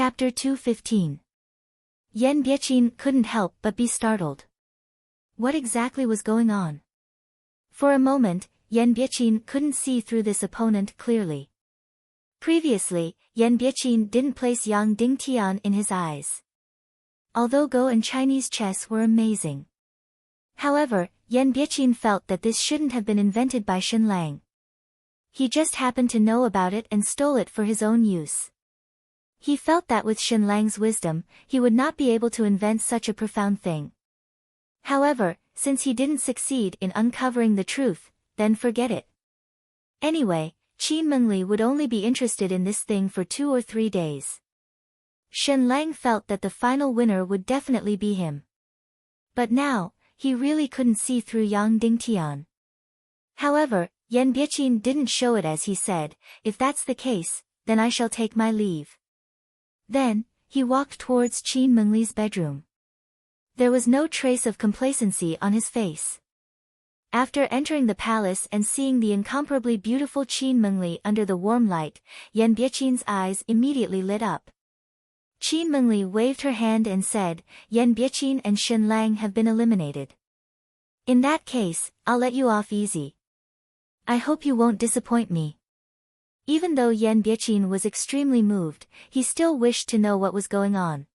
Chapter 215. Yan Biechin couldn't help but be startled. What exactly was going on? For a moment, Yan Biechin couldn't see through this opponent clearly. Previously, Yan Biechin didn't place Yang Dingtian in his eyes. Although Go and Chinese chess were amazing. However, Yan Biechin felt that this shouldn't have been invented by Shenlang. He just happened to know about it and stole it for his own use. He felt that with Shenlang's wisdom, he would not be able to invent such a profound thing. However, since he didn't succeed in uncovering the truth, then forget it. Anyway, Qin Mengli would only be interested in this thing for 2 or 3 days. Shenlang felt that the final winner would definitely be him. But now, he really couldn't see through Yang Dingtian. However, Yan Biechin didn't show it as he said, "If that's the case, then I shall take my leave." Then, he walked towards Qin Mengli's bedroom. There was no trace of complacency on his face. After entering the palace and seeing the incomparably beautiful Qin Mengli under the warm light, Yan Biechin's eyes immediately lit up. Qin Mengli waved her hand and said, "Yan Biechin and Shenlang have been eliminated. In that case, I'll let you off easy. I hope you won't disappoint me." Even though Yan Biechin was extremely moved, he still wished to know what was going on.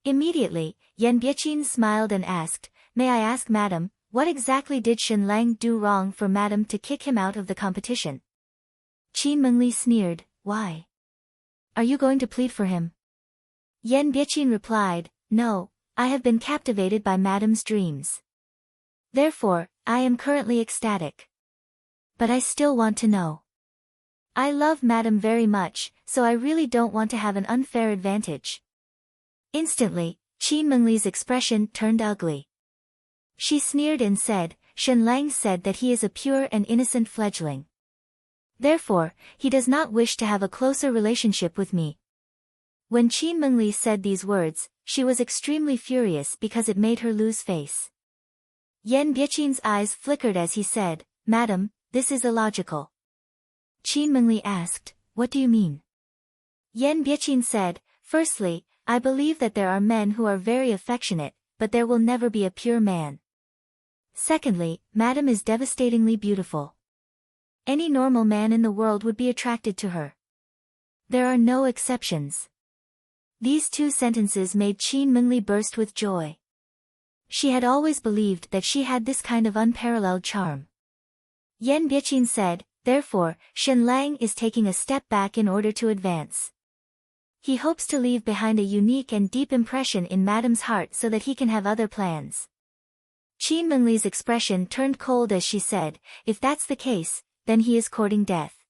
Immediately, Yan Biechin smiled and asked, "May I ask madam, what exactly did Shenlang do wrong for madam to kick him out of the competition?" Qin Mengli sneered, "Why? Are you going to plead for him?" Yan Biechin replied, "No, I have been captivated by madam's dreams. Therefore, I am currently ecstatic. But I still want to know. I love madam very much, so I really don't want to have an unfair advantage." Instantly, Qin Mengli's expression turned ugly. She sneered and said, "Shenlang said that he is a pure and innocent fledgling. Therefore, he does not wish to have a closer relationship with me." When Qin Mengli said these words, she was extremely furious because it made her lose face. Yan Biechin's eyes flickered as he said, "Madam, this is illogical." Qin Mengli asked, "What do you mean?" Yan Biechin said, "Firstly, I believe that there are men who are very affectionate, but there will never be a pure man. Secondly, madam is devastatingly beautiful. Any normal man in the world would be attracted to her. There are no exceptions." These 2 sentences made Qin Mengli burst with joy. She had always believed that she had this kind of unparalleled charm. Yan Biechin said, "Therefore, Shenlang is taking a step back in order to advance. He hopes to leave behind a unique and deep impression in madam's heart so that he can have other plans." Qin Mengli's expression turned cold as she said, "If that's the case, then he is courting death.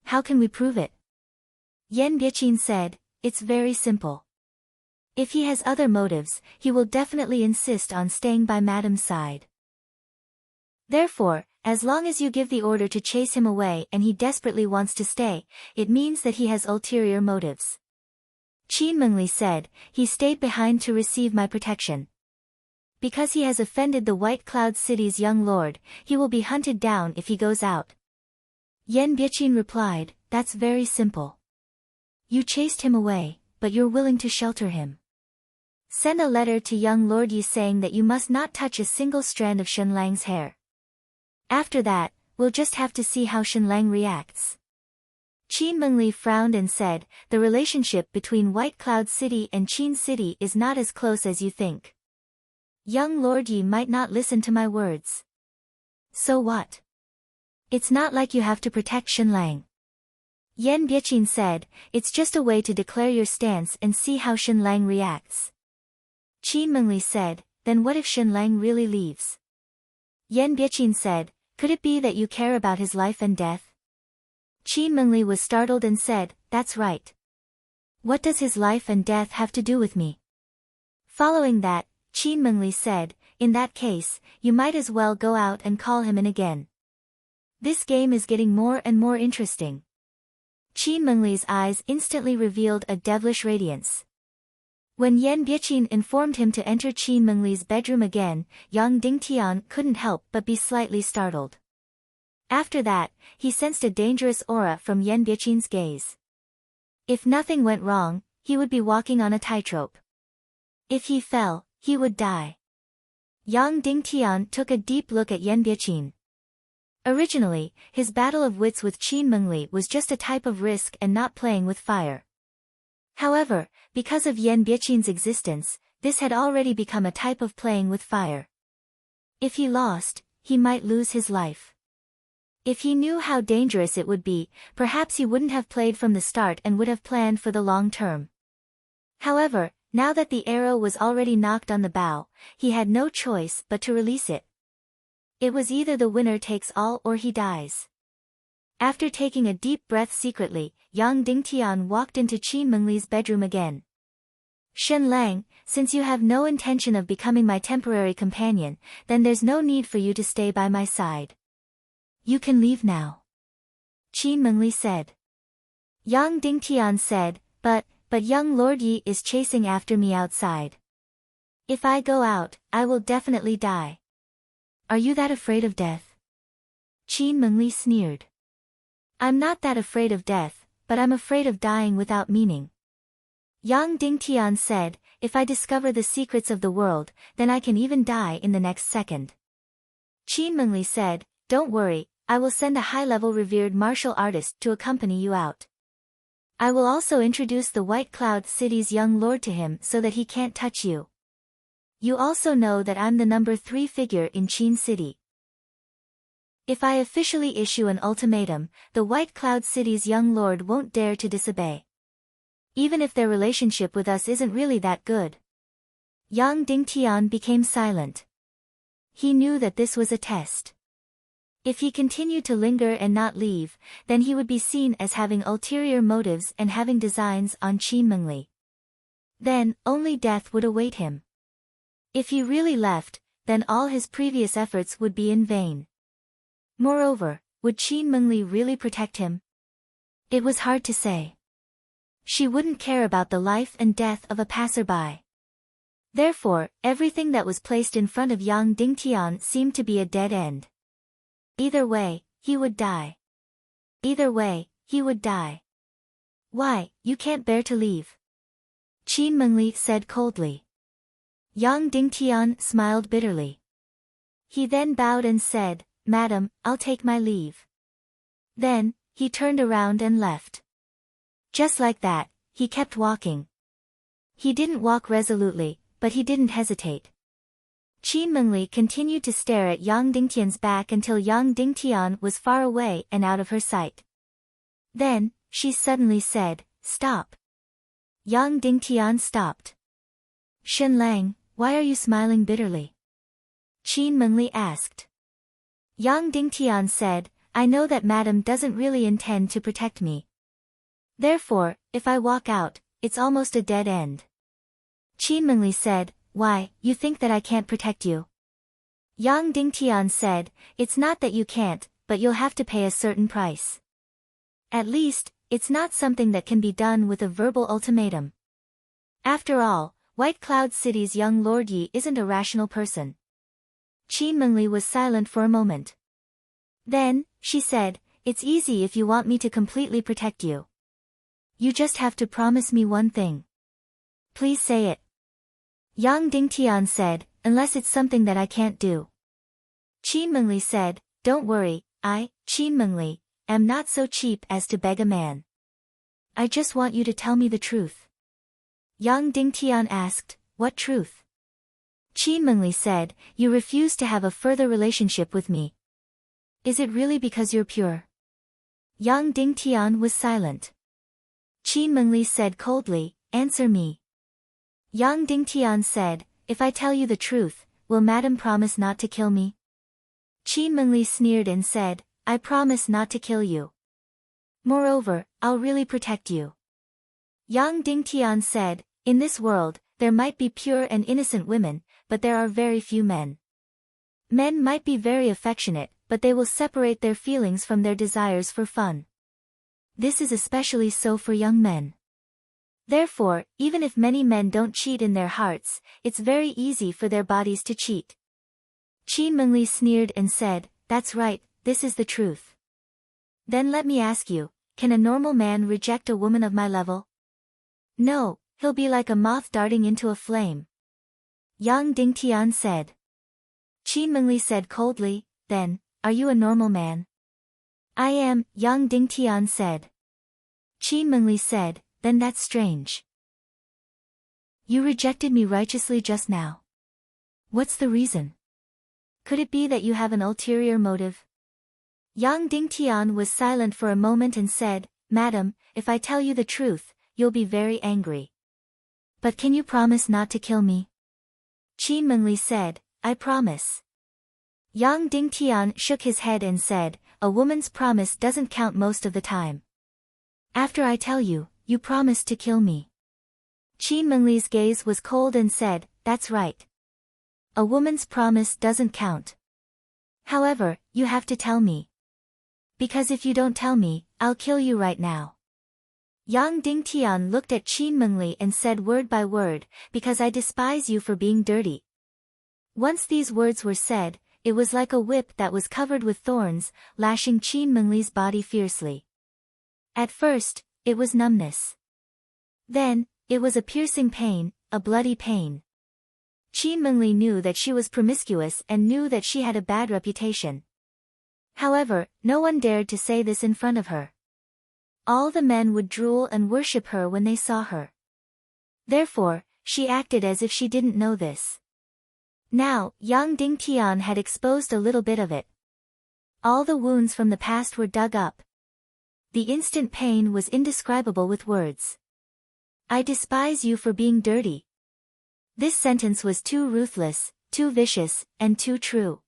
How can we prove it?" Yan Biechin said, "It's very simple. If he has other motives, he will definitely insist on staying by madam's side. Therefore, as long as you give the order to chase him away and he desperately wants to stay, it means that he has ulterior motives." Qin Mengli said, "He stayed behind to receive my protection. Because he has offended the White Cloud City's young lord, he will be hunted down if he goes out." Yan Biechin replied, "That's very simple. You chased him away, but you're willing to shelter him. Send a letter to young Lord Yi saying that you must not touch a single strand of Shenlang's hair. After that, we'll just have to see how Shenlang reacts." Qin Mengli frowned and said, "The relationship between White Cloud City and Qin City is not as close as you think. Young Lord Yi might not listen to my words. So what? It's not like you have to protect Shenlang." Yan Biechin said, "It's just a way to declare your stance and see how Shenlang reacts." Qin Mengli said, "Then what if Shenlang really leaves?" Yan Biechin said, "Could it be that you care about his life and death?" Qin Mengli was startled and said, "That's right. What does his life and death have to do with me?" Following that, Qin Mengli said, "In that case, you might as well go out and call him in again. This game is getting more and more interesting." Qin Mengli's eyes instantly revealed a devilish radiance. When Yan Biechin informed him to enter Qin Mengli's bedroom again, Yang Dingtian couldn't help but be slightly startled. After that, he sensed a dangerous aura from Yan Biechin's gaze. If nothing went wrong, he would be walking on a tightrope. If he fell, he would die. Yang Dingtian took a deep look at Yan Biaqin. Originally, his battle of wits with Qin Mengli was just a type of risk and not playing with fire. However, because of Yan Biaqin's existence, this had already become a type of playing with fire. If he lost, he might lose his life. If he knew how dangerous it would be, perhaps he wouldn't have played from the start and would have planned for the long term. However, now that the arrow was already knocked on the bow, he had no choice but to release it. It was either the winner takes all or he dies. After taking a deep breath secretly, Yang Dingtian walked into Qin Mengli's bedroom again. Shen Lang, since you have no intention of becoming my temporary companion, then there's no need for you to stay by my side. You can leave now. Qin Mengli said. Yang Dingtian said, But young Lord Yi is chasing after me outside. If I go out, I will definitely die. Are you that afraid of death? Qin Mengli sneered. I'm not that afraid of death, but I'm afraid of dying without meaning. Yang Dingtian said, If I discover the secrets of the world, then I can even die in the next second. Qin Mengli said, Don't worry, I will send a high-level revered martial artist to accompany you out. I will also introduce the White Cloud City's young lord to him so that he can't touch you. You also know that I'm the number 3 figure in Qin City. If I officially issue an ultimatum, the White Cloud City's young lord won't dare to disobey. Even if their relationship with us isn't really that good. Yang Dingtian became silent. He knew that this was a test. If he continued to linger and not leave, then he would be seen as having ulterior motives and having designs on Qin Mengli. Then, only death would await him. If he really left, then all his previous efforts would be in vain. Moreover, would Qin Mengli really protect him? It was hard to say. She wouldn't care about the life and death of a passerby. Therefore, everything that was placed in front of Yang Dingtian seemed to be a dead end. Either way, he would die. Either way, he would die. Why, you can't bear to leave? Qin Mengli said coldly. Yang Dingtian smiled bitterly. He then bowed and said, Madam, I'll take my leave. Then, he turned around and left. Just like that, he kept walking. He didn't walk resolutely, but he didn't hesitate. Qin Mengli continued to stare at Yang Dingtian's back until Yang Dingtian was far away and out of her sight. Then, she suddenly said, Stop. Yang Dingtian stopped. Shen Lang, why are you smiling bitterly? Qin Mengli asked. Yang Dingtian said, I know that Madam doesn't really intend to protect me. Therefore, if I walk out, it's almost a dead end. Qin Mengli said, Why, you think that I can't protect you? Yang Dingtian said, It's not that you can't, but you'll have to pay a certain price. At least, it's not something that can be done with a verbal ultimatum. After all, White Cloud City's young Lord Yi isn't a rational person. Qin Mengli was silent for a moment. Then, she said, It's easy if you want me to completely protect you. You just have to promise me one thing. Please say it. Yang Dingtian said, Unless it's something that I can't do. Qin Mengli said, Don't worry, I, Qin Mengli, am not so cheap as to beg a man. I just want you to tell me the truth. Yang Dingtian asked, What truth? Qin Mengli said, You refuse to have a further relationship with me. Is it really because you're pure? Yang Dingtian was silent. Qin Mengli said coldly, Answer me. Yang Dingtian said, If I tell you the truth, will Madam promise not to kill me? Qin Mengli sneered and said, I promise not to kill you. Moreover, I'll really protect you. Yang Dingtian said, In this world, there might be pure and innocent women, but there are very few men. Men might be very affectionate, but they will separate their feelings from their desires for fun. This is especially so for young men. Therefore, even if many men don't cheat in their hearts, it's very easy for their bodies to cheat. Qin Mengli sneered and said, That's right, this is the truth. Then let me ask you, can a normal man reject a woman of my level? No, he'll be like a moth darting into a flame. Yang Dingtian said. Qin Mengli said coldly, then, are you a normal man? I am, Yang Dingtian said. Qin Mengli said, then that's strange. You rejected me righteously just now. What's the reason? Could it be that you have an ulterior motive? Yang Dingtian was silent for a moment and said, Madam, if I tell you the truth, you'll be very angry. But can you promise not to kill me? Qin Mengli said, I promise. Yang Dingtian shook his head and said, a woman's promise doesn't count most of the time. After I tell you, you promised to kill me. Qin Mengli's gaze was cold and said, that's right. A woman's promise doesn't count. However, you have to tell me. Because if you don't tell me, I'll kill you right now. Yang Dingtian looked at Qin Mengli and said word by word, because I despise you for being dirty. Once these words were said, it was like a whip that was covered with thorns, lashing Qin Mengli's body fiercely. At first, it was numbness. Then, it was a piercing pain, a bloody pain. Qin Mengli knew that she was promiscuous and knew that she had a bad reputation. However, no one dared to say this in front of her. All the men would drool and worship her when they saw her. Therefore, she acted as if she didn't know this. Now, Yang Dingtian had exposed a little bit of it. All the wounds from the past were dug up. The instant pain was indescribable with words. I despise you for being dirty. This sentence was too ruthless, too vicious, and too true.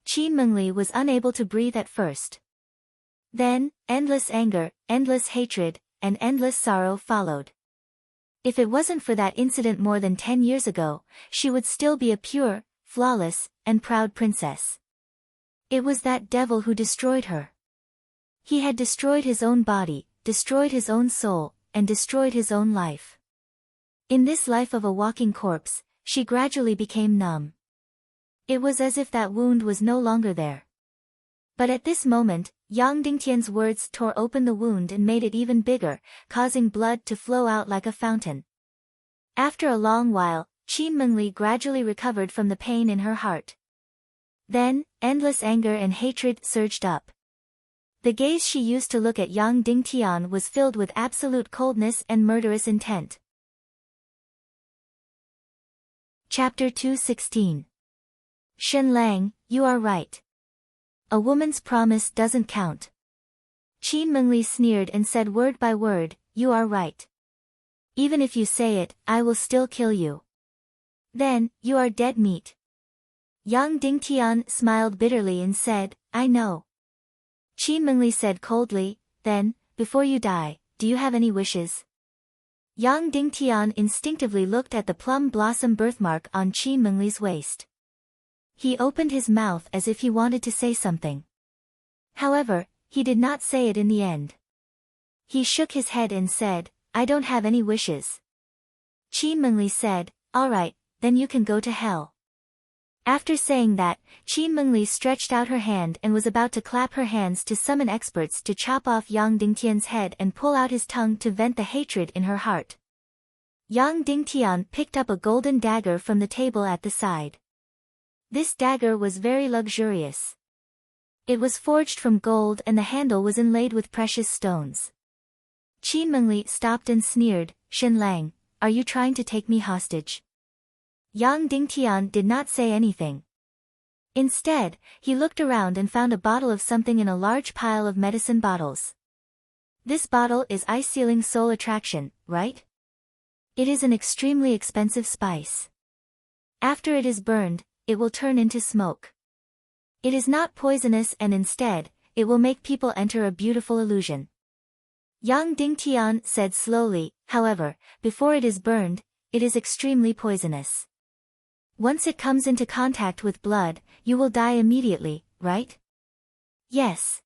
Qin Mengli was unable to breathe at first. Then, endless anger, endless hatred, and endless sorrow followed. If it wasn't for that incident more than 10 years ago, she would still be a pure, flawless, and proud princess. It was that devil who destroyed her. He had destroyed his own body, destroyed his own soul, and destroyed his own life. In this life of a walking corpse, she gradually became numb. It was as if that wound was no longer there. But at this moment, Yang Dingtian's words tore open the wound and made it even bigger, causing blood to flow out like a fountain. After a long while, Qin Mengli gradually recovered from the pain in her heart. Then, endless anger and hatred surged up. The gaze she used to look at Yang Dingtian was filled with absolute coldness and murderous intent. Chapter 216. Shen Lang, you are right. A woman's promise doesn't count. Qin Mengli sneered and said word by word, you are right. Even if you say it, I will still kill you. Then, you are dead meat. Yang Dingtian smiled bitterly and said, I know. Qin Mengli said coldly, then, before you die, do you have any wishes? Yang Dingtian instinctively looked at the plum blossom birthmark on Qin Mengli's waist. He opened his mouth as if he wanted to say something. However, he did not say it in the end. He shook his head and said, I don't have any wishes. Qin Mengli said, all right, then you can go to hell. After saying that, Qin Mengli stretched out her hand and was about to clap her hands to summon experts to chop off Yang Dingtian's head and pull out his tongue to vent the hatred in her heart. Yang Dingtian picked up a golden dagger from the table at the side. This dagger was very luxurious. It was forged from gold and the handle was inlaid with precious stones. Qin Mengli stopped and sneered, Shen Lang, are you trying to take me hostage? Yang Dingtian did not say anything. Instead, he looked around and found a bottle of something in a large pile of medicine bottles. This bottle is ice sealing soul attraction, right? It is an extremely expensive spice. After it is burned, it will turn into smoke. It is not poisonous and instead, it will make people enter a beautiful illusion. Yang Dingtian said slowly, however, before it is burned, it is extremely poisonous. Once it comes into contact with blood, you will die immediately, right? Yes.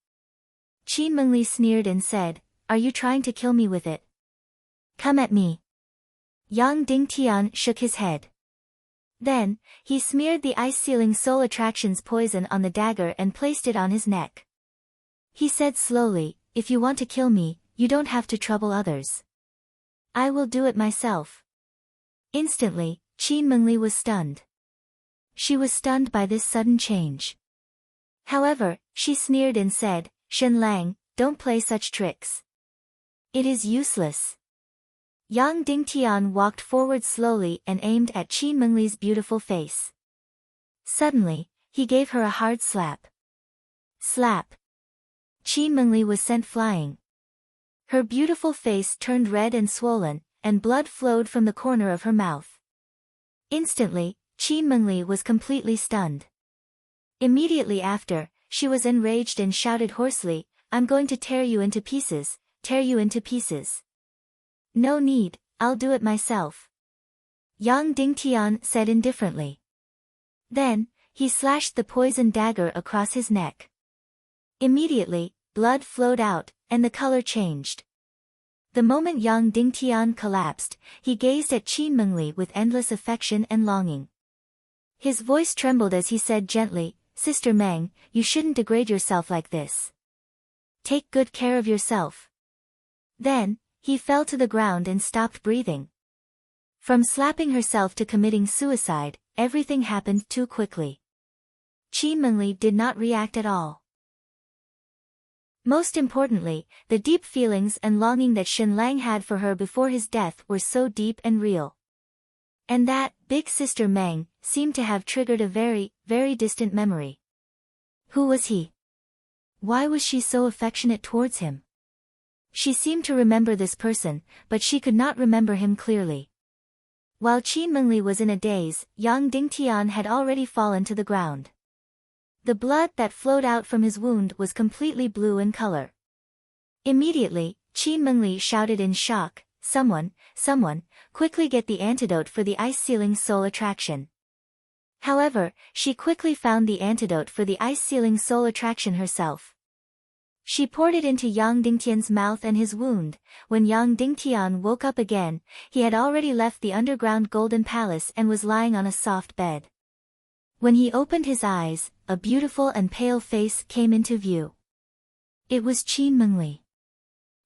Qin Mengli sneered and said, are you trying to kill me with it? Come at me. Yang Dingtian shook his head. Then, he smeared the ice-sealing soul attraction's poison on the dagger and placed it on his neck. He said slowly, if you want to kill me, you don't have to trouble others. I will do it myself. Instantly, Qin Mengli was stunned. She was stunned by this sudden change. However, she sneered and said, Shen Lang, don't play such tricks. It is useless. Yang Dingtian walked forward slowly and aimed at Qin Mengli's beautiful face. Suddenly, he gave her a hard slap. Slap. Qin Mengli was sent flying. Her beautiful face turned red and swollen, and blood flowed from the corner of her mouth. Instantly, Qin Mengli was completely stunned. Immediately after, she was enraged and shouted hoarsely, I'm going to tear you into pieces, tear you into pieces. No need, I'll do it myself. Yang Dingtian said indifferently. Then, he slashed the poison dagger across his neck. Immediately, blood flowed out, and the color changed. The moment Yang Dingtian collapsed, he gazed at Qin Mengli with endless affection and longing. His voice trembled as he said gently, Sister Meng, you shouldn't degrade yourself like this. Take good care of yourself. Then, he fell to the ground and stopped breathing. From slapping herself to committing suicide, everything happened too quickly. Qin Mengli did not react at all. Most importantly, the deep feelings and longing that Shen Lang had for her before his death were so deep and real. And that, big sister Meng, seemed to have triggered a very, very distant memory. Who was he? Why was she so affectionate towards him? She seemed to remember this person, but she could not remember him clearly. While Qin Mengli was in a daze, Yang Dingtian had already fallen to the ground. The blood that flowed out from his wound was completely blue in color. Immediately, Qin Mengli shouted in shock, someone, quickly get the antidote for the ice-sealing soul attraction. However, she quickly found the antidote for the ice-sealing soul attraction herself. She poured it into Yang Dingtian's mouth and his wound. When Yang Dingtian woke up again, he had already left the underground golden palace and was lying on a soft bed. When he opened his eyes, a beautiful and pale face came into view. It was Qin Mengli.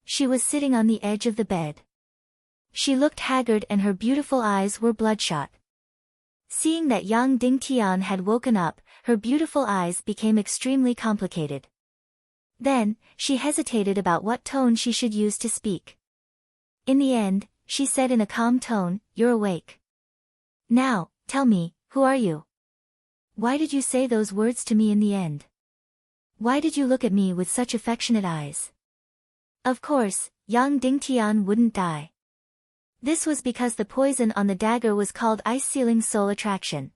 She was sitting on the edge of the bed. She looked haggard and her beautiful eyes were bloodshot. Seeing that Yang Dingtian had woken up, her beautiful eyes became extremely complicated. Then, she hesitated about what tone she should use to speak. In the end, she said in a calm tone, You're awake. Now, tell me, who are you? Why did you say those words to me in the end? Why did you look at me with such affectionate eyes? Of course, Yang Dingtian wouldn't die. This was because the poison on the dagger was called ice-sealing soul attraction.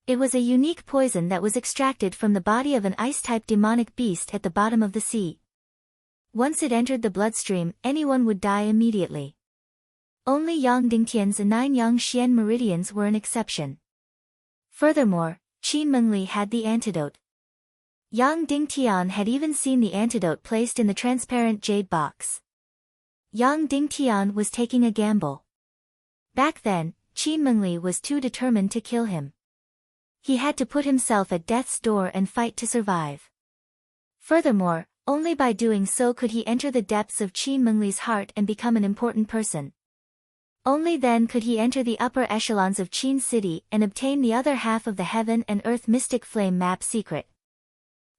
It was a unique poison that was extracted from the body of an ice-type demonic beast at the bottom of the sea. Once it entered the bloodstream, anyone would die immediately. Only Yang Dingtian's 9 Yang Xian meridians were an exception. Furthermore, Qin Mengli had the antidote. Yang Dingtian had even seen the antidote placed in the transparent jade box. Yang Dingtian was taking a gamble. Back then, Qin Mengli was too determined to kill him. He had to put himself at death's door and fight to survive. Furthermore, only by doing so could he enter the depths of Qin Mengli's heart and become an important person. Only then could he enter the upper echelons of Qin City and obtain the other half of the Heaven and Earth Mystic Flame map secret.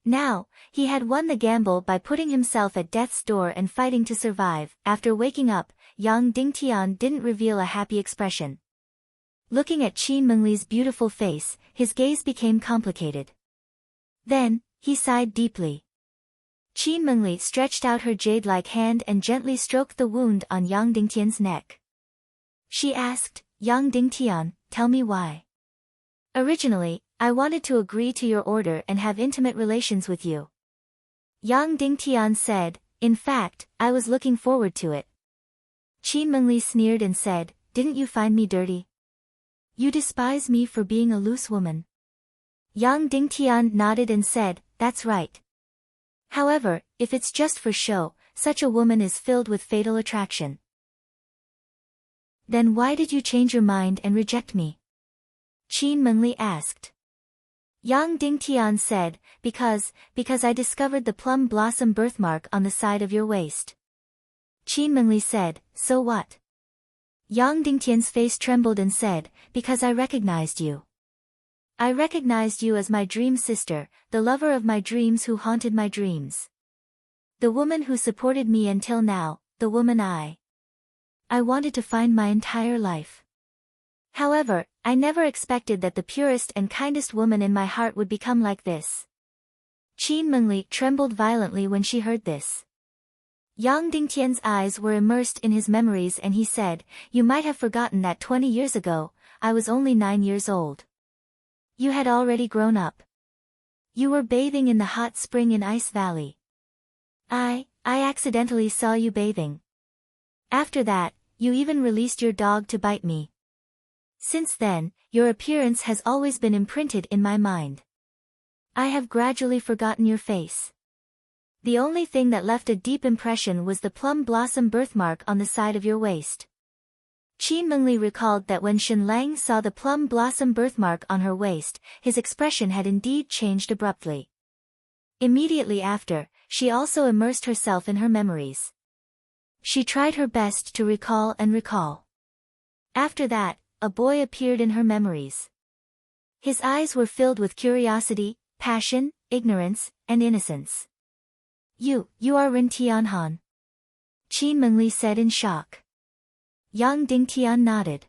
Now, he had won the gamble by putting himself at death's door and fighting to survive. After waking up, Yang Dingtian didn't reveal a happy expression. Looking at Qin Mengli's beautiful face, his gaze became complicated. Then, he sighed deeply. Qin Mengli stretched out her jade-like hand and gently stroked the wound on Yang Dingtian's neck. She asked, Yang Dingtian, tell me why. Originally, I wanted to agree to your order and have intimate relations with you. Yang Dingtian said, in fact, I was looking forward to it. Qin Mengli sneered and said, didn't you find me dirty? You despise me for being a loose woman. Yang Dingtian nodded and said, that's right. However, if it's just for show, such a woman is filled with fatal attraction. Then why did you change your mind and reject me? Qin Mengli asked. Yang Dingtian said, because I discovered the plum blossom birthmark on the side of your waist. Qin Mengli said, so what? Yang Dingtian's face trembled and said, "Because I recognized you. I recognized you as my dream sister, the lover of my dreams who haunted my dreams. The woman who supported me until now, the woman I wanted to find my entire life. However, I never expected that the purest and kindest woman in my heart would become like this." Qin Mengli trembled violently when she heard this. Yang Dingtian's eyes were immersed in his memories and he said, "You might have forgotten that 20 years ago, I was only 9 years old. You had already grown up. You were bathing in the hot spring in Ice Valley. I accidentally saw you bathing. After that, you even released your dog to bite me. Since then, your appearance has always been imprinted in my mind. I have gradually forgotten your face. The only thing that left a deep impression was the plum blossom birthmark on the side of your waist." Qin Mengli recalled that when Shen Lang saw the plum blossom birthmark on her waist, his expression had indeed changed abruptly. Immediately after, she also immersed herself in her memories. She tried her best to recall and recall. After that, a boy appeared in her memories. His eyes were filled with curiosity, passion, ignorance, and innocence. You are Ren Tianhan," Qin Mengli said in shock. Yang Dingtian nodded.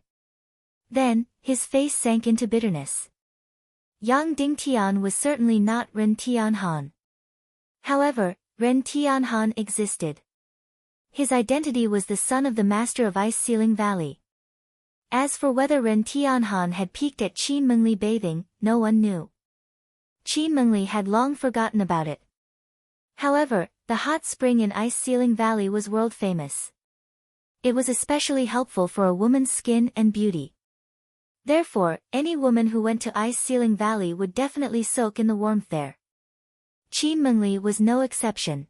Then, his face sank into bitterness. Yang Dingtian was certainly not Ren Tianhan. However, Ren Tianhan existed. His identity was the son of the master of Ice Ceiling Valley. As for whether Ren Tianhan had peeked at Qin Mengli bathing, no one knew. Qin Mengli had long forgotten about it. However, the hot spring in Ice Ceiling Valley was world famous. It was especially helpful for a woman's skin and beauty. Therefore, any woman who went to Ice Ceiling Valley would definitely soak in the warmth there. Qin Mengli was no exception.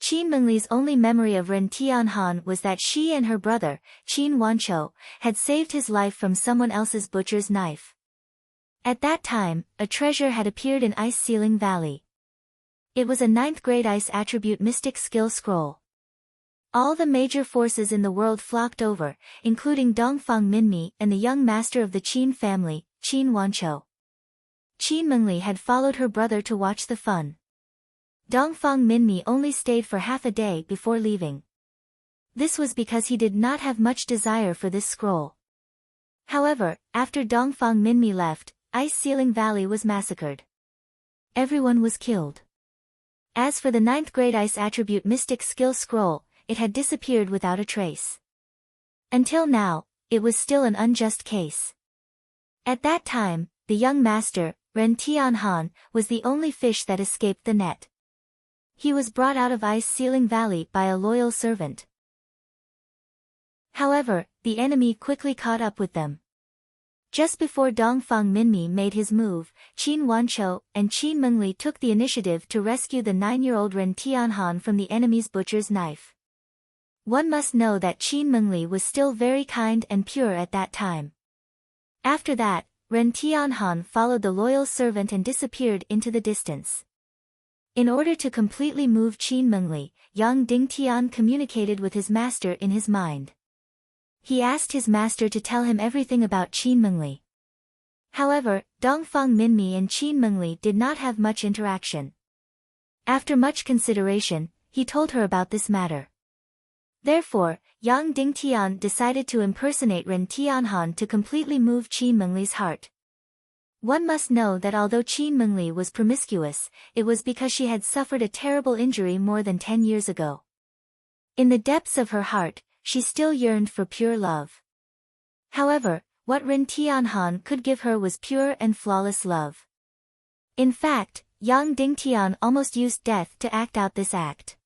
Qin Mengli's only memory of Ren Tianhan was that she and her brother, Qin Wanqiu, had saved his life from someone else's butcher's knife. At that time, a treasure had appeared in Ice Ceiling Valley. It was a 9th grade ice attribute mystic skill scroll. All the major forces in the world flocked over, including Dongfang Minmi and the young master of the Qin family, Qin Wanqiu. Qin Mengli had followed her brother to watch the fun. Dongfang Minmi only stayed for half a day before leaving. This was because he did not have much desire for this scroll. However, after Dongfang Minmi left, Ice Ceiling Valley was massacred. Everyone was killed. As for the 9th grade ice attribute mystic skill scroll, it had disappeared without a trace. Until now, it was still an unjust case. At that time, the young master, Ren Tianhan, was the only fish that escaped the net. He was brought out of Ice Ceiling Valley by a loyal servant. However, the enemy quickly caught up with them. Just before Dongfang Minmi made his move, Qin Wanqiu and Qin Mengli took the initiative to rescue the 9-year-old Ren Tianhan from the enemy's butcher's knife. One must know that Qin Mengli was still very kind and pure at that time. After that, Ren Tianhan followed the loyal servant and disappeared into the distance. In order to completely move Qin Mengli, Yang Dingtian communicated with his master in his mind. He asked his master to tell him everything about Qin Mengli. However, Dongfang Minmi and Qin Mengli did not have much interaction. After much consideration, he told her about this matter. Therefore, Yang Dingtian decided to impersonate Ren Tianhan to completely move Qin Mengli's heart. One must know that although Qin Mengli was promiscuous, it was because she had suffered a terrible injury more than 10 years ago. In the depths of her heart, she still yearned for pure love. However, what Ren Tianhan could give her was pure and flawless love. In fact, Yang Dingtian almost used death to act out this act.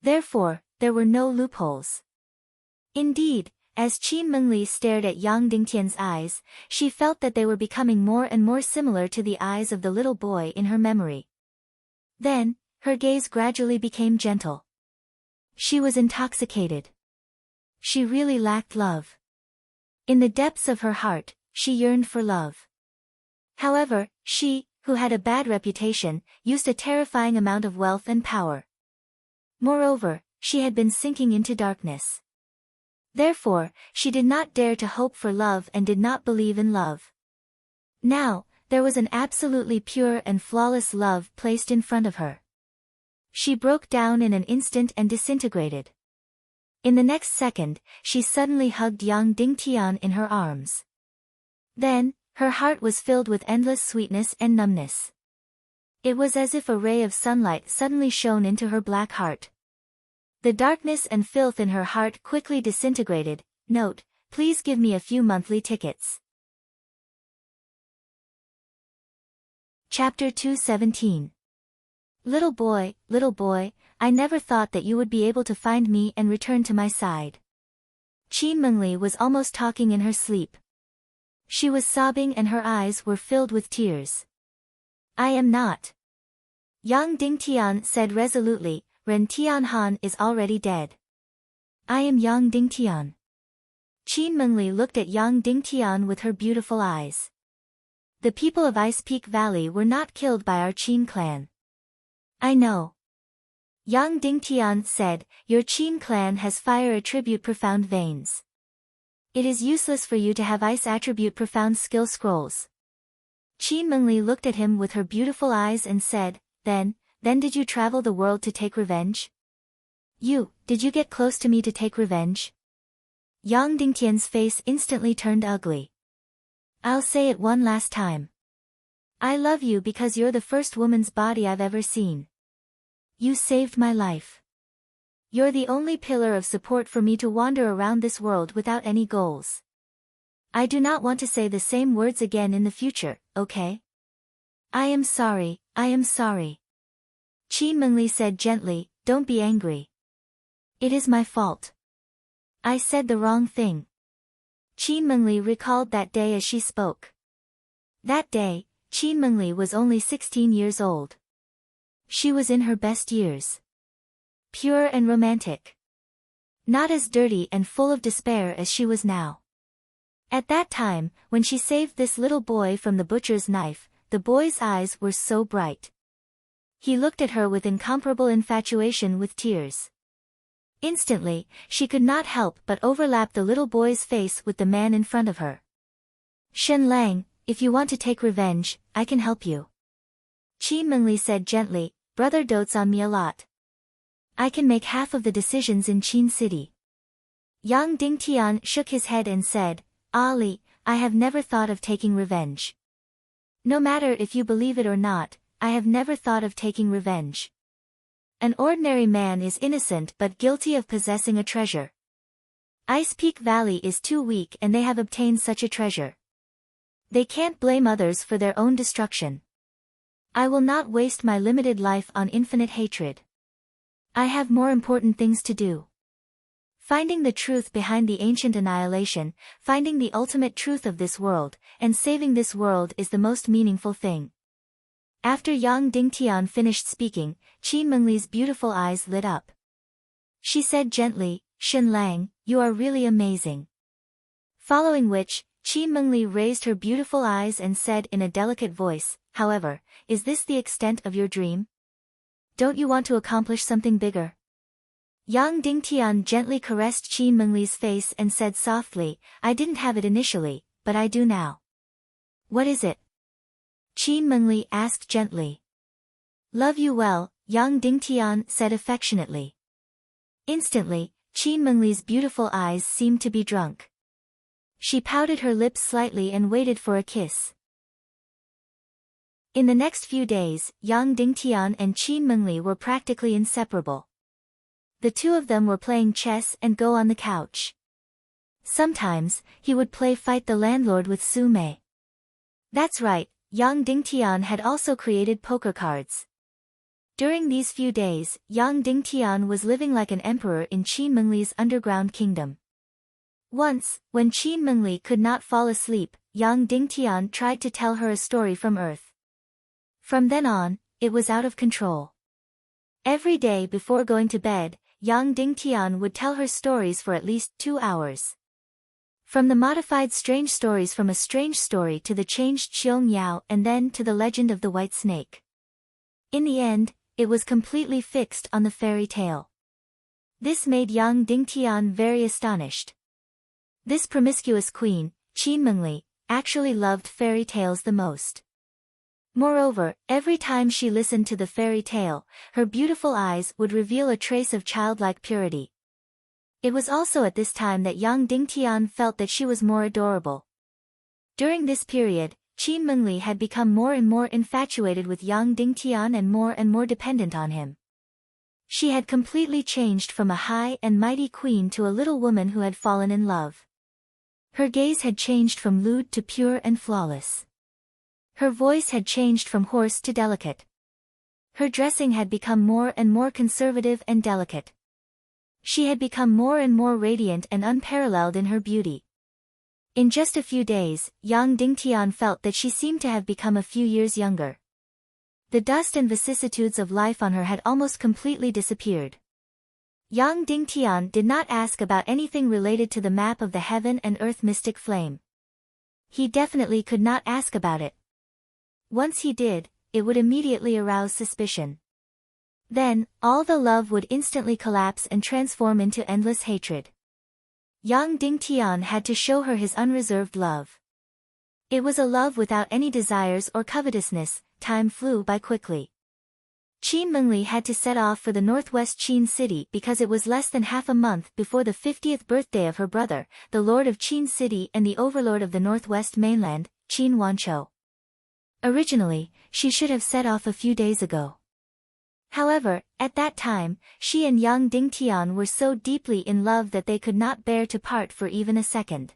Therefore, there were no loopholes. Indeed, as Qin Mengli stared at Yang Dingtian's eyes, she felt that they were becoming more and more similar to the eyes of the little boy in her memory. Then, her gaze gradually became gentle. She was intoxicated. She really lacked love. In the depths of her heart, she yearned for love. However, she, who had a bad reputation, used a terrifying amount of wealth and power. Moreover, she had been sinking into darkness. Therefore, she did not dare to hope for love and did not believe in love. Now, there was an absolutely pure and flawless love placed in front of her. She broke down in an instant and disintegrated. In the next second, she suddenly hugged Yang Dingtian in her arms. Then, her heart was filled with endless sweetness and numbness. It was as if a ray of sunlight suddenly shone into her black heart. The darkness and filth in her heart quickly disintegrated. Note, please give me a few monthly tickets. Chapter 217. Little boy, I never thought that you would be able to find me and return to my side. Qin Mengli was almost talking in her sleep. She was sobbing and her eyes were filled with tears. I am not. Yang Dingtian said resolutely, Ren Tianhan is already dead. I am Yang Dingtian. Qin Mengli looked at Yang Dingtian with her beautiful eyes. The people of Ice Peak Valley were not killed by our Qin clan. I know. Yang Dingtian said, your Qin clan has fire attribute profound veins. It is useless for you to have ice attribute profound skill scrolls. Qin Mengli looked at him with her beautiful eyes and said, Then did you travel the world to take revenge? Did you get close to me to take revenge? Yang Dingtian's face instantly turned ugly. I'll say it one last time. I love you because you're the first woman's body I've ever seen. You saved my life. You're the only pillar of support for me to wander around this world without any goals. I do not want to say the same words again in the future, okay? I am sorry. Qin Mengli said gently, don't be angry. It is my fault. I said the wrong thing. Qin Mengli recalled that day as she spoke. That day, Qin Mengli was only 16 years old. She was in her best years. Pure and romantic. Not as dirty and full of despair as she was now. At that time, when she saved this little boy from the butcher's knife, the boy's eyes were so bright. He looked at her with incomparable infatuation with tears. Instantly, she could not help but overlap the little boy's face with the man in front of her. Shen Lang, if you want to take revenge, I can help you. Qin Mengli said gently, brother dotes on me a lot. I can make half of the decisions in Qin City. Yang Dingtian shook his head and said, Ali, I have never thought of taking revenge. No matter if you believe it or not, I have never thought of taking revenge. An ordinary man is innocent but guilty of possessing a treasure. Ice Peak Valley is too weak and they have obtained such a treasure. They can't blame others for their own destruction. I will not waste my limited life on infinite hatred. I have more important things to do. Finding the truth behind the ancient annihilation, finding the ultimate truth of this world, and saving this world is the most meaningful thing. After Yang Dingtian finished speaking, Qin Mengli's beautiful eyes lit up. She said gently, Shen Lang, you are really amazing. Following which, Qin Mengli raised her beautiful eyes and said in a delicate voice, however, is this the extent of your dream? Don't you want to accomplish something bigger? Yang Dingtian gently caressed Qin Mengli's face and said softly, I didn't have it initially, but I do now. What is it? Qin Mengli asked gently. Love you well, Yang Dingtian said affectionately. Instantly, Qin Mengli's beautiful eyes seemed to be drunk. She pouted her lips slightly and waited for a kiss. In the next few days, Yang Dingtian and Qin Mengli were practically inseparable. The two of them were playing chess and go on the couch. Sometimes, he would play Fight the Landlord with Su Mei. That's right, Yang Dingtian had also created poker cards. During these few days, Yang Dingtian was living like an emperor in Qin Mengli's underground kingdom. Once, when Qin Mengli could not fall asleep, Yang Dingtian tried to tell her a story from Earth. From then on, it was out of control. Every day before going to bed, Yang Dingtian would tell her stories for at least 2 hours. From the modified strange stories from a strange story to the changed Xiong Yao and then to the legend of the white snake. In the end, it was completely fixed on the fairy tale. This made Yang Dingtian very astonished. This promiscuous queen, Qin Mengli, actually loved fairy tales the most. Moreover, every time she listened to the fairy tale, her beautiful eyes would reveal a trace of childlike purity. It was also at this time that young Dingtian felt that she was more adorable. During this period, Qin Mengli had become more and more infatuated with young Dingtian and more dependent on him. She had completely changed from a high and mighty queen to a little woman who had fallen in love. Her gaze had changed from lewd to pure and flawless. Her voice had changed from hoarse to delicate. Her dressing had become more and more conservative and delicate. She had become more and more radiant and unparalleled in her beauty. In just a few days, young Dingtian felt that she seemed to have become a few years younger. The dust and vicissitudes of life on her had almost completely disappeared. Young Dingtian did not ask about anything related to the map of the heaven and earth mystic flame. He definitely could not ask about it. Once he did, it would immediately arouse suspicion. Then, all the love would instantly collapse and transform into endless hatred. Young Dingtian had to show her his unreserved love. It was a love without any desires or covetousness. Time flew by quickly. Qin Mengli had to set off for the northwest Qin city because it was less than half a month before the 50th birthday of her brother, the lord of Qin city and the overlord of the northwest mainland, Qin Wanchou. Originally, she should have set off a few days ago. However, at that time, she and young Dingtian were so deeply in love that they could not bear to part for even a second.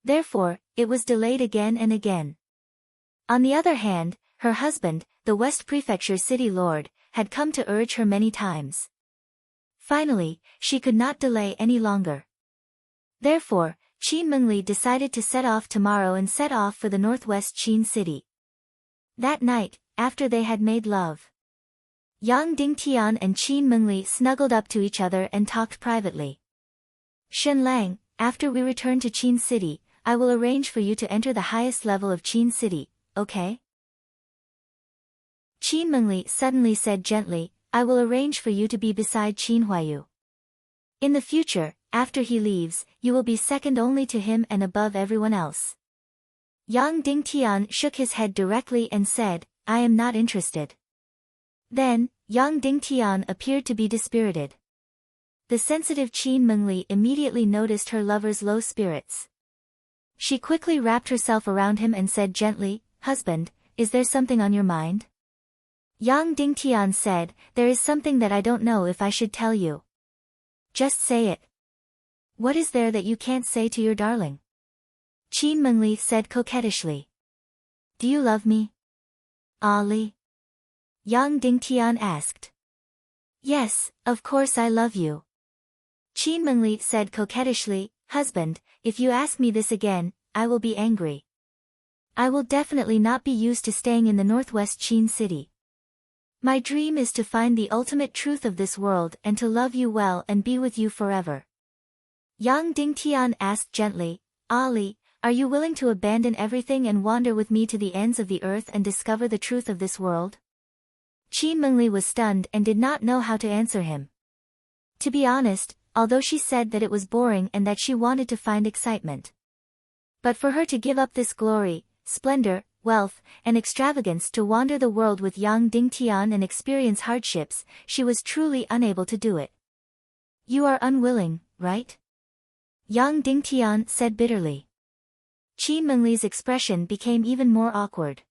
Therefore, it was delayed again and again. On the other hand, her husband, the West Prefecture city lord, had come to urge her many times. Finally, she could not delay any longer. Therefore, Qin Mengli decided to set off tomorrow and set off for the northwest Qin city. That night, after they had made love, young Dingtian and Qin Mengli snuggled up to each other and talked privately. Shen Lang, after we return to Qin city, I will arrange for you to enter the highest level of Qin city, okay? Qin Mengli suddenly said gently, I will arrange for you to be beside Qin Huayu. In the future, after he leaves, you will be second only to him and above everyone else. Young Dingtian shook his head directly and said, I am not interested. Then, young Dingtian appeared to be dispirited. The sensitive Qin Mengli immediately noticed her lover's low spirits. She quickly wrapped herself around him and said gently, Husband, is there something on your mind? Young Dingtian said, There is something that I don't know if I should tell you. Just say it. What is there that you can't say to your darling? Qin Mengli said coquettishly. Do you love me? Ali? Young Dingtian asked. Yes, of course I love you. Qin Mengli said coquettishly, Husband, if you ask me this again, I will be angry. I will definitely not be used to staying in the northwest Qin city. My dream is to find the ultimate truth of this world and to love you well and be with you forever. Young Dingtian asked gently, Ali, are you willing to abandon everything and wander with me to the ends of the earth and discover the truth of this world? Qin Mengli was stunned and did not know how to answer him. To be honest, although she said that it was boring and that she wanted to find excitement. But for her to give up this glory, splendor, wealth, and extravagance to wander the world with young Dingtian and experience hardships, she was truly unable to do it. You are unwilling, right? Young Dingtian said bitterly. Qin Mengli's expression became even more awkward.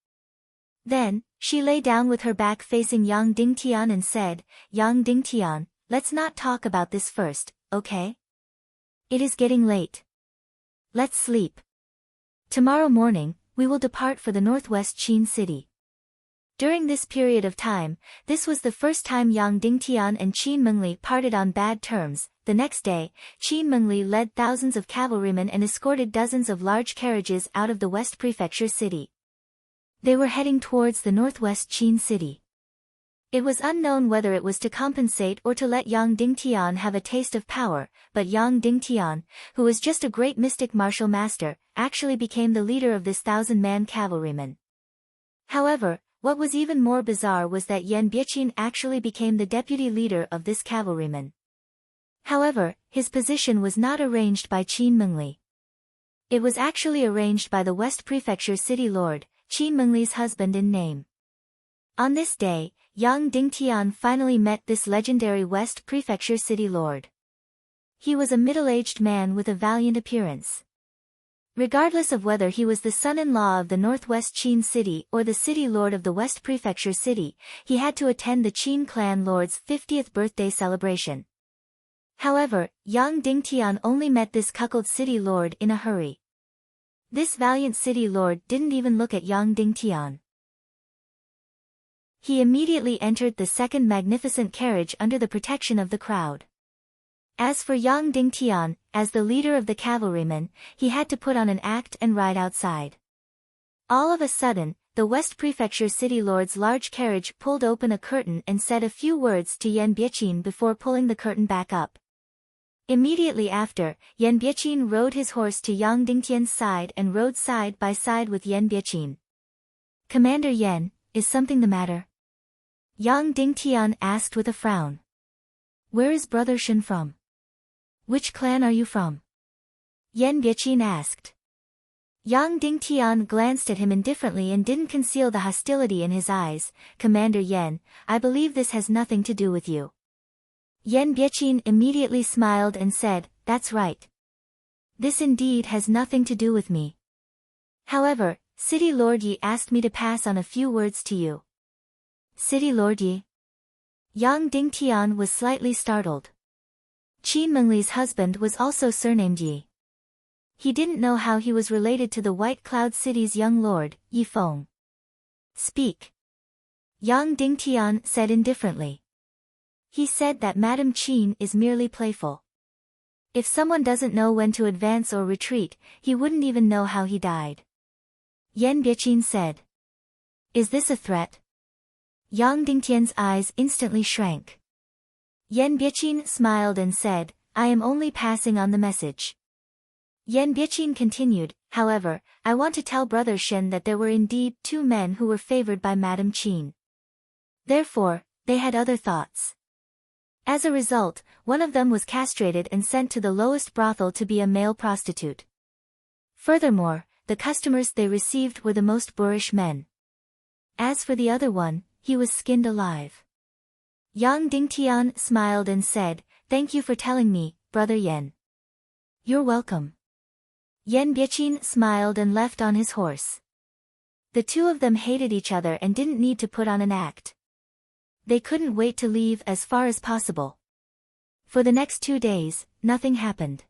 Then, she lay down with her back facing young Dingtian and said, Young Dingtian, let's not talk about this first, okay? It is getting late. Let's sleep. Tomorrow morning, we will depart for the northwest Qin city. During this period of time, this was the first time young Dingtian and Qin Mengli parted on bad terms. The next day, Qin Mengli led thousands of cavalrymen and escorted dozens of large carriages out of the West Prefecture city. They were heading towards the northwest Qin city. It was unknown whether it was to compensate or to let young Dingtian have a taste of power, but young Dingtian, who was just a great mystic martial master, actually became the leader of this 1,000-man cavalryman. However, what was even more bizarre was that Yan Biechin actually became the deputy leader of this cavalryman. However, his position was not arranged by Qin Mengli. It was actually arranged by the West Prefecture City Lord, Qin Mengli's husband in name. On this day, young Ding Tian finally met this legendary West Prefecture City Lord. He was a middle-aged man with a valiant appearance. Regardless of whether he was the son-in-law of the Northwest Qin City or the City Lord of the West Prefecture City, he had to attend the Qin clan lord's 50th birthday celebration. However, young Ding Tian only met this cuckold city lord in a hurry. This valiant city lord didn't even look at young Ding Tian. He immediately entered the second magnificent carriage under the protection of the crowd. As for young Ding Tian, as the leader of the cavalrymen, he had to put on an act and ride outside. All of a sudden, the West Prefecture City Lord's large carriage pulled open a curtain and said a few words to Yan Bieqin before pulling the curtain back up. Immediately after, Yan Bieqin rode his horse to young Ding Tian's side and rode side by side with Yan Bieqin. "Commander Yan, is something the matter?" Young Ding Tian asked with a frown. "Where is Brother Shen from? Which clan are you from?" Yan Bieqin asked. Young Ding Tian glanced at him indifferently and didn't conceal the hostility in his eyes. "Commander Yan, I believe this has nothing to do with you." Yan Bieqin immediately smiled and said, "That's right. This indeed has nothing to do with me. However, City Lord Yi asked me to pass on a few words to you." "City Lord Yi?" Young Ding Tian was slightly startled. Qin Mengli's husband was also surnamed Yi. He didn't know how he was related to the White Cloud City's young lord, Yi Feng. "Speak." Young Ding Tian said indifferently. "He said that Madame Qin is merely playful. If someone doesn't know when to advance or retreat, he wouldn't even know how he died." Yan Bieqin said. "Is this a threat?" Young Ding Tian's eyes instantly shrank. Yan Bieqin smiled and said, "I am only passing on the message." Yan Bieqin continued, "However, I want to tell Brother Shen that there were indeed 2 men who were favored by Madame Qin. Therefore, they had other thoughts. As a result, one of them was castrated and sent to the lowest brothel to be a male prostitute. Furthermore, the customers they received were the most boorish men. As for the other one, he was skinned alive." Young Ding Tian smiled and said, "Thank you for telling me, Brother Yan." "You're welcome." Yan Bieqin smiled and left on his horse. The two of them hated each other and didn't need to put on an act. They couldn't wait to leave as far as possible. For the next 2 days, nothing happened.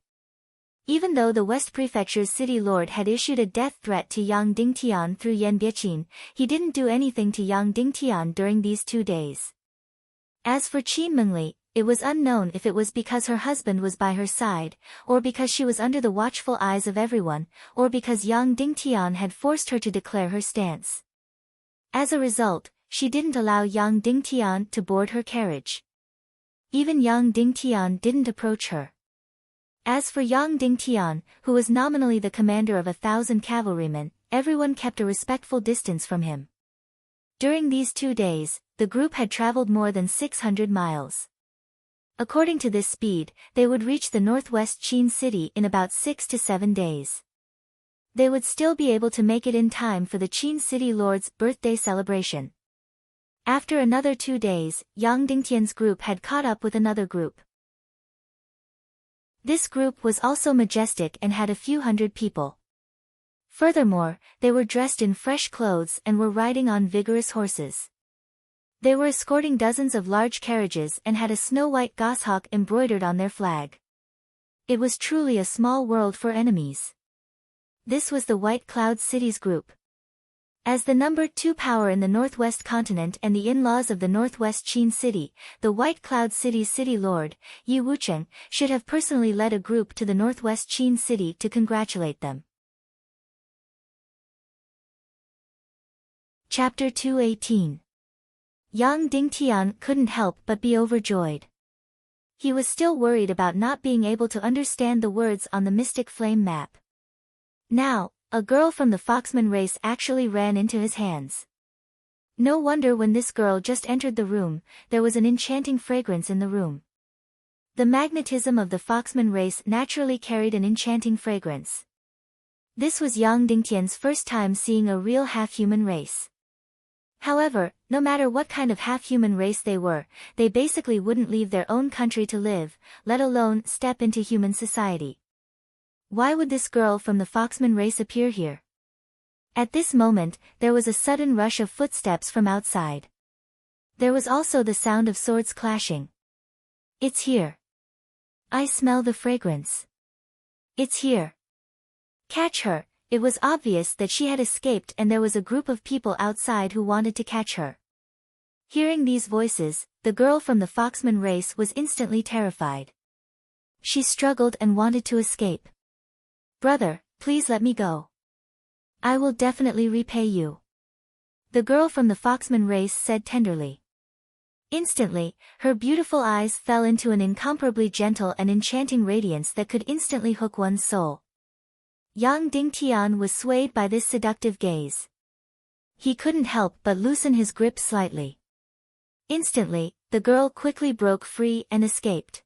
Even though the West Prefecture's city lord had issued a death threat to young Ding Tian through Yan Bieqin, he didn't do anything to young Ding Tian during these 2 days. As for Qin Mengli, it was unknown if it was because her husband was by her side, or because she was under the watchful eyes of everyone, or because young Ding Tian had forced her to declare her stance. As a result, she didn't allow young Ding Tian to board her carriage. Even young Ding Tian didn't approach her. As for young Ding Tian, who was nominally the commander of 1,000 cavalrymen, everyone kept a respectful distance from him. During these 2 days, the group had traveled more than 600 miles. According to this speed, they would reach the Northwest Qin City in about 6 to 7 days. They would still be able to make it in time for the Qin City Lord's birthday celebration. After another 2 days, young Ding Tian's group had caught up with another group. This group was also majestic and had a few hundred people. Furthermore, they were dressed in fresh clothes and were riding on vigorous horses. They were escorting dozens of large carriages and had a snow-white goshawk embroidered on their flag. It was truly a small world for enemies. This was the White Cloud Cities group. As the number 2 power in the Northwest continent and the in-laws of the Northwest Qin City, the White Cloud City's city lord, Yi Wucheng, should have personally led a group to the Northwest Qin City to congratulate them. Chapter 218. Young Ding Tian couldn't help but be overjoyed. He was still worried about not being able to understand the words on the Mystic Flame map. Now, a girl from the Foxman race actually ran into his hands. No wonder when this girl just entered the room, there was an enchanting fragrance in the room. The magnetism of the Foxman race naturally carried an enchanting fragrance. This was Yang Dingtian's first time seeing a real half-human race. However, no matter what kind of half-human race they were, they basically wouldn't leave their own country to live, let alone step into human society. Why would this girl from the Foxman race appear here? At this moment, there was a sudden rush of footsteps from outside. There was also the sound of swords clashing. It's here. I smell the fragrance. It's here. Catch her. It was obvious that she had escaped and there was a group of people outside who wanted to catch her. Hearing these voices, the girl from the Foxman race was instantly terrified. She struggled and wanted to escape. Brother, please let me go. I will definitely repay you. The girl from the Foxman race said tenderly. Instantly, her beautiful eyes fell into an incomparably gentle and enchanting radiance that could instantly hook one's soul. Yang Dingtian was swayed by this seductive gaze. He couldn't help but loosen his grip slightly. Instantly, the girl quickly broke free and escaped.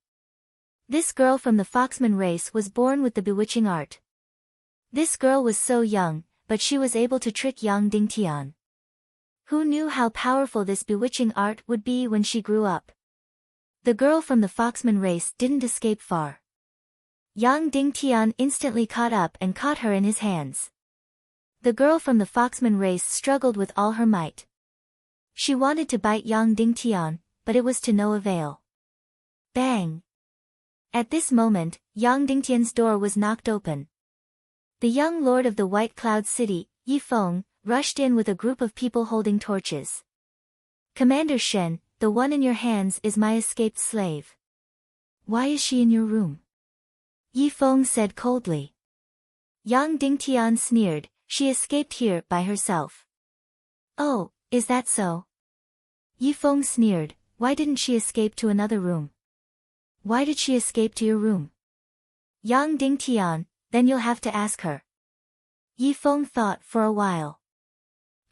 This girl from the Foxman race was born with the bewitching art. This girl was so young, but she was able to trick Yang Dingtian. Who knew how powerful this bewitching art would be when she grew up? The girl from the Foxman race didn't escape far. Yang Dingtian instantly caught up and caught her in his hands. The girl from the Foxman race struggled with all her might. She wanted to bite Yang Dingtian, but it was to no avail. Bang! At this moment, Yang Dingtian's door was knocked open. The young lord of the White Cloud City, Yi Feng, rushed in with a group of people holding torches. Commander Shen, the one in your hands is my escaped slave. Why is she in your room? Yi Feng said coldly. Yang Dingtian sneered, she escaped here by herself. Oh, is that so? Yi Feng sneered, why didn't she escape to another room? Why did she escape to your room? Yang Dingtian, then you'll have to ask her. Yi Feng thought for a while.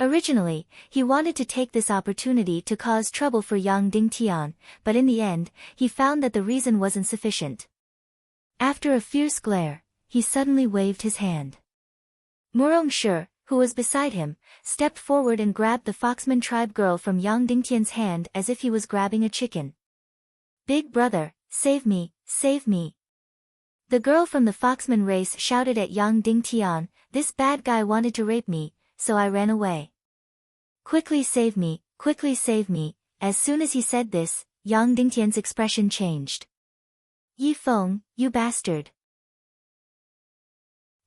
Originally, he wanted to take this opportunity to cause trouble for Yang Dingtian, but in the end, he found that the reason wasn't sufficient. After a fierce glare, he suddenly waved his hand. Murong Shi, who was beside him, stepped forward and grabbed the Foxman tribe girl from Yang Dingtian's hand as if he was grabbing a chicken. Big brother, save me, save me. The girl from the Foxman race shouted at Yang Dingtian, this bad guy wanted to rape me, so I ran away. Quickly save me, quickly save me. As soon as he said this, Yang Dingtian's expression changed. Yi Feng, you bastard.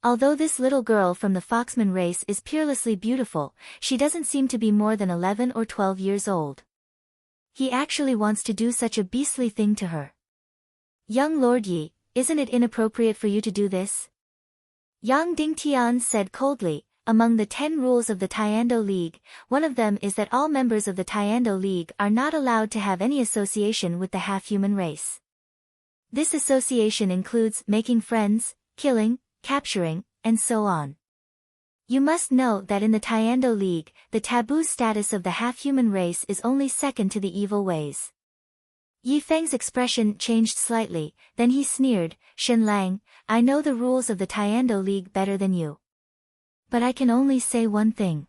Although this little girl from the Foxman race is peerlessly beautiful, she doesn't seem to be more than 11 or 12 years old. He actually wants to do such a beastly thing to her. Young Lord Yi, isn't it inappropriate for you to do this? Yang Dingtian said coldly, among the 10 rules of the Tiando League, one of them is that all members of the Tiando League are not allowed to have any association with the half-human race. This association includes making friends, killing, capturing, and so on. You must know that in the Tiando League, the taboo status of the half-human race is only second to the evil ways. Yi Feng's expression changed slightly, then he sneered, Shen Lang, I know the rules of the Tiando League better than you. But I can only say one thing.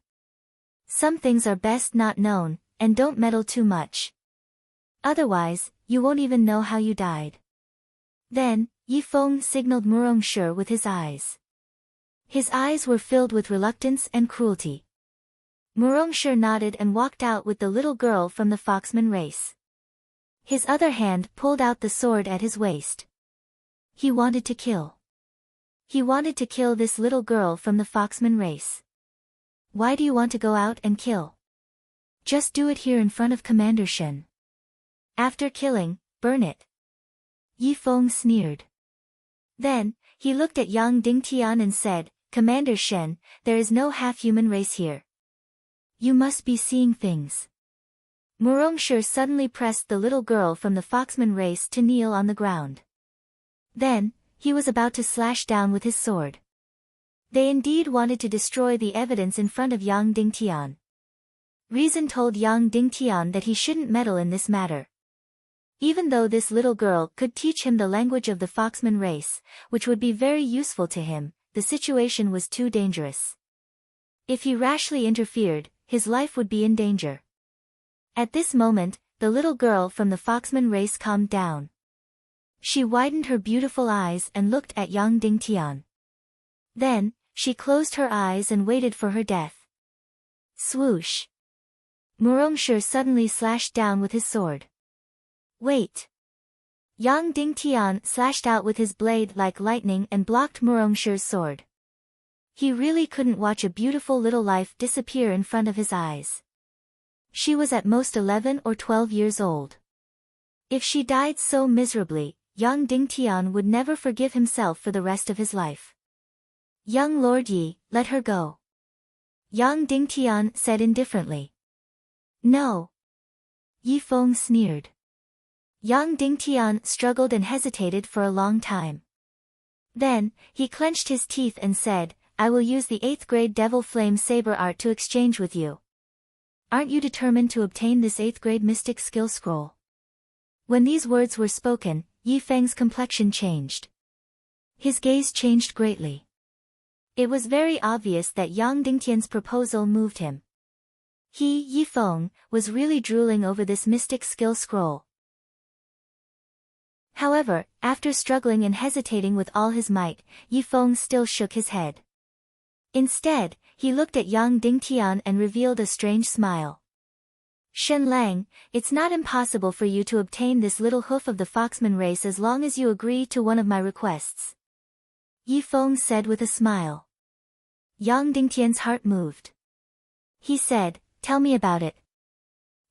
Some things are best not known, and don't meddle too much. Otherwise, you won't even know how you died. Then, Yi Feng signaled Murong Shi with his eyes. His eyes were filled with reluctance and cruelty. Murong Shi nodded and walked out with the little girl from the Foxman race. His other hand pulled out the sword at his waist. He wanted to kill. He wanted to kill this little girl from the Foxman race. Why do you want to go out and kill? Just do it here in front of Commander Shen. After killing, burn it. Yi Feng sneered. Then, he looked at Yang Dingtian and said, Commander Shen, there is no half-human race here. You must be seeing things. Murong Shi suddenly pressed the little girl from the Foxman race to kneel on the ground. Then, he was about to slash down with his sword. They indeed wanted to destroy the evidence in front of Yang Dingtian. Reason told Yang Dingtian that he shouldn't meddle in this matter. Even though this little girl could teach him the language of the Foxman race, which would be very useful to him, the situation was too dangerous. If he rashly interfered, his life would be in danger. At this moment, the little girl from the Foxman race calmed down. She widened her beautiful eyes and looked at young Ding Tian. Then, she closed her eyes and waited for her death. Swoosh! Murongshi suddenly slashed down with his sword. Wait! Yang Ding Tian slashed out with his blade like lightning and blocked Murongshi's sword. He really couldn't watch a beautiful little life disappear in front of his eyes. She was at most 11 or 12 years old. If she died so miserably, young Ding Tian would never forgive himself for the rest of his life. Young Lord Yi, let her go. Yang Ding Tian said indifferently. No. Yi Feng sneered. Yang Ding Tian struggled and hesitated for a long time. Then, he clenched his teeth and said, I will use the 8th grade Devil Flame Saber art to exchange with you. Aren't you determined to obtain this 8th grade Mystic Skill Scroll? When these words were spoken, Yi Feng's complexion changed. His gaze changed greatly. It was very obvious that Yang Dingtian's proposal moved him. He, Yi Feng, was really drooling over this Mystic Skill Scroll. However, after struggling and hesitating with all his might, Yi Feng still shook his head. Instead, he looked at Yang Dingtian and revealed a strange smile. Shen Lang, it's not impossible for you to obtain this little hoof of the Foxman race as long as you agree to one of my requests. Yi Feng said with a smile. Yang Dingtian's heart moved. He said, tell me about it.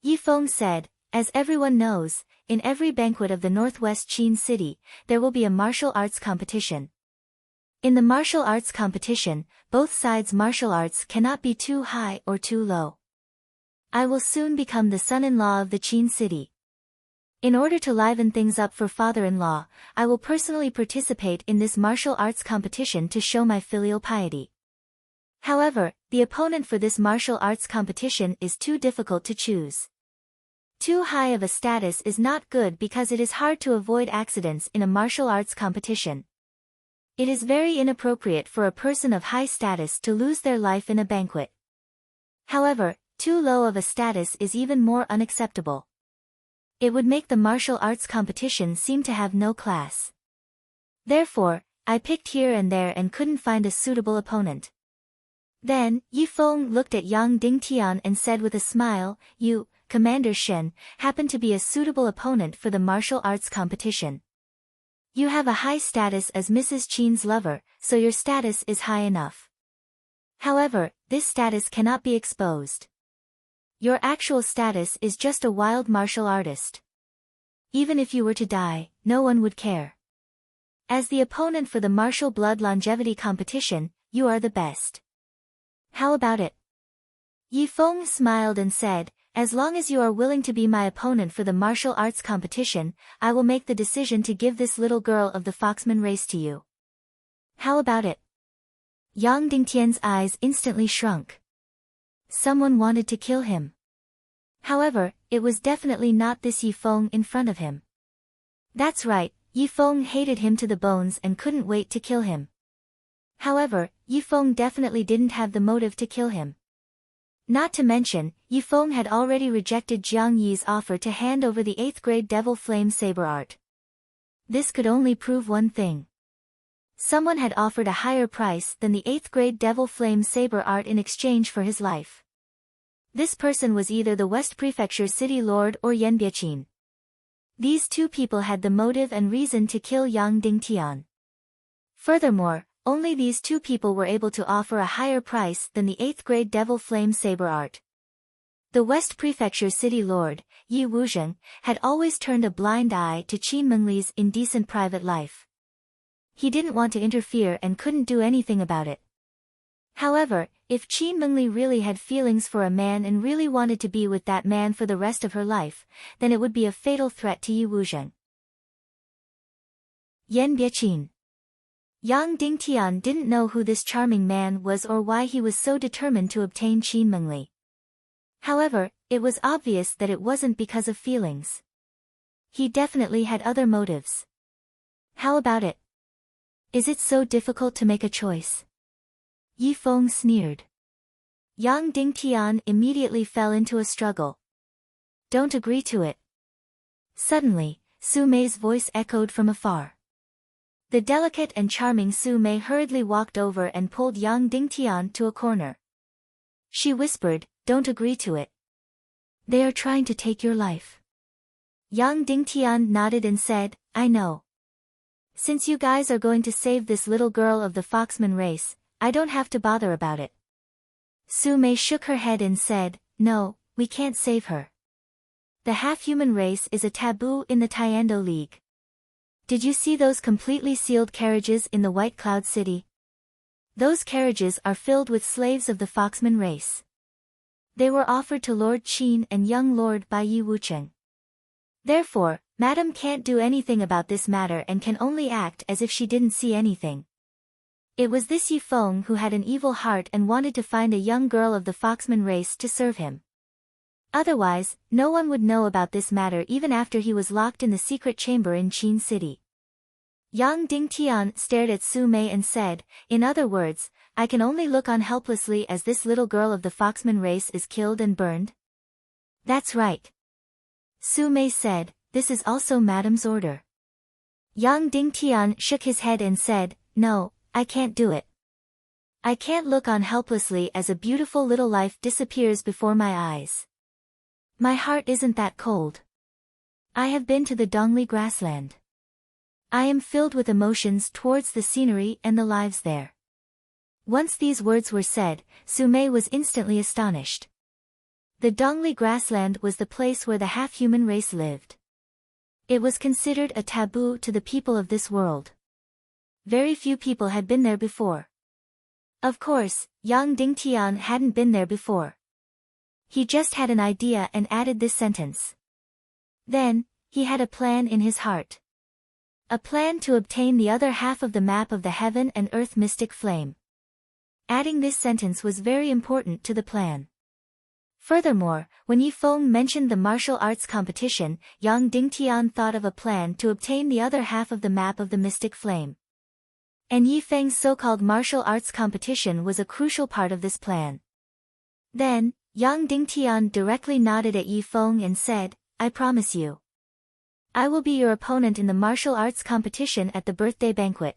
Yi Feng said, as everyone knows, in every banquet of the Northwest Qin City, there will be a martial arts competition. In the martial arts competition, both sides' martial arts cannot be too high or too low. I will soon become the son-in-law of the Qin City. In order to liven things up for father-in-law, I will personally participate in this martial arts competition to show my filial piety. However, the opponent for this martial arts competition is too difficult to choose. Too high of a status is not good because it is hard to avoid accidents in a martial arts competition. It is very inappropriate for a person of high status to lose their life in a banquet. However, too low of a status is even more unacceptable. It would make the martial arts competition seem to have no class. Therefore, I picked here and there and couldn't find a suitable opponent. Then, Yi Feng looked at Yang Dingtian and said with a smile, you, Commander Shen, happen to be a suitable opponent for the martial arts competition. You have a high status as Mrs. Qin's lover, so your status is high enough. However, this status cannot be exposed. Your actual status is just a wild martial artist. Even if you were to die, no one would care. As the opponent for the martial blood longevity competition, you are the best. How about it? Yi Feng smiled and said, as long as you are willing to be my opponent for the martial arts competition, I will make the decision to give this little girl of the Foxman race to you. How about it? Yang Dingtian's eyes instantly shrunk. Someone wanted to kill him. However, it was definitely not this Yi Feng in front of him. That's right, Yi Feng hated him to the bones and couldn't wait to kill him. However, Yi Feng definitely didn't have the motive to kill him. Not to mention, Yi Feng had already rejected Jiang Yi's offer to hand over the 8th grade Devil Flame Saber art. This could only prove one thing. Someone had offered a higher price than the 8th grade Devil Flame Saber art in exchange for his life. This person was either the West Prefecture City Lord or Yan Biaqin. These two people had the motive and reason to kill Yang Dingtian. Furthermore, only these two people were able to offer a higher price than the 8th grade Devil Flame Saber art. The West Prefecture City Lord, Yi Wuzheng, had always turned a blind eye to Qin Mengli's indecent private life. He didn't want to interfere and couldn't do anything about it. However, if Qin Mengli really had feelings for a man and really wanted to be with that man for the rest of her life, then it would be a fatal threat to Yi Wuzheng. Yan Biaqin. Yang Dingtian didn't know who this charming man was or why he was so determined to obtain Qin Mengli. However, it was obvious that it wasn't because of feelings. He definitely had other motives. How about it? Is it so difficult to make a choice? Yi Feng sneered. Yang Dingtian immediately fell into a struggle. Don't agree to it. Suddenly, Su Mei's voice echoed from afar. The delicate and charming Su Mei hurriedly walked over and pulled Yang Dingtian to a corner. She whispered, "Don't agree to it. They are trying to take your life." Yang Dingtian nodded and said, "I know. Since you guys are going to save this little girl of the Foxman race, I don't have to bother about it." Su Mei shook her head and said, "No, we can't save her. The half-human race is a taboo in the Tiando League. Did you see those completely sealed carriages in the White Cloud City? Those carriages are filled with slaves of the Foxman race. They were offered to Lord Qin and young Lord Bai Yi Wucheng. Therefore, Madam can't do anything about this matter and can only act as if she didn't see anything." It was this Yi Feng who had an evil heart and wanted to find a young girl of the Foxman race to serve him. Otherwise, no one would know about this matter even after he was locked in the secret chamber in Qin City. Yang Dingtian stared at Su Mei and said, "In other words, I can only look on helplessly as this little girl of the Foxman race is killed and burned?" "That's right." Su Mei said, "This is also Madam's order." Yang Dingtian shook his head and said, "No, I can't do it. I can't look on helplessly as a beautiful little life disappears before my eyes. My heart isn't that cold. I have been to the Dongli grassland. I am filled with emotions towards the scenery and the lives there." Once these words were said, Su Mei was instantly astonished. The Dongli grassland was the place where the half-human race lived. It was considered a taboo to the people of this world. Very few people had been there before. Of course, Yang Dingtian hadn't been there before. He just had an idea and added this sentence. Then, he had a plan in his heart. A plan to obtain the other half of the map of the heaven and earth mystic flame. Adding this sentence was very important to the plan. Furthermore, when Yi Feng mentioned the martial arts competition, Yang Dingtian thought of a plan to obtain the other half of the map of the mystic flame. And Yi Feng's so-called martial arts competition was a crucial part of this plan. Then, Yang Dingtian directly nodded at Yi Feng and said, "I promise you. I will be your opponent in the martial arts competition at the birthday banquet."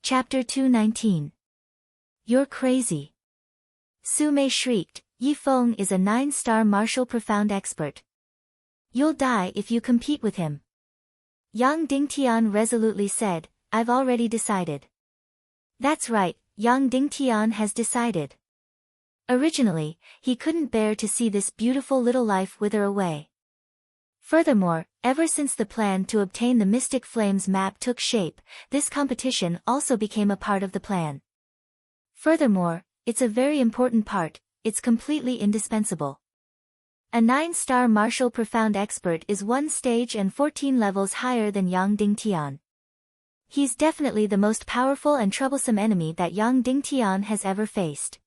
Chapter 219. You're crazy. Su Mei shrieked, "Yi Feng is a 9-star martial profound expert. You'll die if you compete with him." Yang Dingtian resolutely said, "I've already decided." That's right, Yang Dingtian has decided. Originally, he couldn't bear to see this beautiful little life wither away. Furthermore, ever since the plan to obtain the Mystic Flames map took shape, this competition also became a part of the plan. Furthermore, it's a very important part, it's completely indispensable. A 9-star martial profound expert is 1 stage and 14 levels higher than Yang Dingtian. He's definitely the most powerful and troublesome enemy that Yang Dingtian has ever faced.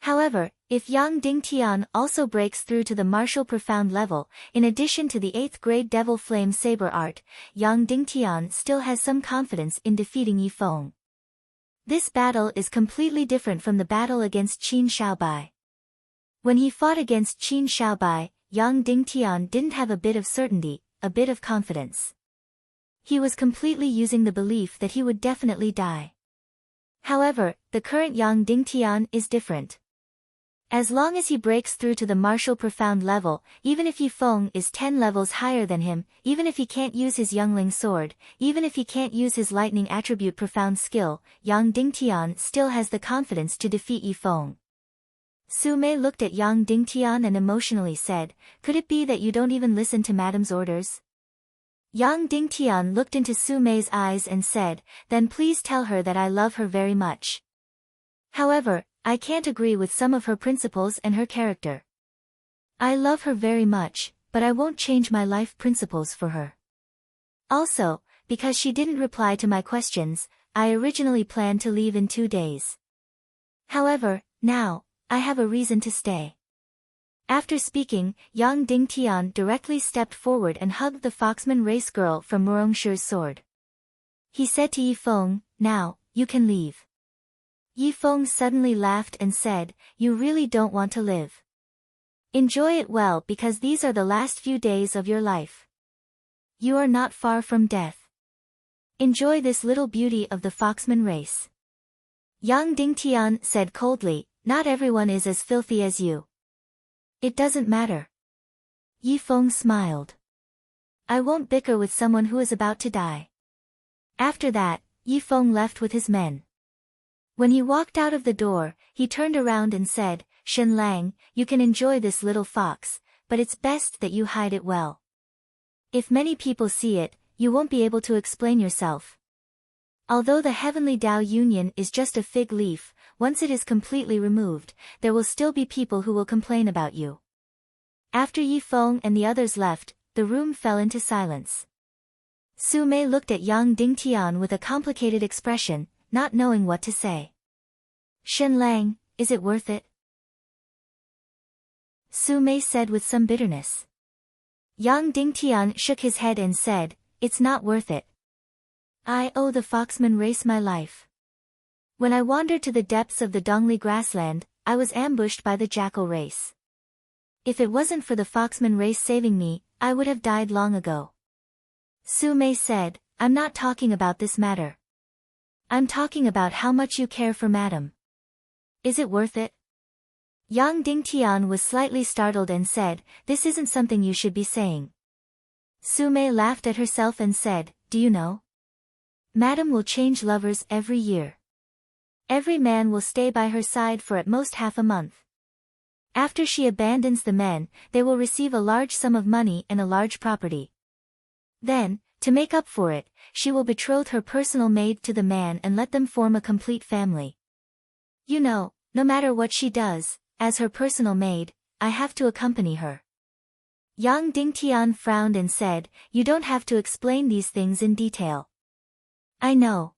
However, if Yang Dingtian also breaks through to the martial profound level, in addition to the 8th grade Devil Flame Saber art, Yang Dingtian still has some confidence in defeating Yi Feng. This battle is completely different from the battle against Qin Shaobai. When he fought against Qin Shaobai, Yang Dingtian didn't have a bit of certainty, a bit of confidence. He was completely using the belief that he would definitely die. However, the current Yang Dingtian is different. As long as he breaks through to the martial profound level, even if Yi Feng is 10 levels higher than him, even if he can't use his Youngling sword, even if he can't use his lightning attribute profound skill, Yang Dingtian still has the confidence to defeat Yi Feng. Su Mei looked at Yang Dingtian and emotionally said, "Could it be that you don't even listen to Madam's orders?" Yang Dingtian looked into Su Mei's eyes and said, "Then please tell her that I love her very much. However, I can't agree with some of her principles and her character. I love her very much, but I won't change my life principles for her. Also, because she didn't reply to my questions, I originally planned to leave in 2 days. However, now, I have a reason to stay. After speaking, Yang Dingtian directly stepped forward and hugged the foxman race girl from Murongshir's sword. He said to Yifeng, "Now, you can leave." Yifeng suddenly laughed and said, "You really don't want to live. Enjoy it well because these are the last few days of your life. You are not far from death. Enjoy this little beauty of the foxman race." Yang Dingtian said coldly, "Not everyone is as filthy as you. It doesn't matter." Yifeng smiled. "I won't bicker with someone who is about to die." After that, Yifeng left with his men. When he walked out of the door, he turned around and said, "Shen Lang, you can enjoy this little fox, but it's best that you hide it well. If many people see it, you won't be able to explain yourself. Although the heavenly Tao Union is just a fig leaf, once it is completely removed, there will still be people who will complain about you." After Yifeng and the others left, the room fell into silence. Su Mei looked at Yang Dingtian with a complicated expression, not knowing what to say. "Shen Lang, is it worth it?" Su Mei said with some bitterness. Yang Dingtian shook his head and said, "It's not worth it. I owe the foxman race my life. When I wandered to the depths of the Dongli grassland, I was ambushed by the jackal race. If it wasn't for the foxman race saving me, I would have died long ago." Su Mei said, "I'm not talking about this matter. I'm talking about how much you care for Madam. Is it worth it?" Yang Dingtian was slightly startled and said, "This isn't something you should be saying." Su Mei laughed at herself and said, "Do you know? Madam will change lovers every year. Every man will stay by her side for at most half a month. After she abandons the men, they will receive a large sum of money and a large property. Then, to make up for it, she will betroth her personal maid to the man and let them form a complete family. You know, no matter what she does, as her personal maid, I have to accompany her." Yang Dingtian frowned and said, "You don't have to explain these things in detail. I know."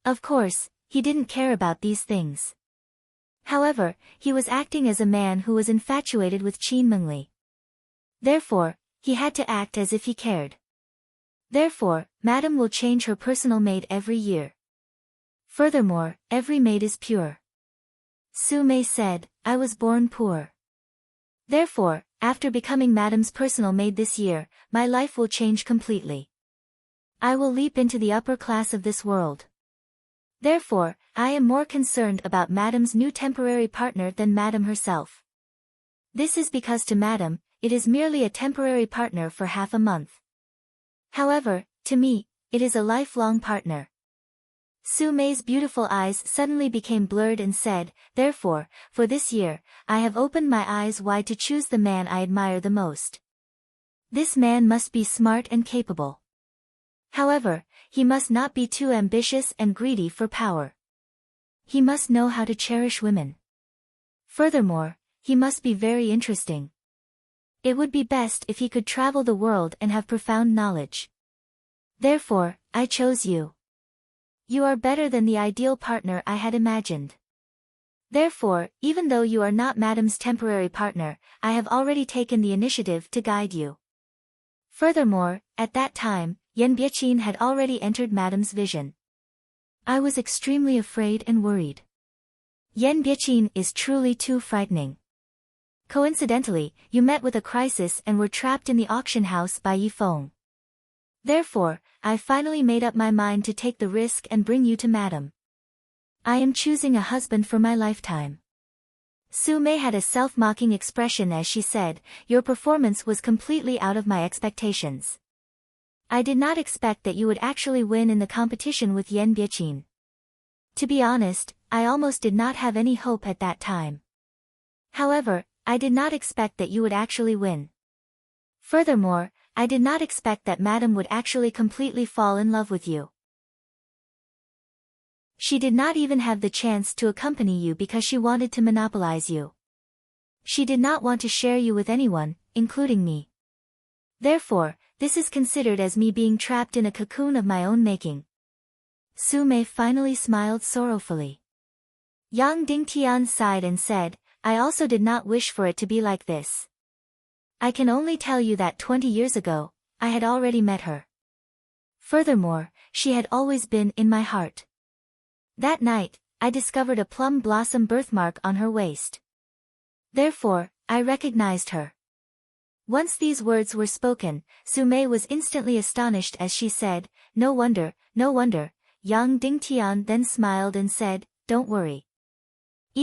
Of course, he didn't care about these things. However, he was acting as a man who was infatuated with Qin Mengli. Therefore, he had to act as if he cared. "Therefore, Madam will change her personal maid every year. Furthermore, every maid is pure." Su Mei said, "I was born poor. Therefore, after becoming Madam's personal maid this year, my life will change completely. I will leap into the upper class of this world. Therefore, I am more concerned about Madam's new temporary partner than Madam herself. This is because to Madam, it is merely a temporary partner for half a month. However, to me, it is a lifelong partner." Su Mei's beautiful eyes suddenly became blurred and said, "Therefore, for this year, I have opened my eyes wide to choose the man I admire the most. This man must be smart and capable. However, he must not be too ambitious and greedy for power. He must know how to cherish women. Furthermore, he must be very interesting. It would be best if he could travel the world and have profound knowledge. Therefore, I chose you. You are better than the ideal partner I had imagined. Therefore, even though you are not Madam's temporary partner, I have already taken the initiative to guide you." Furthermore, at that time, Yan Biaqin had already entered Madam's vision. "I was extremely afraid and worried. Yan Biaqin is truly too frightening. Coincidentally, you met with a crisis and were trapped in the auction house by Yifeng. Therefore, I finally made up my mind to take the risk and bring you to Madam. I am choosing a husband for my lifetime." Su Mei had a self-mocking expression as she said, "Your performance was completely out of my expectations. I did not expect that you would actually win in the competition with Yan Biaqin. To be honest, I almost did not have any hope at that time. However, I did not expect that you would actually win. Furthermore, I did not expect that Madam would actually completely fall in love with you. She did not even have the chance to accompany you because she wanted to monopolize you. She did not want to share you with anyone, including me. Therefore, this is considered as me being trapped in a cocoon of my own making." Su Mei finally smiled sorrowfully. Yang Dingtian sighed and said, I also did not wish for it to be like this. I can only tell you that 20 years ago, I had already met her. Furthermore, she had always been in my heart. That night, I discovered a plum blossom birthmark on her waist. Therefore, I recognized her. Once these words were spoken, Sumei was instantly astonished as she said, "No wonder, no wonder." Yang Dingtian then smiled and said, "Don't worry.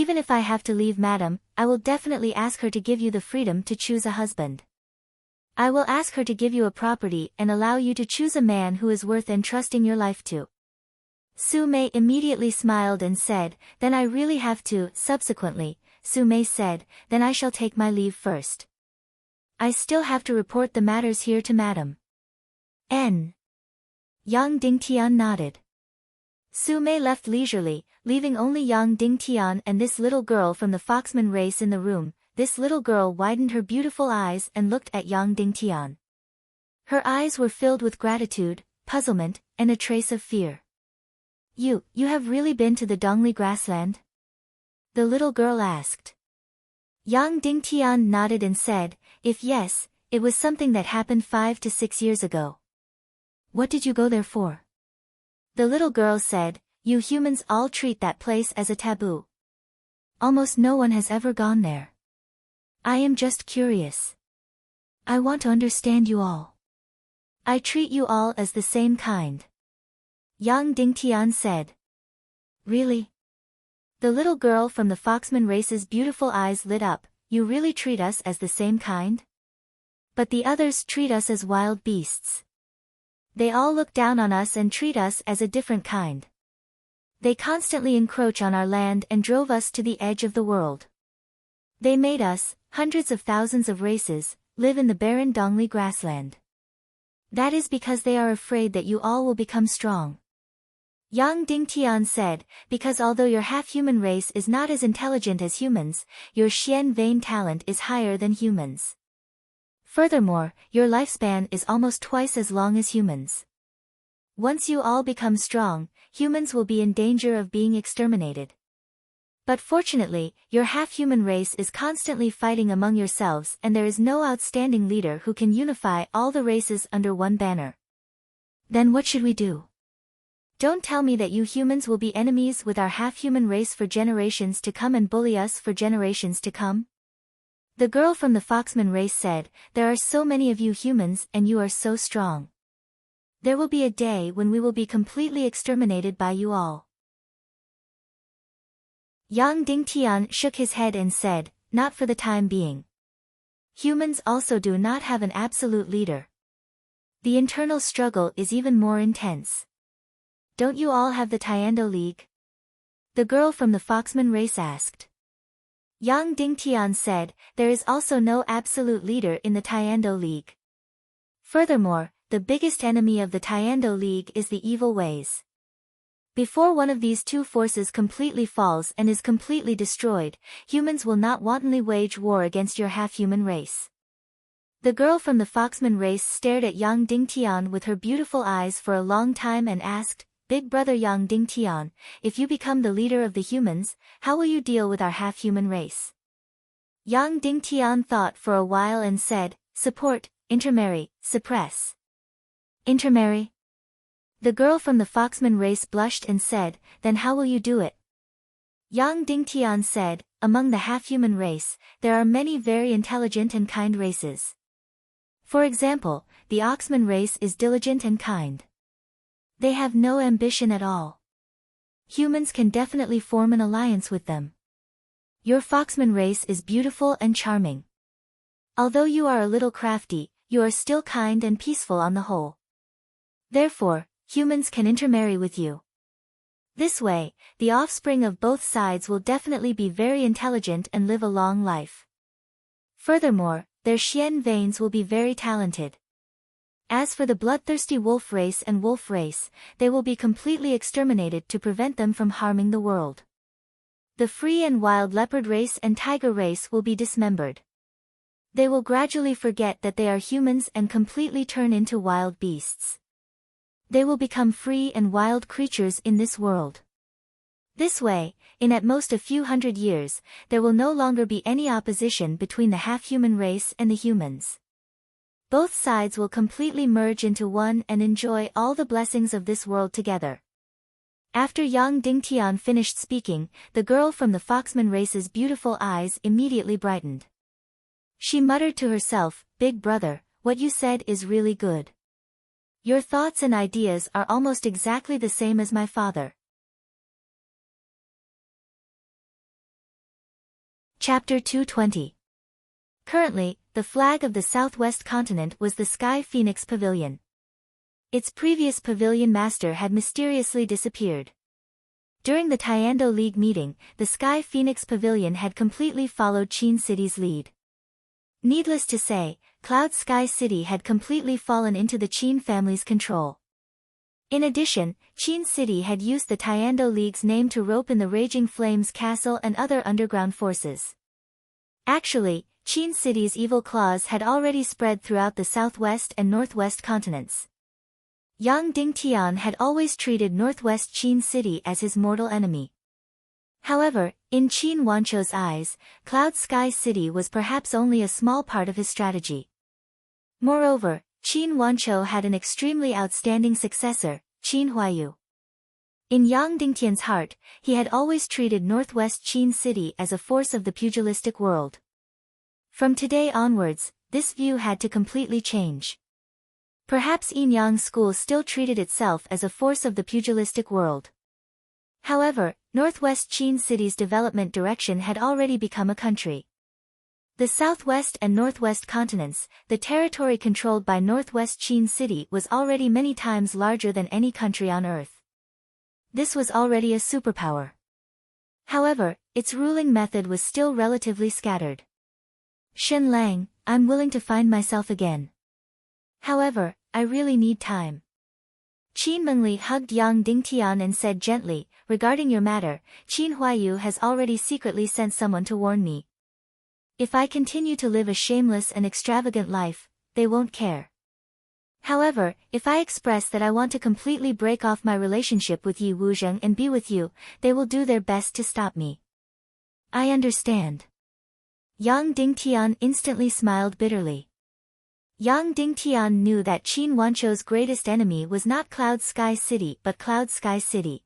Even if I have to leave madam, I will definitely ask her to give you the freedom to choose a husband. I will ask her to give you a property and allow you to choose a man who is worth entrusting your life to." Sumei immediately smiled and said, "Then I really have to." Subsequently, Sumei said, "Then I shall take my leave first. I still have to report the matters here to madam." N. Yang Dingtian nodded. Sumei left leisurely, leaving only Yang Dingtian and this little girl from the Foxman race in the room. This little girl widened her beautiful eyes and looked at Yang Dingtian. Her eyes were filled with gratitude, puzzlement, and a trace of fear. You have really been to the Dongli grassland?" the little girl asked. Yang Dingtian nodded and said, "If yes, it was something that happened 5 to 6 years ago." "What did you go there for?" the little girl said. "You humans all treat that place as a taboo. Almost no one has ever gone there. I am just curious. I want to understand you all. I treat you all as the same kind." Yang Dingtian said. "Really?" The little girl from the Foxman race's beautiful eyes lit up. "You really treat us as the same kind? But the others treat us as wild beasts. They all look down on us and treat us as a different kind. They constantly encroach on our land and drove us to the edge of the world. They made us, hundreds of thousands of races, live in the barren Dongli grassland. That is because they are afraid that you all will become strong." Yang Dingtian said, "Because although your half-human race is not as intelligent as humans, your Xian vein talent is higher than humans. Furthermore, your lifespan is almost twice as long as humans. Once you all become strong, humans will be in danger of being exterminated. But fortunately, your half-human race is constantly fighting among yourselves and there is no outstanding leader who can unify all the races under one banner. Then what should we do? Don't tell me that you humans will be enemies with our half-human race for generations to come and bully us for generations to come?" The girl from the Foxman race said, "There are so many of you humans and you are so strong. There will be a day when we will be completely exterminated by you all." Yang Dingtian shook his head and said, "Not for the time being. Humans also do not have an absolute leader. The internal struggle is even more intense." "Don't you all have the Tiando League?" the girl from the Foxman race asked. Yang Dingtian said, "There is also no absolute leader in the Tiando League. Furthermore, the biggest enemy of the Tiando League is the evil ways. Before one of these two forces completely falls and is completely destroyed, humans will not wantonly wage war against your half-human race." The girl from the Foxman race stared at Yang Dingtian with her beautiful eyes for a long time and asked, "Big brother Yang Dingtian, if you become the leader of the humans, how will you deal with our half-human race?" Yang Dingtian thought for a while and said, "Support, intermarry, suppress." "Intermarry?" The girl from the Foxman race blushed and said, "Then how will you do it?" Yang Dingtian said, "Among the half-human race, there are many very intelligent and kind races. For example, the Oxman race is diligent and kind. They have no ambition at all. Humans can definitely form an alliance with them. Your Foxman race is beautiful and charming. Although you are a little crafty, you are still kind and peaceful on the whole. Therefore, humans can intermarry with you. This way, the offspring of both sides will definitely be very intelligent and live a long life. Furthermore, their Xian veins will be very talented. As for the bloodthirsty wolf race and wolf race, they will be completely exterminated to prevent them from harming the world. The free and wild leopard race and tiger race will be dismembered. They will gradually forget that they are humans and completely turn into wild beasts. They will become free and wild creatures in this world. This way, in at most a few hundred years, there will no longer be any opposition between the half-human race and the humans. Both sides will completely merge into one and enjoy all the blessings of this world together. After Yang Dingtian finished speaking, the girl from the Foxman race's beautiful eyes immediately brightened. She muttered to herself, "Big brother, what you said is really good. Your thoughts and ideas are almost exactly the same as my father." Chapter 220. Currently, the flag of the Southwest continent was the Sky Phoenix Pavilion. Its previous pavilion master had mysteriously disappeared. During the Tiando League meeting, the Sky Phoenix Pavilion had completely followed Qin City's lead. Needless to say, Cloud Sky City had completely fallen into the Qin family's control. In addition, Qin City had used the Tiando League's name to rope in the Raging Flames Castle and other underground forces. Actually, Qin City's evil claws had already spread throughout the southwest and northwest continents. Yang Dingtian had always treated Northwest Qin City as his mortal enemy. However, in Qin Wancho's eyes, Cloud Sky City was perhaps only a small part of his strategy. Moreover, Qin Wancho had an extremely outstanding successor, Qin Huayu. In Yang Dingtian's heart, he had always treated Northwest Qin City as a force of the pugilistic world. From today onwards, this view had to completely change. Perhaps Yinyang School still treated itself as a force of the pugilistic world. However, Northwest Qin City's development direction had already become a country. The southwest and northwest continents, the territory controlled by Northwest Qin City was already many times larger than any country on Earth. This was already a superpower. However, its ruling method was still relatively scattered. Shen Lang, I'm willing to find myself again. However, I really need time. Qin Mengli hugged Yang Dingtian and said gently, regarding your matter, Qin Huayu has already secretly sent someone to warn me. If I continue to live a shameless and extravagant life, they won't care. However, if I express that I want to completely break off my relationship with Yi Wuzheng and be with you, they will do their best to stop me. I understand. Yang Dingtian instantly smiled bitterly. Yang Dingtian knew that Qin Wancho's greatest enemy was not Cloud Sky City but Cloud Sky City.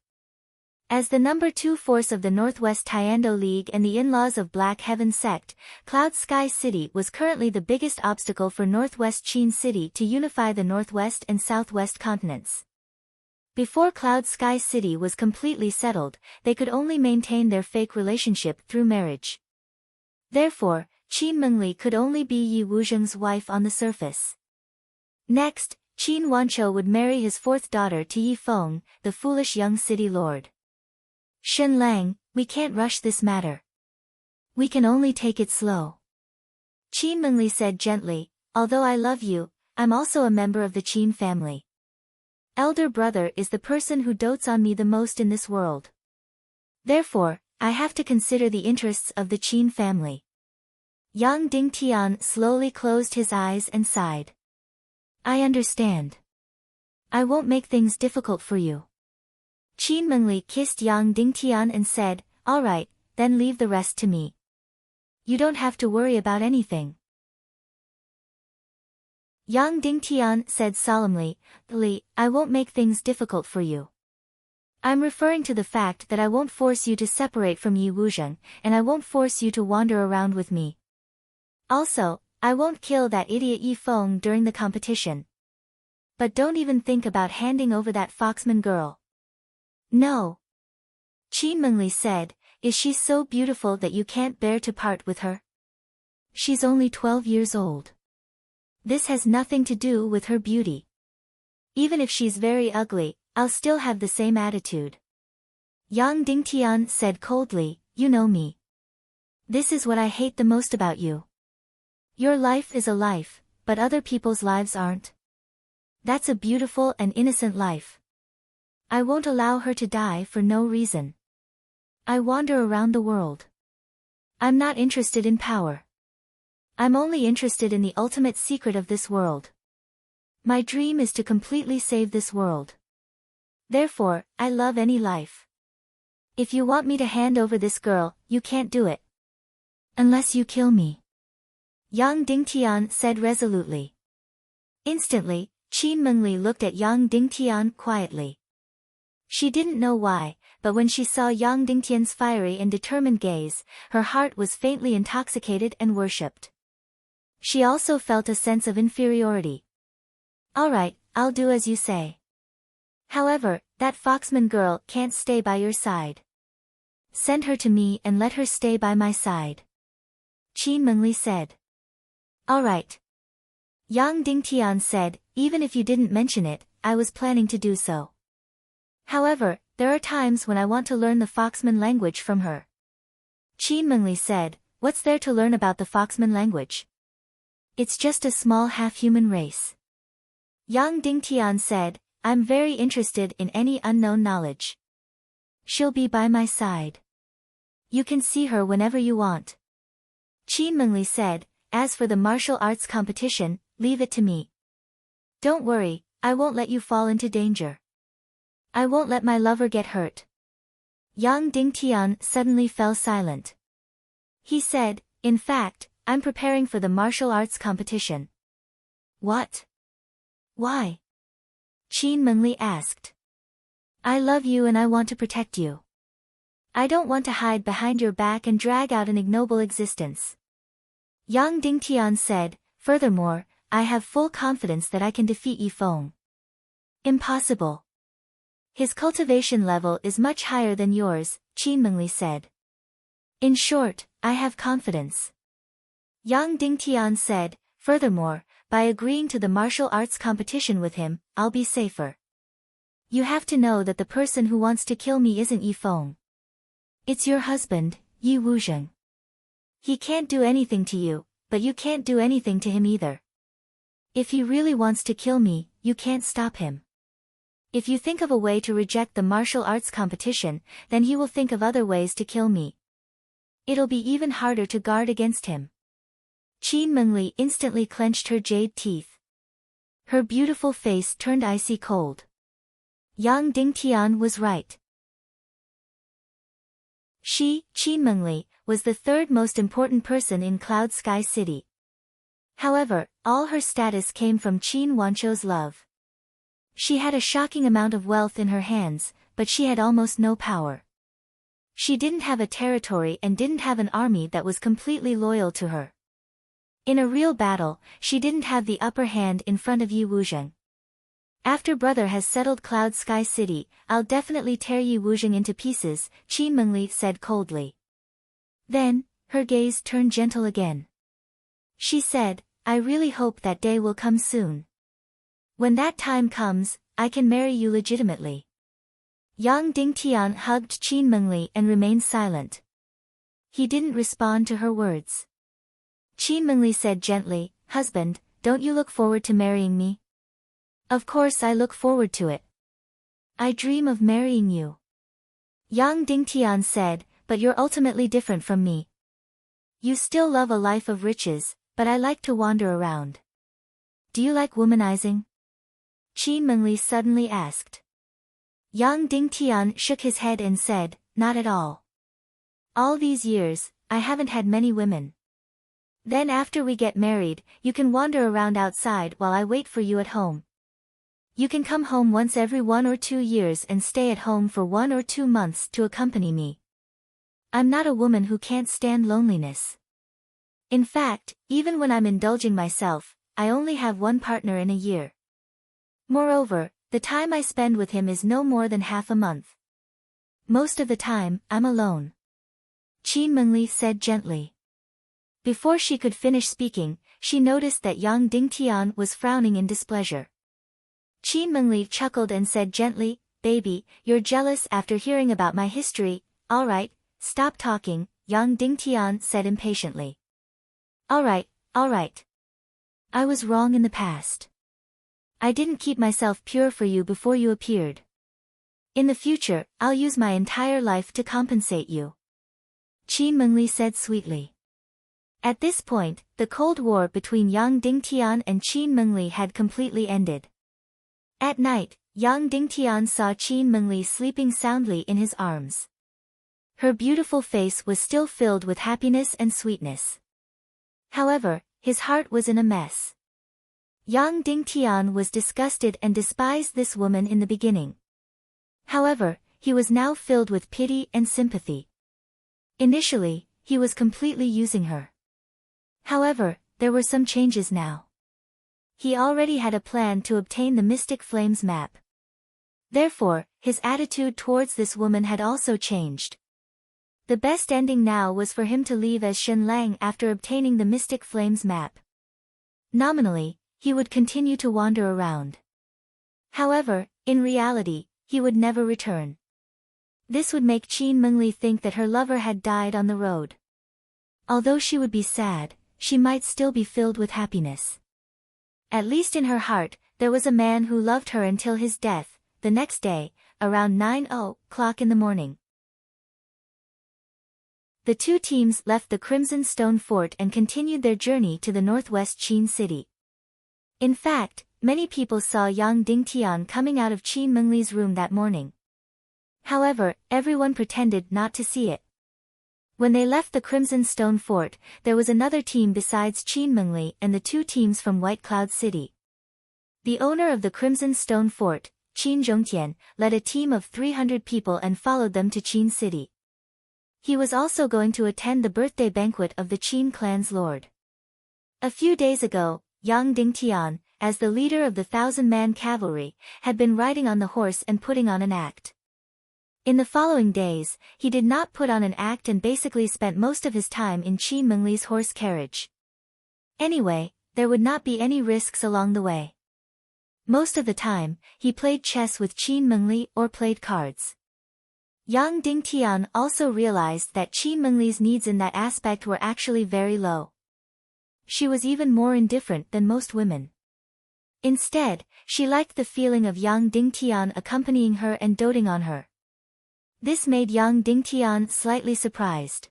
As the number 2 force of the Northwest Tiando League and the in-laws of Black Heaven Sect, Cloud Sky City was currently the biggest obstacle for Northwest Qin City to unify the Northwest and Southwest continents. Before Cloud Sky City was completely settled, they could only maintain their fake relationship through marriage. Therefore, Qin Mengli could only be Yi Wuzheng's wife on the surface. Next, Qin Wancho would marry his 4th daughter to Yi Feng, the foolish young city lord. Shen Lang, we can't rush this matter. We can only take it slow. Qin Mengli said gently, although I love you, I'm also a member of the Qin family. Elder brother is the person who dotes on me the most in this world. Therefore, I have to consider the interests of the Qin family. Yang Dingtian slowly closed his eyes and sighed. I understand. I won't make things difficult for you. Qin Mengli kissed Yang Dingtian and said, all right, then leave the rest to me. You don't have to worry about anything. Yang Dingtian said solemnly, Li, I won't make things difficult for you. I'm referring to the fact that I won't force you to separate from Yi Wuzheng, and I won't force you to wander around with me. Also, I won't kill that idiot Yi Feng during the competition. But don't even think about handing over that Foxman girl. No. Qin Mengli said, is she so beautiful that you can't bear to part with her? She's only 12 years old. This has nothing to do with her beauty. Even if she's very ugly, I'll still have the same attitude. Yang Dingtian said coldly, you know me. This is what I hate the most about you. Your life is a life, but other people's lives aren't. That's a beautiful and innocent life. I won't allow her to die for no reason. I wander around the world. I'm not interested in power. I'm only interested in the ultimate secret of this world. My dream is to completely save this world. Therefore, I love any life. If you want me to hand over this girl, you can't do it. Unless you kill me. Yang Dingtian said resolutely. Instantly, Qin Mengli looked at Yang Dingtian quietly. She didn't know why, but when she saw Yang Dingtian's fiery and determined gaze, her heart was faintly intoxicated and worshipped. She also felt a sense of inferiority. All right, I'll do as you say. However, that Foxman girl can't stay by your side. Send her to me and let her stay by my side. Qin Mengli said. All right. Yang Dingtian said, even if you didn't mention it, I was planning to do so. However, there are times when I want to learn the Foxman language from her. Qin Mengli said, what's there to learn about the Foxman language? It's just a small half-human race. Yang Dingtian said, I'm very interested in any unknown knowledge. She'll be by my side. You can see her whenever you want. Qin Mengli said, as for the martial arts competition, leave it to me. Don't worry, I won't let you fall into danger. I won't let my lover get hurt. Yang Dingtian suddenly fell silent. He said, in fact, I'm preparing for the martial arts competition. What? Why? Qin Mengli asked. I love you and I want to protect you. I don't want to hide behind your back and drag out an ignoble existence. Yang Dingtian said, furthermore, I have full confidence that I can defeat Yi Feng. Impossible. His cultivation level is much higher than yours, Qin Mengli said. In short, I have confidence. Yang Dingtian said, furthermore, by agreeing to the martial arts competition with him, I'll be safer. You have to know that the person who wants to kill me isn't Yi Feng. It's your husband, Yi Wuzheng. He can't do anything to you, but you can't do anything to him either. If he really wants to kill me, you can't stop him. If you think of a way to reject the martial arts competition, then he will think of other ways to kill me. It'll be even harder to guard against him. Qin Mengli instantly clenched her jade teeth. Her beautiful face turned icy cold. Yang Dingtian was right. She, Qin Mengli, was the third most important person in Cloud Sky City. However, all her status came from Qin Wanchou's love. She had a shocking amount of wealth in her hands, but she had almost no power. She didn't have a territory and didn't have an army that was completely loyal to her. In a real battle, she didn't have the upper hand in front of Yi Wuzheng. After brother has settled Cloud Sky City, I'll definitely tear Yi Wuzheng into pieces, Qin Mengli said coldly. Then, her gaze turned gentle again. She said, I really hope that day will come soon. When that time comes, I can marry you legitimately. Yang Dingtian hugged Qin Mengli and remained silent. He didn't respond to her words. Qin Mengli said gently, husband, don't you look forward to marrying me? Of course I look forward to it. I dream of marrying you. Yang Dingtian said, but you're ultimately different from me. You still love a life of riches, but I like to wander around. Do you like womanizing? Qin Mengli suddenly asked. Yang Dingtian shook his head and said, not at all. All these years, I haven't had many women. Then after we get married, you can wander around outside while I wait for you at home. You can come home once every 1 or 2 years and stay at home for 1 or 2 months to accompany me. I'm not a woman who can't stand loneliness. In fact, even when I'm indulging myself, I only have one partner in a year. Moreover, the time I spend with him is no more than half a month. Most of the time, I'm alone. Qin Mengli said gently. Before she could finish speaking, she noticed that Yang Dingtian was frowning in displeasure. Qin Mengli chuckled and said gently, baby, you're jealous after hearing about my history. All right, stop talking, Yang Dingtian said impatiently. All right. I was wrong in the past. I didn't keep myself pure for you before you appeared. In the future, I'll use my entire life to compensate you. Qin Mengli said sweetly. At this point, the Cold War between Yang Dingtian and Qin Mengli had completely ended. At night, Yang Dingtian saw Qin Mengli sleeping soundly in his arms. Her beautiful face was still filled with happiness and sweetness. However, his heart was in a mess. Yang Dingtian was disgusted and despised this woman in the beginning. However, he was now filled with pity and sympathy. Initially, he was completely using her. However, there were some changes now. He already had a plan to obtain the Mystic Flames map. Therefore, his attitude towards this woman had also changed. The best ending now was for him to leave as Shen Lang after obtaining the Mystic Flames map. Nominally, he would continue to wander around. However, in reality, he would never return. This would make Qin Mengli think that her lover had died on the road. Although she would be sad, she might still be filled with happiness. At least in her heart, there was a man who loved her until his death, the next day, around 9:00 in the morning. The two teams left the Crimson Stone Fort and continued their journey to the northwest Qin city. In fact, many people saw Yang Dingtian coming out of Qin Mengli's room that morning. However, everyone pretended not to see it. When they left the Crimson Stone Fort, there was another team besides Qin Mengli and the two teams from White Cloud City. The owner of the Crimson Stone Fort, Qin Zhongtian, led a team of 300 people and followed them to Qin City. He was also going to attend the birthday banquet of the Qin clan's lord. A few days ago, Yang Dingtian, as the leader of the 1,000-man cavalry, had been riding on the horse and putting on an act. In the following days, he did not put on an act and basically spent most of his time in Qin Mengli's horse carriage. Anyway, there would not be any risks along the way. Most of the time, he played chess with Qin Mengli or played cards. Yang Dingtian also realized that Qin Mengli's needs in that aspect were actually very low. She was even more indifferent than most women. Instead, she liked the feeling of Yang Dingtian accompanying her and doting on her. This made Yang Dingtian slightly surprised.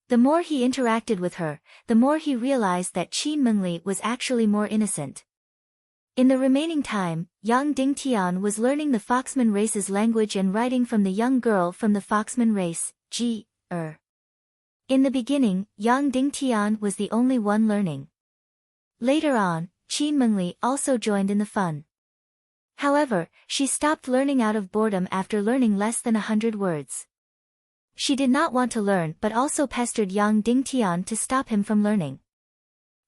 The more he interacted with her, the more he realized that Qin Mengli was actually more innocent. In the remaining time, Yang Dingtian was learning the Foxman race's language and writing from the young girl from the Foxman race, Ji-er. In the beginning, Yang Dingtian was the only one learning. Later on, Qin Mengli also joined in the fun. However, she stopped learning out of boredom after learning less than 100 words. She did not want to learn but also pestered Yang Dingtian to stop him from learning.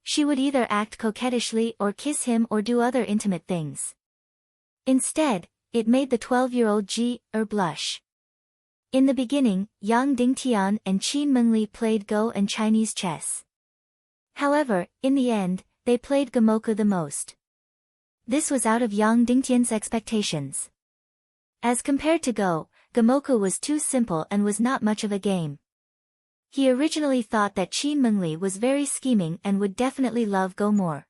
She would either act coquettishly or kiss him or do other intimate things. Instead, it made the 12-year-old Ji-er blush. In the beginning, Yang Dingtian and Qin Mengli played Go and Chinese chess. However, in the end, they played Gamoku the most. This was out of Yang Dingtian's expectations. As compared to Go, Gamoku was too simple and was not much of a game. He originally thought that Qin Mengli was very scheming and would definitely love Go more.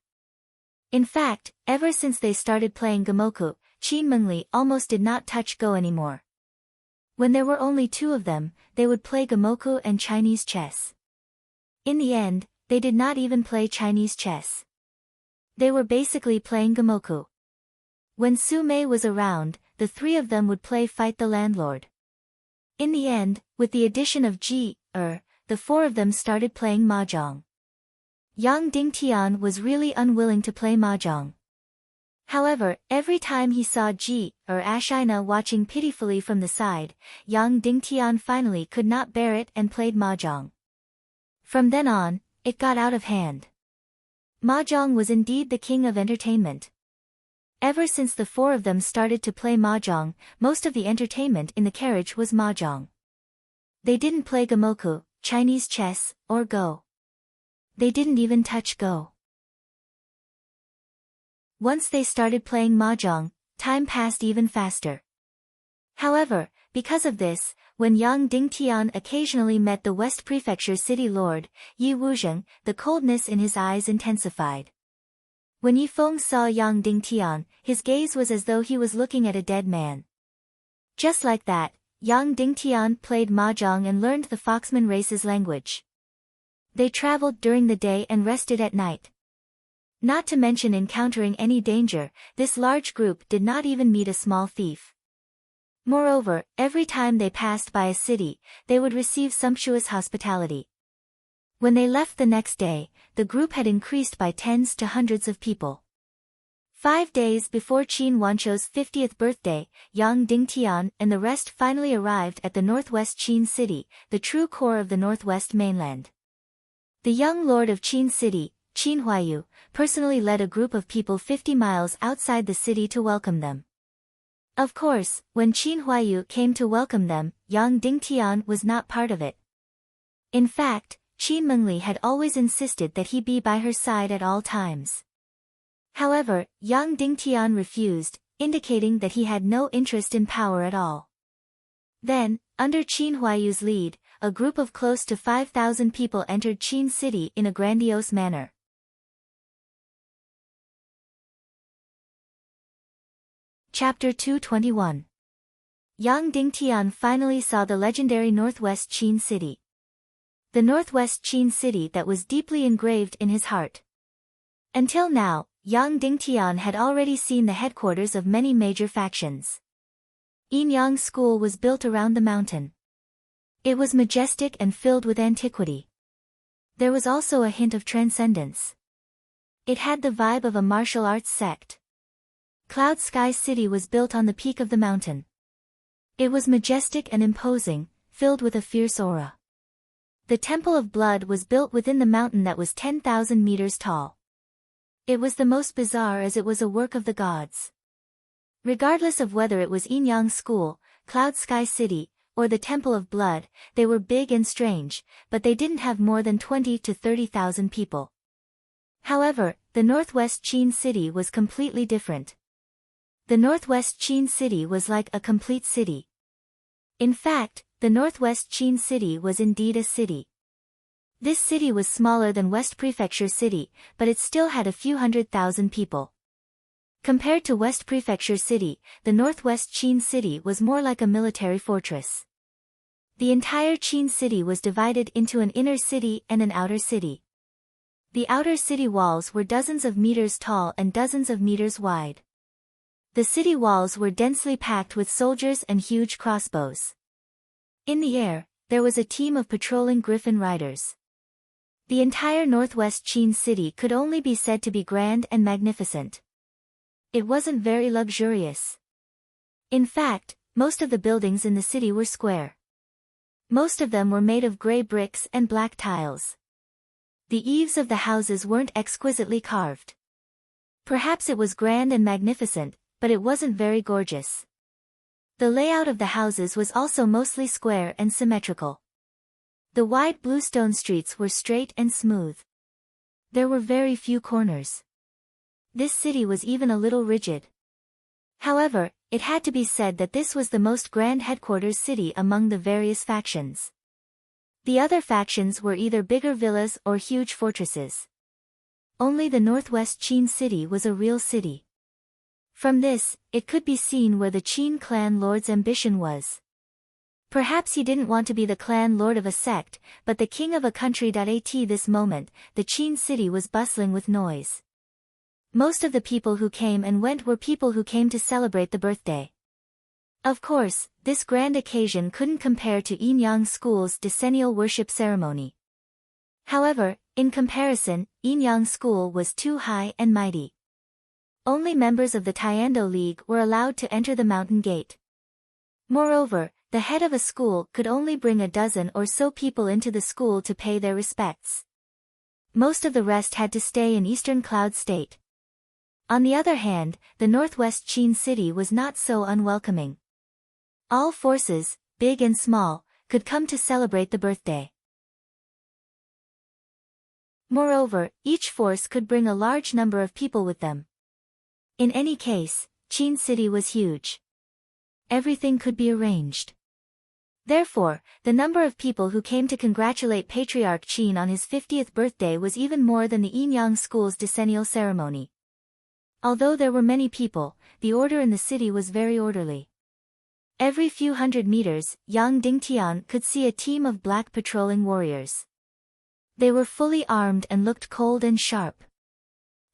In fact, ever since they started playing Gamoku, Qin Mengli almost did not touch Go anymore. When there were only two of them, they would play Gamoku and Chinese chess. In the end, they did not even play Chinese chess. They were basically playing Gamoku. When Su Mei was around, the three of them would play Fight the Landlord. In the end, with the addition of Ji-er, the four of them started playing Mahjong. Yang Dingtian was really unwilling to play Mahjong. However, every time he saw Ji-er Ashina watching pitifully from the side, Yang Dingtian finally could not bear it and played Mahjong. From then on, it got out of hand. Mahjong was indeed the king of entertainment. Ever since the four of them started to play Mahjong, most of the entertainment in the carriage was Mahjong. They didn't play Gamoku, Chinese chess, or Go. They didn't even touch Go. Once they started playing Mahjong, time passed even faster. However, because of this, when Yang Dingtian occasionally met the West Prefecture city lord, Yi Wuzheng, the coldness in his eyes intensified. When Yi Feng saw Yang Dingtian, his gaze was as though he was looking at a dead man. Just like that, Yang Dingtian played Mahjong and learned the Foxman race's language. They traveled during the day and rested at night. Not to mention encountering any danger, this large group did not even meet a small thief. Moreover, every time they passed by a city, they would receive sumptuous hospitality. When they left the next day, the group had increased by tens to hundreds of people. 5 days before Qin Wanchou's 50th birthday, Yang Dingtian and the rest finally arrived at the northwest Qin city, the true core of the northwest mainland. The young lord of Qin city, Qin Huaiyu, personally led a group of people 50 miles outside the city to welcome them. Of course, when Qin Huaiyu came to welcome them, Yang Dingtian was not part of it. In fact, Qin Mengli had always insisted that he be by her side at all times. However, Yang Dingtian refused, indicating that he had no interest in power at all. Then, under Qin Huaiyu's lead, a group of close to 5,000 people entered Qin city in a grandiose manner. Chapter 221. Yang Dingtian finally saw the legendary northwest Qin city. The northwest Qin city that was deeply engraved in his heart. Until now, Yang Dingtian had already seen the headquarters of many major factions. Yinyang School was built around the mountain. It was majestic and filled with antiquity. There was also a hint of transcendence. It had the vibe of a martial arts sect. Cloud Sky City was built on the peak of the mountain. It was majestic and imposing, filled with a fierce aura. The Temple of Blood was built within the mountain that was 10,000 meters tall. It was the most bizarre as it was a work of the gods. Regardless of whether it was Yinyang School, Cloud Sky City, or the Temple of Blood, they were big and strange, but they didn't have more than 20 to 30,000 people. However, the Northwest Qin City was completely different. The Northwest Qin City was like a complete city. In fact, the Northwest Qin City was indeed a city. This city was smaller than West Prefecture City, but it still had a few 100,000 people. Compared to West Prefecture City, the Northwest Qin City was more like a military fortress. The entire Qin City was divided into an inner city and an outer city. The outer city walls were dozens of meters tall and dozens of meters wide. The city walls were densely packed with soldiers and huge crossbows. In the air, there was a team of patrolling griffin riders. The entire Northwest Qin City could only be said to be grand and magnificent. It wasn't very luxurious. In fact, most of the buildings in the city were square. Most of them were made of gray bricks and black tiles. The eaves of the houses weren't exquisitely carved. Perhaps it was grand and magnificent, but it wasn't very gorgeous. The layout of the houses was also mostly square and symmetrical. The wide bluestone streets were straight and smooth. There were very few corners. This city was even a little rigid. However, it had to be said that this was the most grand headquarters city among the various factions. The other factions were either bigger villas or huge fortresses. Only the Northwest Qin City was a real city. From this, it could be seen where the Qin clan lord's ambition was. Perhaps he didn't want to be the clan lord of a sect, but the king of a country. At this moment, the Qin city was bustling with noise. Most of the people who came and went were people who came to celebrate the birthday. Of course, this grand occasion couldn't compare to Yinyang School's decennial worship ceremony. However, in comparison, Yinyang School was too high and mighty. Only members of the Tiando League were allowed to enter the mountain gate. Moreover, the head of a school could only bring a dozen or so people into the school to pay their respects. Most of the rest had to stay in Eastern Cloud State. On the other hand, the Northwest Qin City was not so unwelcoming. All forces, big and small, could come to celebrate the birthday. Moreover, each force could bring a large number of people with them. In any case, Qin City was huge. Everything could be arranged. Therefore, the number of people who came to congratulate Patriarch Qin on his 50th birthday was even more than the Yinyang School's decennial ceremony. Although there were many people, the order in the city was very orderly. Every few hundred meters, Yang Dingtian could see a team of black patrolling warriors. They were fully armed and looked cold and sharp.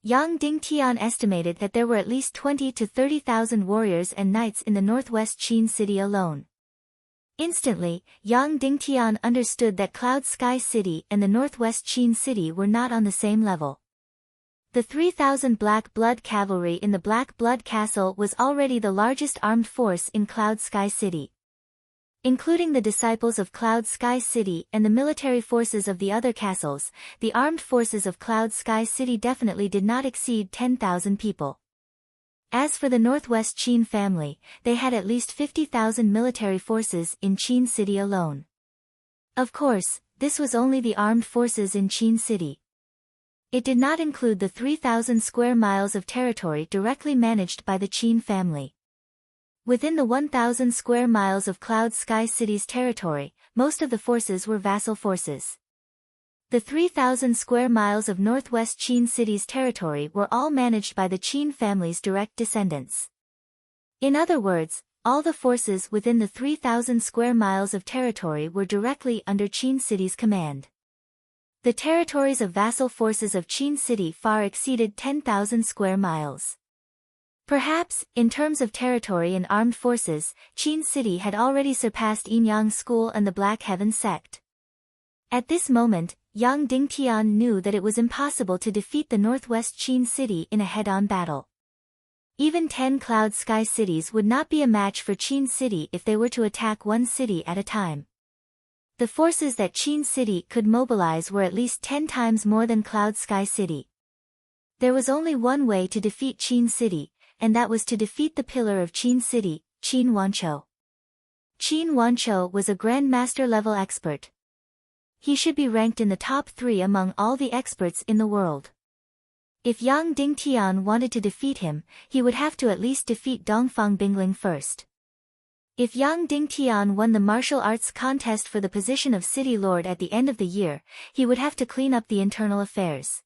Yang Dingtian estimated that there were at least 20 to 30,000 warriors and knights in the northwest Qin city alone. Instantly, Yang Dingtian understood that Cloud Sky City and the northwest Qin city were not on the same level. The 3,000 Black Blood cavalry in the Black Blood Castle was already the largest armed force in Cloud Sky City. Including the disciples of Cloud Sky City and the military forces of the other castles, the armed forces of Cloud Sky City definitely did not exceed 10,000 people. As for the Northwest Qin family, they had at least 50,000 military forces in Qin City alone. Of course, this was only the armed forces in Qin City. It did not include the 3,000 square miles of territory directly managed by the Qin family. Within the 1,000 square miles of Cloud Sky City's territory, most of the forces were vassal forces. The 3,000 square miles of northwest Qin City's territory were all managed by the Qin family's direct descendants. In other words, all the forces within the 3,000 square miles of territory were directly under Qin City's command. The territories of vassal forces of Qin City far exceeded 10,000 square miles. Perhaps, in terms of territory and armed forces, Qin City had already surpassed Yinyang School and the Black Heaven sect. At this moment, Yang Dingtian knew that it was impossible to defeat the northwest Qin City in a head-on battle. Even 10 Cloud Sky cities would not be a match for Qin City if they were to attack one city at a time. The forces that Qin City could mobilize were at least 10 times more than Cloud Sky City. There was only one way to defeat Qin City, and that was to defeat the pillar of Qin City, Qin Wanchou. Qin Wanchou was a Grandmaster-level expert. He should be ranked in the top 3 among all the experts in the world. If Yang Dingtian wanted to defeat him, he would have to at least defeat Dongfang Bingling first. If Yang Dingtian won the martial arts contest for the position of City Lord at the end of the year, he would have to clean up the internal affairs.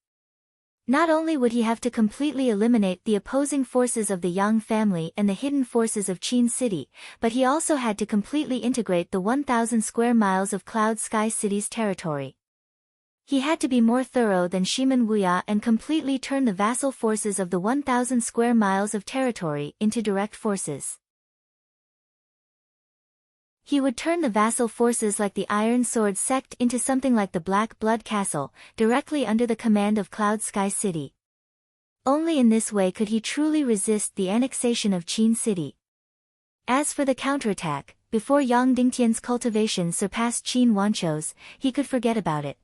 Not only would he have to completely eliminate the opposing forces of the Yang family and the hidden forces of Qin City, but he also had to completely integrate the 1,000 square miles of Cloud Sky City's territory. He had to be more thorough than Shimen Wuya and completely turn the vassal forces of the 1,000 square miles of territory into direct forces. He would turn the vassal forces like the Iron Sword sect into something like the Black Blood Castle, directly under the command of Cloud Sky City. Only in this way could he truly resist the annexation of Qin City. As for the counterattack, before Yang Dingtian's cultivation surpassed Qin Wanchou's, he could forget about it.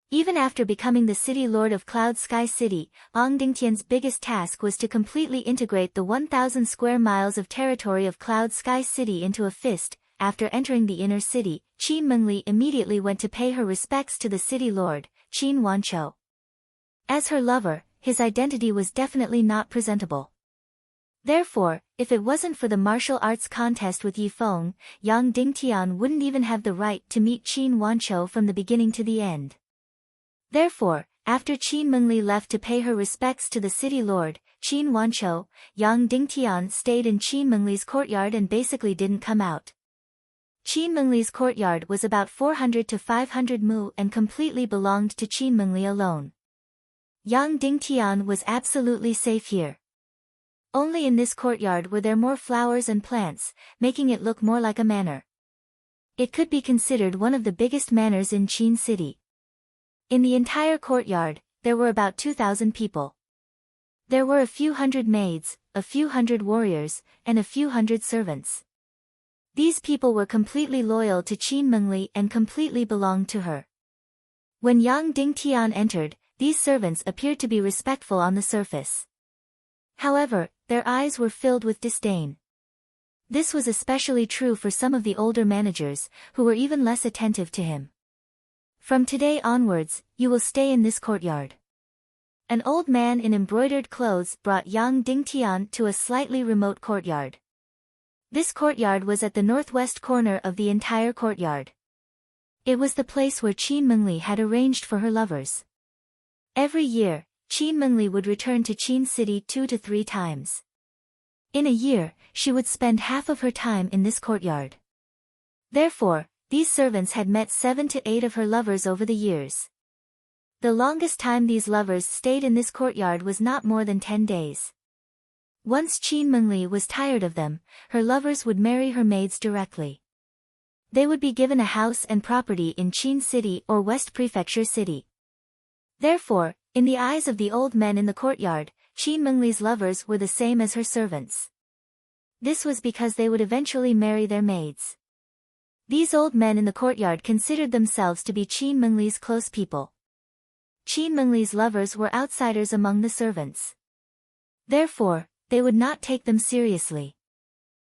Even after becoming the city lord of Cloud Sky City, Yang Dingtian's biggest task was to completely integrate the 1,000 square miles of territory of Cloud Sky City into a fist. After entering the inner city, Qin Mengli immediately went to pay her respects to the city lord, Qin Wanchou. As her lover, his identity was definitely not presentable. Therefore, if it wasn't for the martial arts contest with Yi Feng, Yang Dingtian wouldn't even have the right to meet Qin Wanchou from the beginning to the end. Therefore, after Qin Mengli left to pay her respects to the city lord, Qin Wanchou, Yang Dingtian stayed in Qin Mengli's courtyard and basically didn't come out. Qin Mengli's courtyard was about 400 to 500 mu and completely belonged to Qin Mengli alone. Yang Dingtian was absolutely safe here. Only in this courtyard were there more flowers and plants, making it look more like a manor. It could be considered one of the biggest manors in Qin City. In the entire courtyard, there were about 2,000 people. There were a few hundred maids, a few hundred warriors, and a few hundred servants. These people were completely loyal to Qin Mengli and completely belonged to her. When Yang Dingtian entered, these servants appeared to be respectful on the surface. However, their eyes were filled with disdain. This was especially true for some of the older managers, who were even less attentive to him. From today onwards, you will stay in this courtyard. An old man in embroidered clothes brought Yang Dingtian to a slightly remote courtyard. This courtyard was at the northwest corner of the entire courtyard. It was the place where Qin Mengli had arranged for her lovers. Every year, Qin Mengli would return to Qin City 2 to 3 times. In a year, she would spend half of her time in this courtyard. Therefore, these servants had met 7 to 8 of her lovers over the years. The longest time these lovers stayed in this courtyard was not more than 10 days. Once Qin Mengli was tired of them, her lovers would marry her maids directly. They would be given a house and property in Qin City or West Prefecture City. Therefore, in the eyes of the old men in the courtyard, Qin Mengli's lovers were the same as her servants. This was because they would eventually marry their maids. These old men in the courtyard considered themselves to be Qin Mengli's close people. Qin Mengli's lovers were outsiders among the servants. Therefore, they would not take them seriously.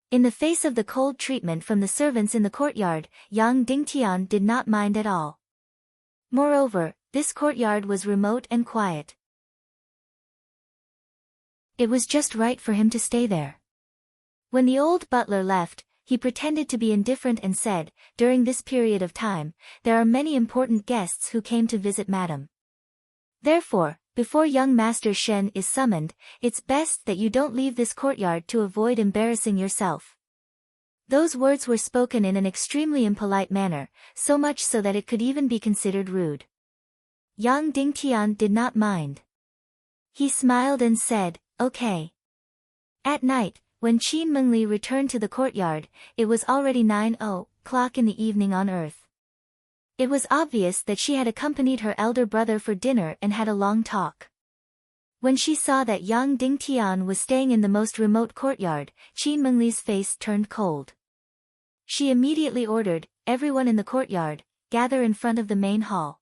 In the face of the cold treatment from the servants in the courtyard, Yang Dingtian did not mind at all. Moreover, this courtyard was remote and quiet. It was just right for him to stay there. When the old butler left, he pretended to be indifferent and said, "During this period of time, there are many important guests who came to visit Madam. Therefore, before young Master Shen is summoned, it's best that you don't leave this courtyard to avoid embarrassing yourself." Those words were spoken in an extremely impolite manner, so much so that it could even be considered rude. Yang Dingtian did not mind. He smiled and said, "Okay." At night, when Qin Mengli returned to the courtyard, it was already 9:00 in the evening on Earth. It was obvious that she had accompanied her elder brother for dinner and had a long talk. When she saw that Yang Dingtian was staying in the most remote courtyard, Qin Mengli's face turned cold. She immediately ordered, "Everyone in the courtyard, gather in front of the main hall."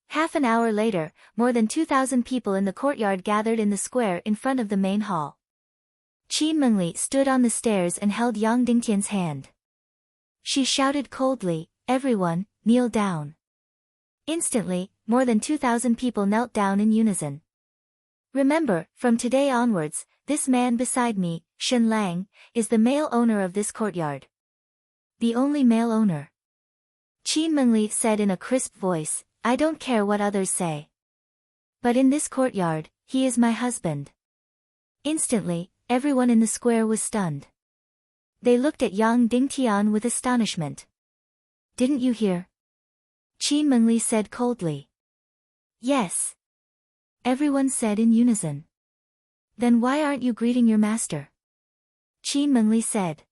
Half an hour later, more than 2,000 people in the courtyard gathered in the square in front of the main hall. Qin Mengli stood on the stairs and held Yang Dingtian's hand. She shouted coldly, "Everyone, kneel down." Instantly, more than 2,000 people knelt down in unison. "Remember, from today onwards, this man beside me, Shen Lang, is the male owner of this courtyard. The only male owner." Qin Mengli said in a crisp voice, "I don't care what others say. But in this courtyard, he is my husband." Instantly, everyone in the square was stunned. They looked at Yang Dingtian with astonishment. "Didn't you hear?" Qin Mengli said coldly. "Yes." Everyone said in unison. "Then why aren't you greeting your master?" Qin Mengli said.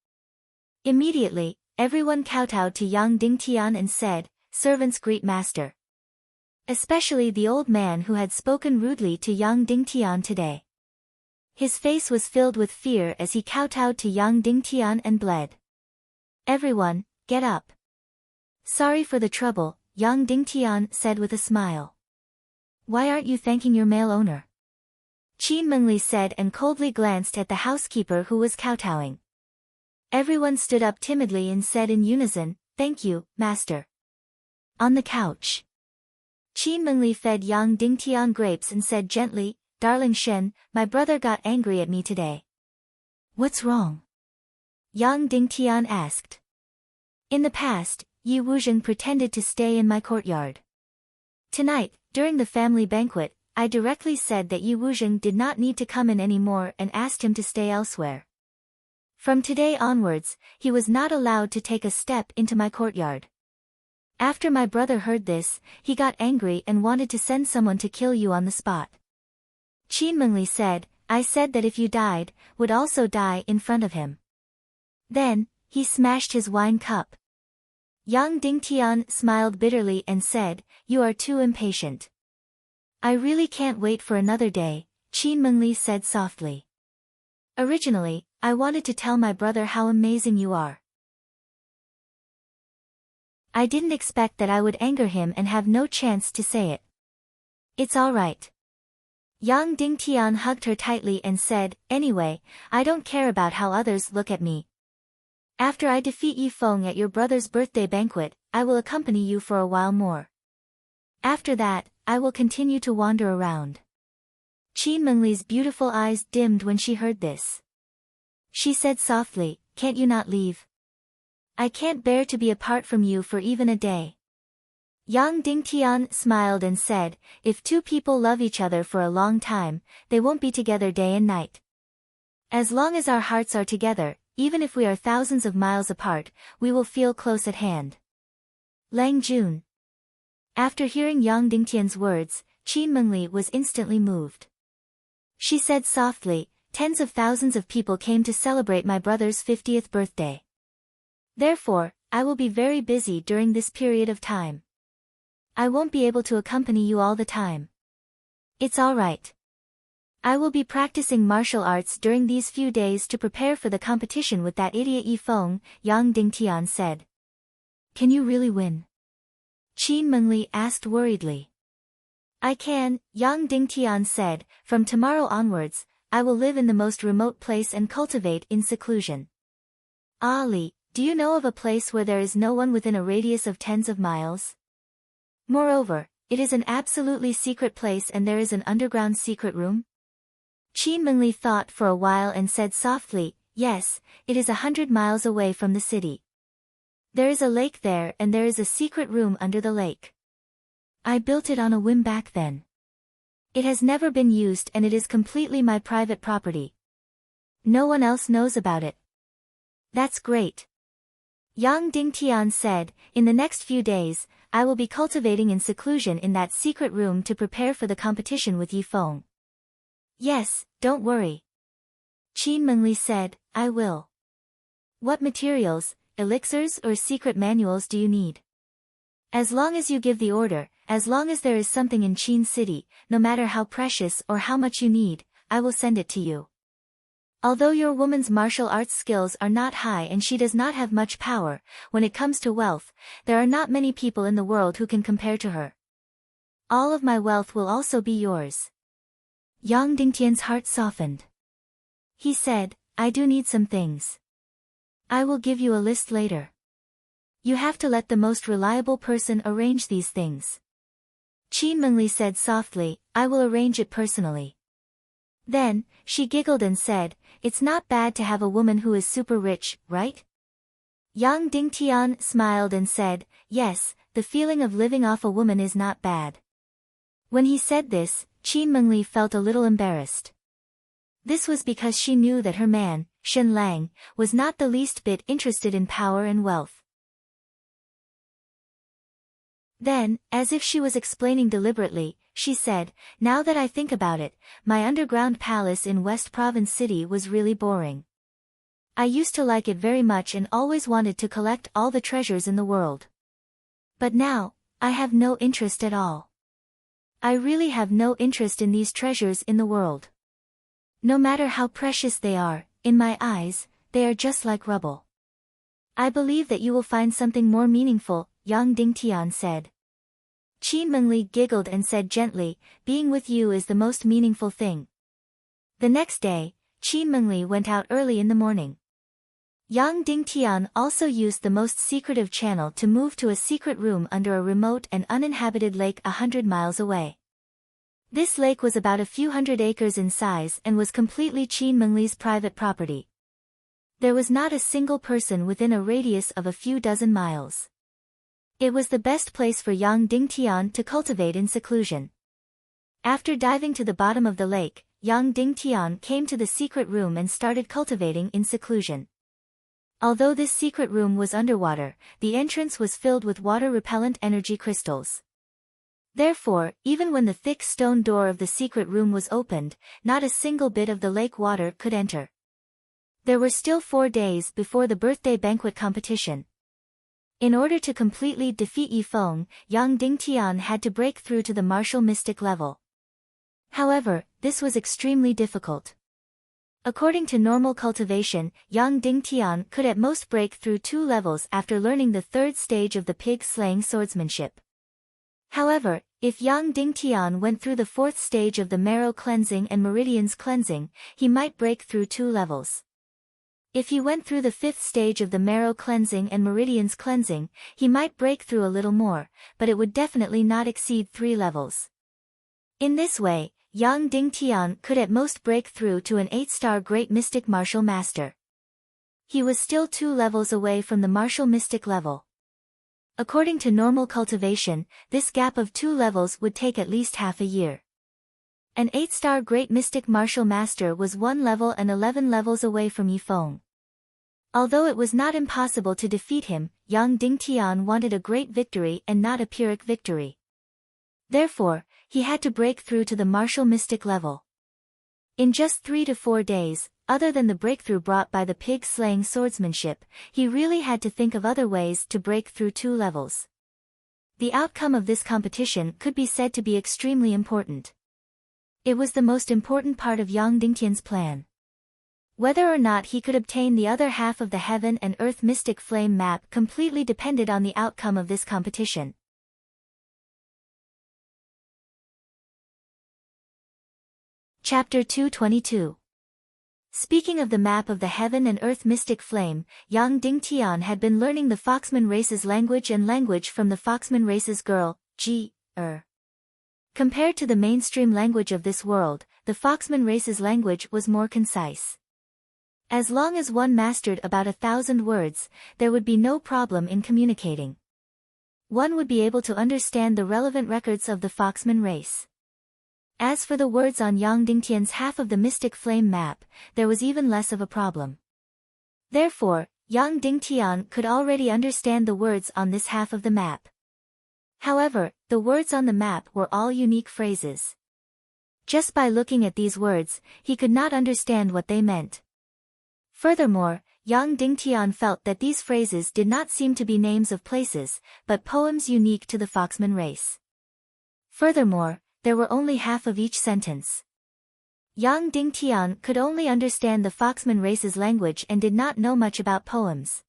Immediately, everyone kowtowed to Yang Dingtian and said, "Servants greet master." Especially the old man who had spoken rudely to Yang Dingtian today. His face was filled with fear as he kowtowed to Yang Dingtian and bled. "Everyone, get up." "Sorry for the trouble," Yang Dingtian said with a smile. "Why aren't you thanking your male owner?" Qin Mengli said and coldly glanced at the housekeeper who was kowtowing. Everyone stood up timidly and said in unison, "Thank you, master." On the couch, Qin Mengli fed Yang Dingtian grapes and said gently, "Darling Shen, my brother got angry at me today." "What's wrong?" Yang Dingtian asked. "In the past, Yi Wuzheng pretended to stay in my courtyard. Tonight, during the family banquet, I directly said that Yi Wuzheng did not need to come in anymore and asked him to stay elsewhere. From today onwards, he was not allowed to take a step into my courtyard. After my brother heard this, he got angry and wanted to send someone to kill you on the spot." Qin Mengli said, "I said that if you died, would also die in front of him." Then, he smashed his wine cup. Yang Dingtian smiled bitterly and said, "You are too impatient." "I really can't wait for another day," Qin Mengli said softly. "Originally, I wanted to tell my brother how amazing you are. I didn't expect that I would anger him and have no chance to say it. It's all right." Yang Dingtian hugged her tightly and said, "Anyway, I don't care about how others look at me. After I defeat Yi Feng at your brother's birthday banquet, I will accompany you for a while more. After that, I will continue to wander around." Qin Mengli's beautiful eyes dimmed when she heard this. She said softly, "Can't you not leave? I can't bear to be apart from you for even a day." Yang Dingtian smiled and said, "If two people love each other for a long time, they won't be together day and night. As long as our hearts are together, even if we are thousands of miles apart, we will feel close at hand." Lang Jun. After hearing Yang Dingtian's words, Qin Mengli was instantly moved. She said softly, "Tens of thousands of people came to celebrate my brother's 50th birthday. Therefore, I will be very busy during this period of time. I won't be able to accompany you all the time. It's all right. I will be practicing martial arts during these few days to prepare for the competition with that idiot Yifeng," Yang Dingtian said. "Can you really win?" Qin Mengli asked worriedly. "I can," Yang Dingtian said. "From tomorrow onwards, I will live in the most remote place and cultivate in seclusion." "Ali, do you know of a place where there is no one within a radius of tens of miles? Moreover, it is an absolutely secret place and there is an underground secret room?" Qin Mengli thought for a while and said softly, "Yes, it is 100 miles away from the city. There is a lake there and there is a secret room under the lake. I built it on a whim back then. It has never been used and it is completely my private property. No one else knows about it." "That's great," Yang Dingtian said. "In the next few days, I will be cultivating in seclusion in that secret room to prepare for the competition with Yifeng." "Yes, don't worry," Qin Mengli said, "I will." "What materials, elixirs or secret manuals do you need? As long as you give the order, as long as there is something in Qin City, no matter how precious or how much you need, I will send it to you. Although your woman's martial arts skills are not high and she does not have much power, when it comes to wealth, there are not many people in the world who can compare to her. All of my wealth will also be yours." Yang Dingtian's heart softened. He said, "I do need some things. I will give you a list later. You have to let the most reliable person arrange these things." Qin Mengli said softly, "I will arrange it personally." Then, she giggled and said, "It's not bad to have a woman who is super rich, right?" Yang Dingtian smiled and said, "Yes, the feeling of living off a woman is not bad." When he said this, Qin Mengli felt a little embarrassed. This was because she knew that her man, Shen Lang, was not the least bit interested in power and wealth. Then, as if she was explaining deliberately, she said, "Now that I think about it, my underground palace in West Province City was really boring. I used to like it very much and always wanted to collect all the treasures in the world. But now, I have no interest at all. I really have no interest in these treasures in the world. No matter how precious they are, in my eyes, they are just like rubble." "I believe that you will find something more meaningful," Yang Dingtian said. Qin Mengli giggled and said gently, "Being with you is the most meaningful thing." The next day, Qin Mengli went out early in the morning. Yang Dingtian also used the most secretive channel to move to a secret room under a remote and uninhabited lake 100 miles away. This lake was about a few hundred acres in size and was completely Qin Mengli's private property. There was not a single person within a radius of a few dozen miles. It was the best place for Yang Dingtian to cultivate in seclusion. After diving to the bottom of the lake, Yang Dingtian came to the secret room and started cultivating in seclusion. Although this secret room was underwater, the entrance was filled with water-repellent energy crystals. Therefore, even when the thick stone door of the secret room was opened, not a single bit of the lake water could enter. There were still 4 days before the birthday banquet competition. In order to completely defeat Yifeng, Yang Dingtian had to break through to the martial mystic level. However, this was extremely difficult. According to normal cultivation, Yang Dingtian could at most break through 2 levels after learning the 3rd stage of the pig-slaying swordsmanship. However, if Yang Dingtian went through the 4th stage of the marrow cleansing and meridians cleansing, he might break through 2 levels. If he went through the 5th stage of the marrow cleansing and meridians cleansing, he might break through a little more, but it would definitely not exceed 3 levels. In this way, Yang Dingtian could at most break through to an 8-star Great Mystic Martial Master. He was still 2 levels away from the Martial Mystic level. According to normal cultivation, this gap of 2 levels would take at least half a year. An 8-star Great Mystic Martial Master was 1 level and 11 levels away from Yifeng. Although it was not impossible to defeat him, Yang Dingtian wanted a great victory and not a Pyrrhic victory. Therefore, he had to break through to the martial mystic level. In just 3 to 4 days, other than the breakthrough brought by the pig-slaying swordsmanship, he really had to think of other ways to break through 2 levels. The outcome of this competition could be said to be extremely important. It was the most important part of Yang Dingtian's plan. Whether or not he could obtain the other half of the Heaven and Earth Mystic Flame map completely depended on the outcome of this competition. Chapter 222. Speaking of the map of the Heaven and Earth Mystic Flame, Yang Dingtian had been learning the Foxman race's language from the Foxman race's girl, Compared to the mainstream language of this world, the Foxman race's language was more concise. As long as one mastered about 1,000 words, there would be no problem in communicating. One would be able to understand the relevant records of the Foxman race. As for the words on Yang Dingtian's half of the Mystic Flame map, there was even less of a problem. Therefore, Yang Dingtian could already understand the words on this half of the map. However, the words on the map were all unique phrases. Just by looking at these words, he could not understand what they meant. Furthermore, Yang Dingtian felt that these phrases did not seem to be names of places, but poems unique to the Foxman race. Furthermore, there were only half of each sentence. Yang Dingtian could only understand the Foxman race's language and did not know much about poems.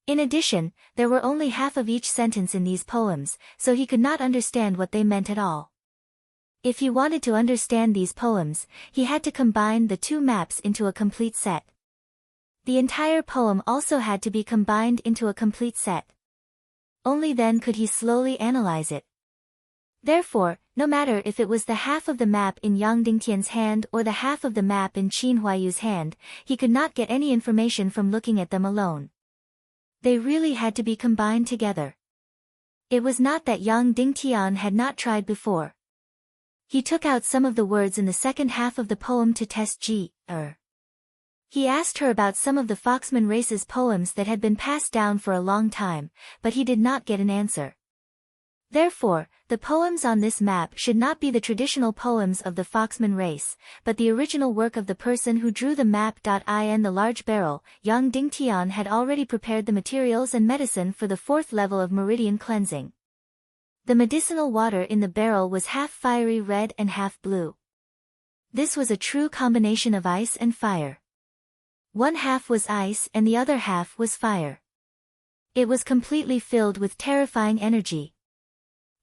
In addition, there were only half of each sentence in these poems, so he could not understand what they meant at all. If he wanted to understand these poems, he had to combine the 2 maps into a complete set. The entire poem also had to be combined into a complete set. Only then could he slowly analyze it. Therefore, no matter if it was the half of the map in Yang Dingtian's hand or the half of the map in Qin Huayu's hand, he could not get any information from looking at them alone. They really had to be combined together. It was not that Yang Dingtian had not tried before. He took out some of the words in the second half of the poem to test He asked her about some of the Foxman race's poems that had been passed down for a long time, but he did not get an answer. Therefore, the poems on this map should not be the traditional poems of the Foxman race, but the original work of the person who drew the map. In the large barrel, Yang Dingtian had already prepared the materials and medicine for the 4th level of meridian cleansing. The medicinal water in the barrel was half fiery red and half blue. This was a true combination of ice and fire. One half was ice and the other half was fire. It was completely filled with terrifying energy.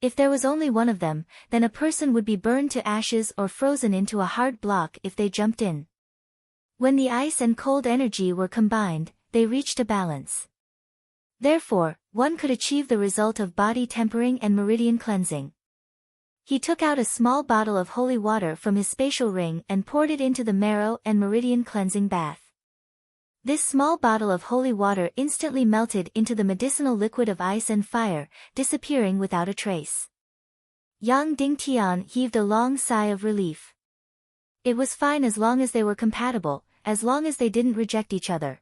If there was only one of them, then a person would be burned to ashes or frozen into a hard block if they jumped in. When the ice and cold energy were combined, they reached a balance. Therefore, one could achieve the result of body tempering and meridian cleansing. He took out a small bottle of holy water from his spatial ring and poured it into the marrow and meridian cleansing bath. This small bottle of holy water instantly melted into the medicinal liquid of ice and fire, disappearing without a trace. Yang Dingtian heaved a long sigh of relief. It was fine as long as they were compatible, as long as they didn't reject each other.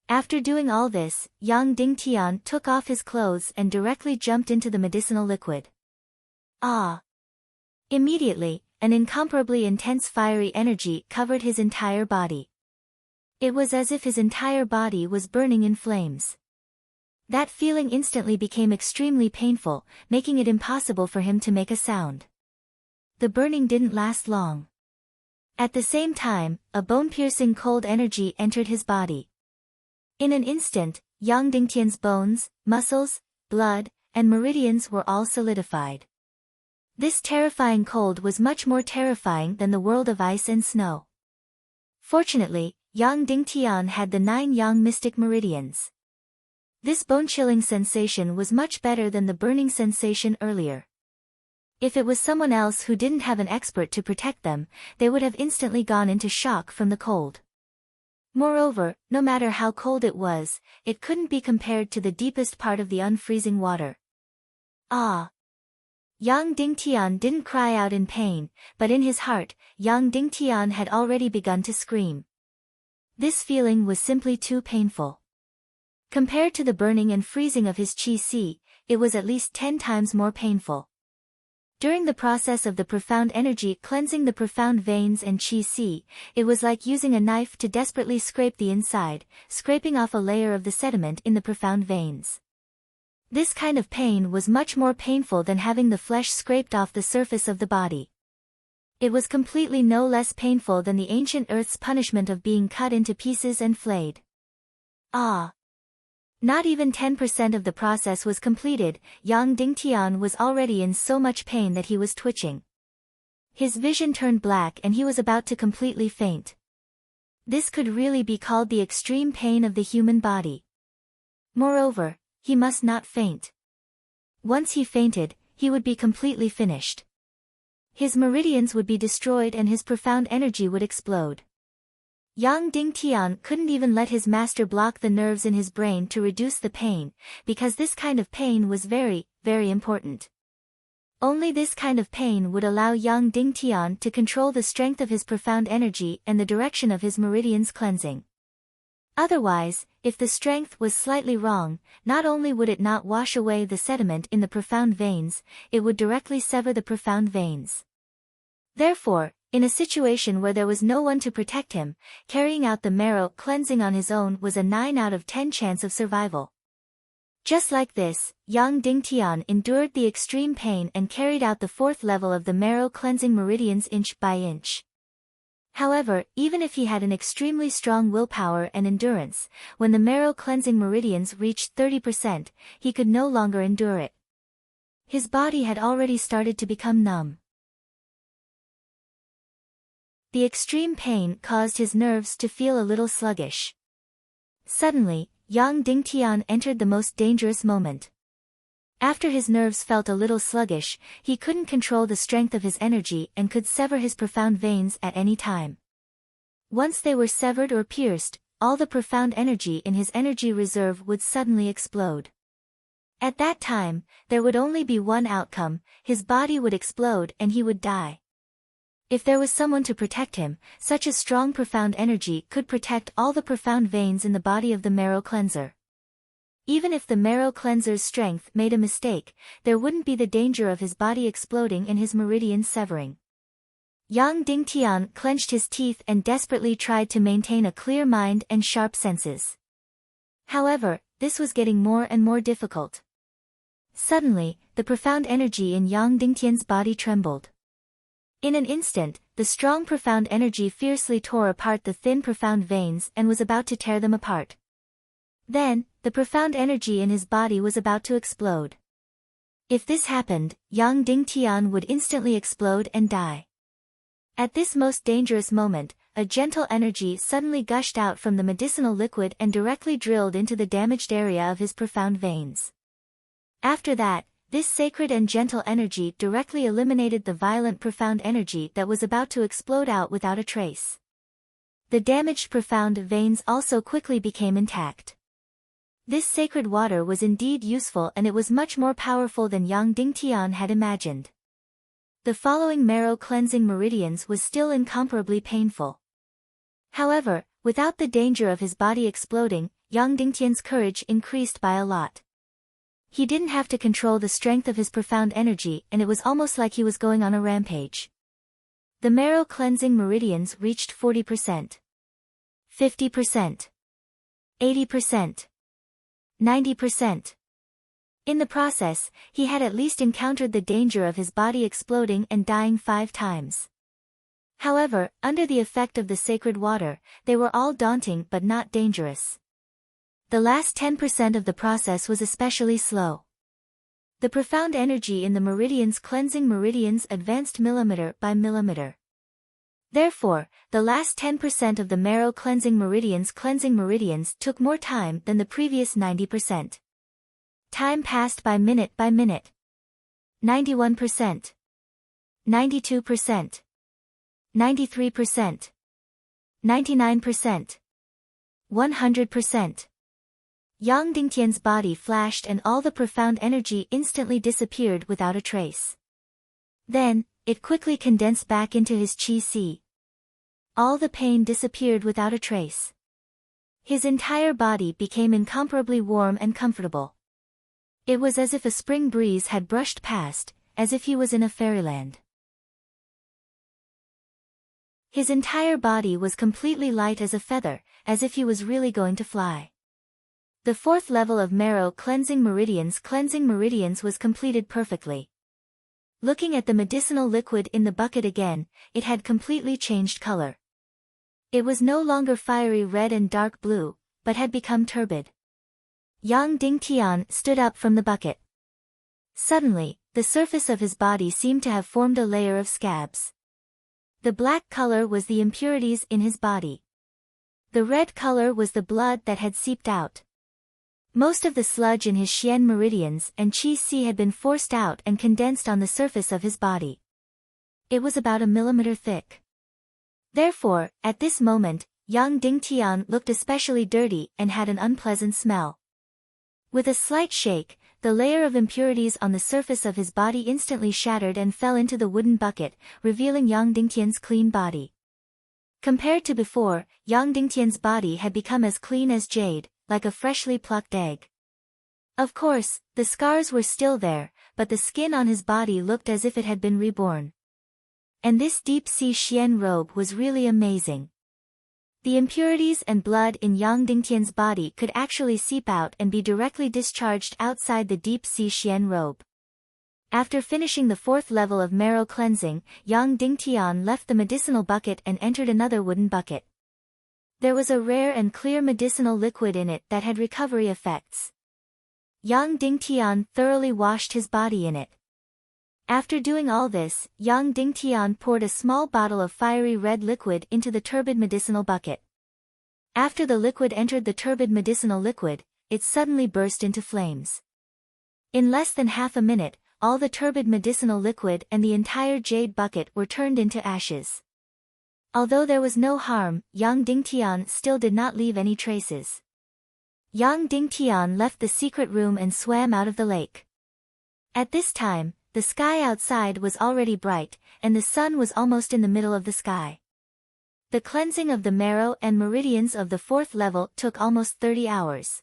After doing all this, Yang Dingtian took off his clothes and directly jumped into the medicinal liquid. Immediately, an incomparably intense fiery energy covered his entire body. It was as if his entire body was burning in flames. That feeling instantly became extremely painful, making it impossible for him to make a sound. The burning didn't last long. At the same time, a bone-piercing cold energy entered his body. In an instant, Yang Dingtian's bones, muscles, blood, and meridians were all solidified. This terrifying cold was much more terrifying than the world of ice and snow. Fortunately, Yang Dingtian had the 9 Yang mystic meridians. This bone-chilling sensation was much better than the burning sensation earlier. If it was someone else who didn't have an expert to protect them, they would have instantly gone into shock from the cold. Moreover, no matter how cold it was, it couldn't be compared to the deepest part of the unfreezing water. Yang Dingtian didn't cry out in pain, but in his heart, Yang Dingtian had already begun to scream. This feeling was simply too painful. Compared to the burning and freezing of his qi-si, it was at least 10 times more painful. During the process of the profound energy cleansing the profound veins and qi, it was like using a knife to desperately scrape the inside, scraping off a layer of the sediment in the profound veins. This kind of pain was much more painful than having the flesh scraped off the surface of the body. It was completely no less painful than the ancient earth's punishment of being cut into pieces and flayed. Ah! Not even 10% of the process was completed. Yang Dingtian was already in so much pain that he was twitching. His vision turned black and he was about to completely faint. This could really be called the extreme pain of the human body. Moreover, he must not faint. Once he fainted, he would be completely finished. His meridians would be destroyed and his profound energy would explode. Yang Dingtian couldn't even let his master block the nerves in his brain to reduce the pain, because this kind of pain was very, very important. Only this kind of pain would allow Yang Dingtian to control the strength of his profound energy and the direction of his meridians cleansing. Otherwise, if the strength was slightly wrong, not only would it not wash away the sediment in the profound veins, it would directly sever the profound veins. Therefore, in a situation where there was no one to protect him, carrying out the marrow cleansing on his own was a 9 out of 10 chance of survival. Just like this, Yang Dingtian endured the extreme pain and carried out the 4th level of the marrow cleansing meridians inch by inch. However, even if he had an extremely strong willpower and endurance, when the marrow cleansing meridians reached 30%, he could no longer endure it. His body had already started to become numb. The extreme pain caused his nerves to feel a little sluggish. Suddenly, Yang Dingtian entered the most dangerous moment. After his nerves felt a little sluggish, he couldn't control the strength of his energy and could sever his profound veins at any time. Once they were severed or pierced, all the profound energy in his energy reserve would suddenly explode. At that time, there would only be one outcome: his body would explode and he would die. If there was someone to protect him, such a strong profound energy could protect all the profound veins in the body of the marrow cleanser. Even if the marrow cleanser's strength made a mistake, there wouldn't be the danger of his body exploding and his meridians severing. Yang Dingtian clenched his teeth and desperately tried to maintain a clear mind and sharp senses. However, this was getting more and more difficult. Suddenly, the profound energy in Yang Dingtian's body trembled. In an instant, the strong profound energy fiercely tore apart the thin profound veins and was about to tear them apart. Then, the profound energy in his body was about to explode. If this happened, Yang Dingtian would instantly explode and die. At this most dangerous moment, a gentle energy suddenly gushed out from the medicinal liquid and directly drilled into the damaged area of his profound veins. After that, this sacred and gentle energy directly eliminated the violent profound energy that was about to explode out without a trace. The damaged profound veins also quickly became intact. This sacred water was indeed useful, and it was much more powerful than Yang Dingtian had imagined. The following marrow cleansing meridians was still incomparably painful. However, without the danger of his body exploding, Yang Dingtian's courage increased by a lot. He didn't have to control the strength of his profound energy, and it was almost like he was going on a rampage. The marrow cleansing meridians reached 40%, 50%, 80%, 90%. In the process, he had at least encountered the danger of his body exploding and dying 5 times. However, under the effect of the sacred water, they were all daunting but not dangerous. The last 10% of the process was especially slow. The profound energy in the meridians cleansing meridians advanced millimeter by millimeter. Therefore, the last 10% of the marrow cleansing meridians took more time than the previous 90%. Time passed by minute by minute. 91%. 92%. 93%. 99%. 100%. Yang Dingtian's body flashed and all the profound energy instantly disappeared without a trace. Then, it quickly condensed back into his qi. All the pain disappeared without a trace. His entire body became incomparably warm and comfortable. It was as if a spring breeze had brushed past, as if he was in a fairyland. His entire body was completely light as a feather, as if he was really going to fly. The fourth level of marrow cleansing meridians was completed perfectly. Looking at the medicinal liquid in the bucket again, it had completely changed color. It was no longer fiery red and dark blue, but had become turbid. Yang Dingtian stood up from the bucket. Suddenly, the surface of his body seemed to have formed a layer of scabs. The black color was the impurities in his body. The red color was the blood that had seeped out. Most of the sludge in his Xian meridians and Qi Si had been forced out and condensed on the surface of his body. It was about 1 millimeter thick. Therefore, at this moment, Yang Dingtian looked especially dirty and had an unpleasant smell. With a slight shake, the layer of impurities on the surface of his body instantly shattered and fell into the wooden bucket, revealing Yang Dingtian's clean body. Compared to before, Yang Dingtian's body had become as clean as jade, like a freshly plucked egg. Of course, the scars were still there, but the skin on his body looked as if it had been reborn. And this deep-sea Xian robe was really amazing. The impurities and blood in Yang Dingtian's body could actually seep out and be directly discharged outside the deep-sea Xian robe. After finishing the fourth level of marrow cleansing, Yang Dingtian left the medicinal bucket and entered another wooden bucket. There was a rare and clear medicinal liquid in it that had recovery effects. Yang Dingtian thoroughly washed his body in it. After doing all this, Yang Dingtian poured a small bottle of fiery red liquid into the turbid medicinal bucket. After the liquid entered the turbid medicinal liquid, it suddenly burst into flames. In less than half a minute, all the turbid medicinal liquid and the entire jade bucket were turned into ashes. Although there was no harm, Yang Dingtian still did not leave any traces. Yang Dingtian left the secret room and swam out of the lake. At this time, the sky outside was already bright, and the sun was almost in the middle of the sky. The cleansing of the marrow and meridians of the fourth level took almost 30 hours.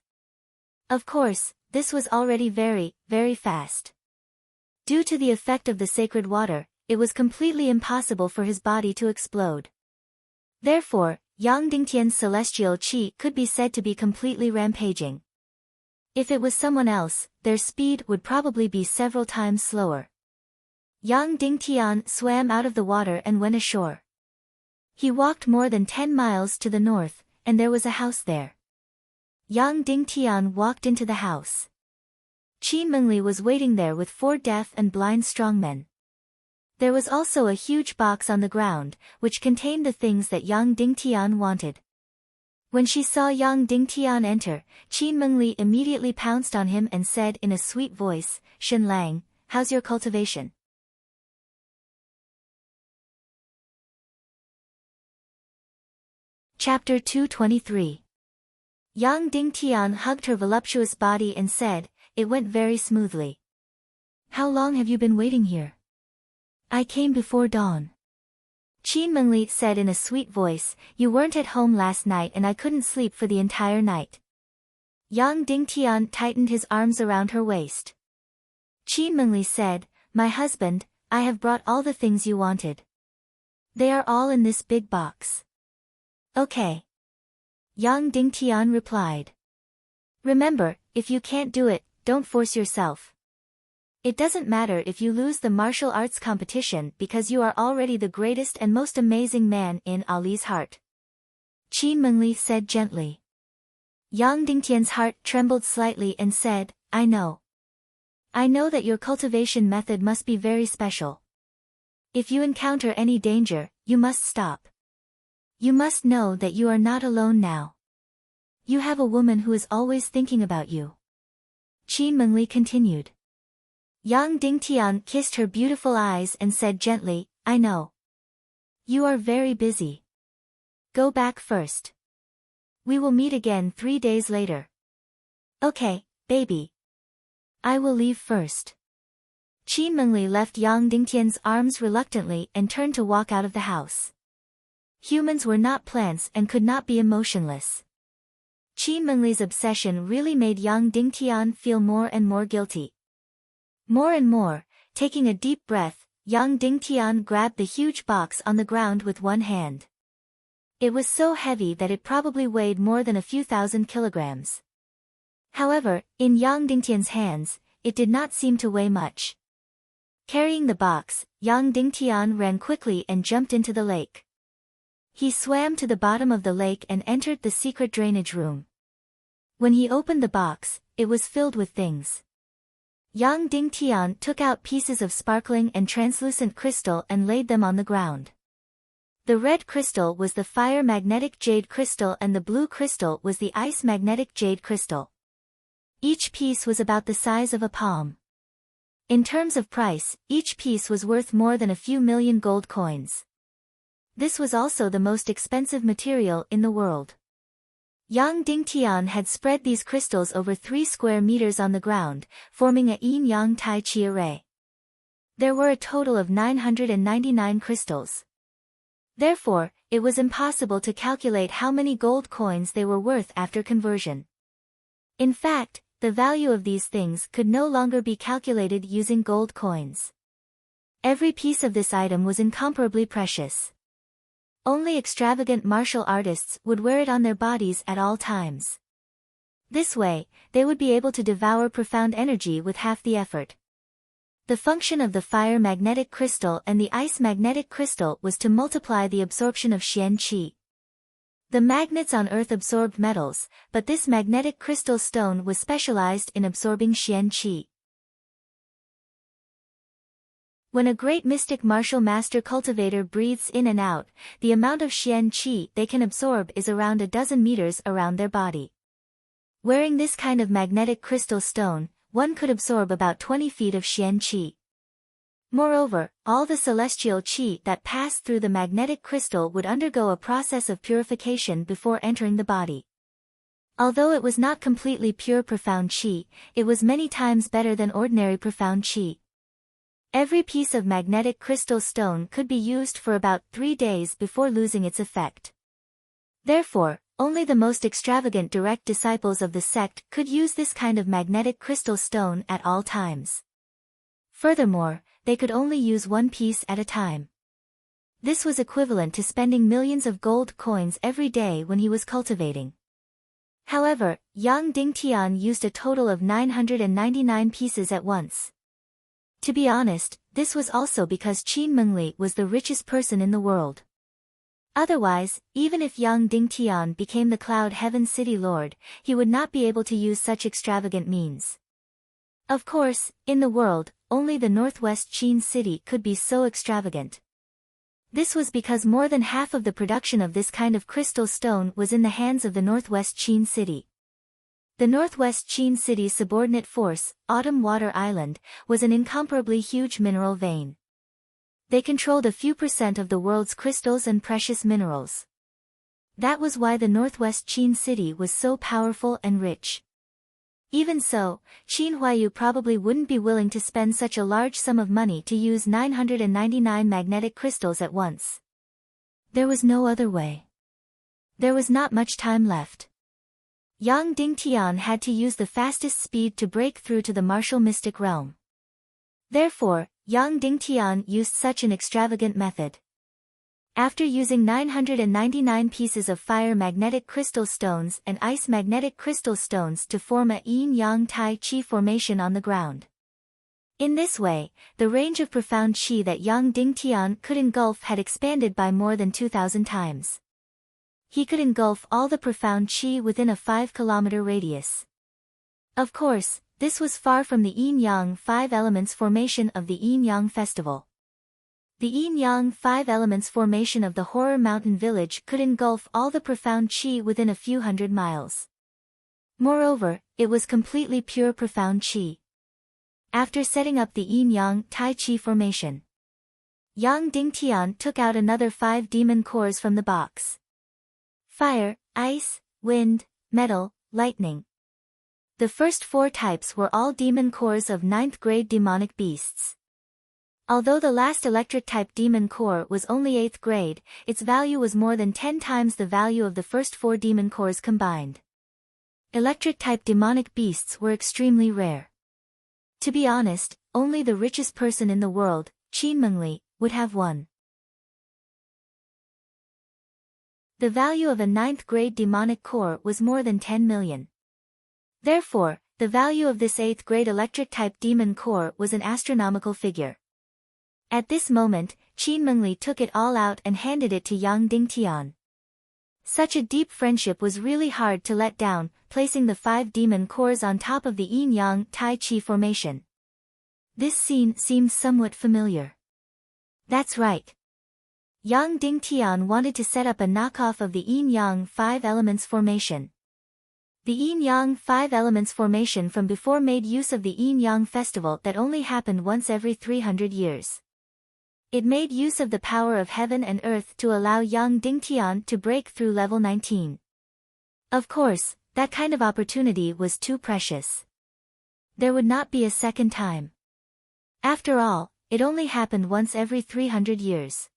Of course, this was already very, very fast. Due to the effect of the sacred water, it was completely impossible for his body to explode. Therefore, Yang Dingtian's celestial qi could be said to be completely rampaging. If it was someone else, their speed would probably be several times slower. Yang Dingtian swam out of the water and went ashore. He walked more than 10 miles to the north, and there was a house there. Yang Dingtian walked into the house. Qin Mengli was waiting there with 4 deaf and blind strongmen. There was also a huge box on the ground, which contained the things that Yang Dingtian wanted. When she saw Yang Dingtian enter, Qin Mengli immediately pounced on him and said in a sweet voice, "Shen Lang, how's your cultivation?" Chapter 223. Yang Dingtian hugged her voluptuous body and said, "It went very smoothly." "How long have you been waiting here?" "I came before dawn." Qin Mengli said in a sweet voice, "You weren't at home last night and I couldn't sleep for the entire night." Yang Dingtian tightened his arms around her waist. Qin Mengli said, "My husband, I have brought all the things you wanted. They are all in this big box." "Okay." Yang Dingtian replied. "Remember, if you can't do it, don't force yourself. It doesn't matter if you lose the martial arts competition because you are already the greatest and most amazing man in Ali's heart." Qin Mengli said gently. Yang Dingtian's heart trembled slightly and said, "I know. I know that your cultivation method must be very special. If you encounter any danger, you must stop. You must know that you are not alone now. You have a woman who is always thinking about you." Qin Mengli continued. Yang Dingtian kissed her beautiful eyes and said gently, "I know. You are very busy. Go back first. We will meet again 3 days later." "Okay, baby. I will leave first." Qin Mengli left Yang Dingtian's arms reluctantly and turned to walk out of the house. Humans were not plants and could not be emotionless. Qin Mengli's obsession really made Yang Dingtian feel more and more guilty. More and more, taking a deep breath, Yang Dingtian grabbed the huge box on the ground with one hand. It was so heavy that it probably weighed more than a few thousand kilograms. However, in Yang Dingtian's hands, it did not seem to weigh much. Carrying the box, Yang Dingtian ran quickly and jumped into the lake. He swam to the bottom of the lake and entered the secret drainage room. When he opened the box, it was filled with things. Yang Dingtian took out pieces of sparkling and translucent crystal and laid them on the ground. The red crystal was the fire magnetic jade crystal and the blue crystal was the ice magnetic jade crystal. Each piece was about the size of a palm. In terms of price, each piece was worth more than a few million gold coins. This was also the most expensive material in the world. Yang Dingtian had spread these crystals over 3 square meters on the ground, forming a yin-yang tai chi array. There were a total of 999 crystals. Therefore, it was impossible to calculate how many gold coins they were worth after conversion. In fact, the value of these things could no longer be calculated using gold coins. Every piece of this item was incomparably precious. Only extravagant martial artists would wear it on their bodies at all times. This way, they would be able to devour profound energy with half the effort. The function of the fire magnetic crystal and the ice magnetic crystal was to multiply the absorption of Xian Qi. The magnets on Earth absorbed metals, but this magnetic crystal stone was specialized in absorbing Xian Qi. When a great mystic martial master cultivator breathes in and out, the amount of Xian Qi they can absorb is around a dozen meters around their body. Wearing this kind of magnetic crystal stone, one could absorb about 20 feet of Xian Qi. Moreover, all the celestial qi that passed through the magnetic crystal would undergo a process of purification before entering the body. Although it was not completely pure profound qi, it was many times better than ordinary profound qi. Every piece of magnetic crystal stone could be used for about 3 days before losing its effect. Therefore, only the most extravagant direct disciples of the sect could use this kind of magnetic crystal stone at all times. Furthermore, they could only use one piece at a time. This was equivalent to spending millions of gold coins every day when he was cultivating. However, Yang Dingtian used a total of 999 pieces at once. To be honest, this was also because Qin Mengli was the richest person in the world. Otherwise, even if Yang Dingtian became the Cloud Heaven City Lord, he would not be able to use such extravagant means. Of course, in the world, only the Northwest Qin City could be so extravagant. This was because more than half of the production of this kind of crystal stone was in the hands of the Northwest Qin City. The Northwest Qin City's subordinate force, Autumn Water Island, was an incomparably huge mineral vein. They controlled a few % of the world's crystals and precious minerals. That was why the Northwest Qin City was so powerful and rich. Even so, Qin Huayu probably wouldn't be willing to spend such a large sum of money to use 999 magnetic crystals at once. There was no other way. There was not much time left. Yang Dingtian had to use the fastest speed to break through to the martial mystic realm. Therefore, Yang Dingtian used such an extravagant method. After using 999 pieces of fire magnetic crystal stones and ice magnetic crystal stones to form a yin-yang tai chi formation on the ground. In this way, the range of profound qi that Yang Dingtian could engulf had expanded by more than 2,000 times. He could engulf all the profound qi within a 5-kilometer radius. Of course, this was far from the yin-yang 5 elements formation of the yin-yang festival. The yin-yang 5 elements formation of the Horror Mountain village could engulf all the profound qi within a few hundred miles. Moreover, it was completely pure profound qi. After setting up the yin-yang tai chi formation, Yang Dingtian took out another 5 demon cores from the box. Fire, ice, wind, metal, lightning. The first 4 types were all demon cores of 9th grade demonic beasts. Although the last electric-type demon core was only 8th grade, its value was more than 10 times the value of the first 4 demon cores combined. Electric-type demonic beasts were extremely rare. To be honest, only the richest person in the world, Qin Mengli, would have one. The value of a 9th-grade demonic core was more than 10 million. Therefore, the value of this 8th-grade electric-type demon core was an astronomical figure. At this moment, Qin Mengli took it all out and handed it to Yang Dingtian. Such a deep friendship was really hard to let down, placing the 5 demon cores on top of the yin-yang Tai Chi formation. This scene seemed somewhat familiar. That's right. Yang Dingtian wanted to set up a knockoff of the yin-yang 5 elements formation. The yin-yang 5 elements formation from before made use of the yin-yang festival that only happened once every 300 years. It made use of the power of heaven and earth to allow Yang Dingtian to break through level 19. Of course, that kind of opportunity was too precious. There would not be a second time. After all, it only happened once every 300 years.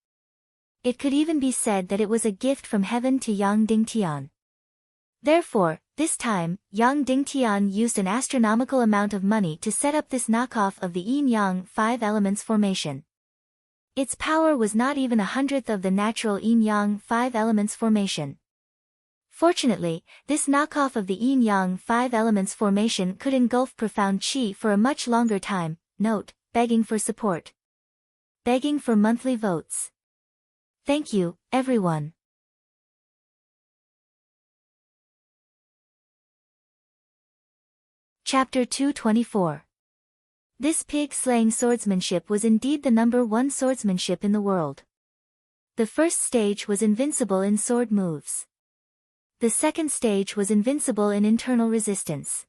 It could even be said that it was a gift from heaven to Yang Dingtian. Therefore, this time, Yang Dingtian used an astronomical amount of money to set up this knockoff of the yin-yang 5 elements formation. Its power was not even 1/100th of the natural yin-yang 5 elements formation. Fortunately, this knockoff of the yin-yang 5 elements formation could engulf profound qi for a much longer time. Note, begging for support. Begging for monthly votes. Thank you, everyone. Chapter 224. This pig-slaying swordsmanship was indeed the #1 swordsmanship in the world. The first stage was invincible in sword moves. The second stage was invincible in internal resistance.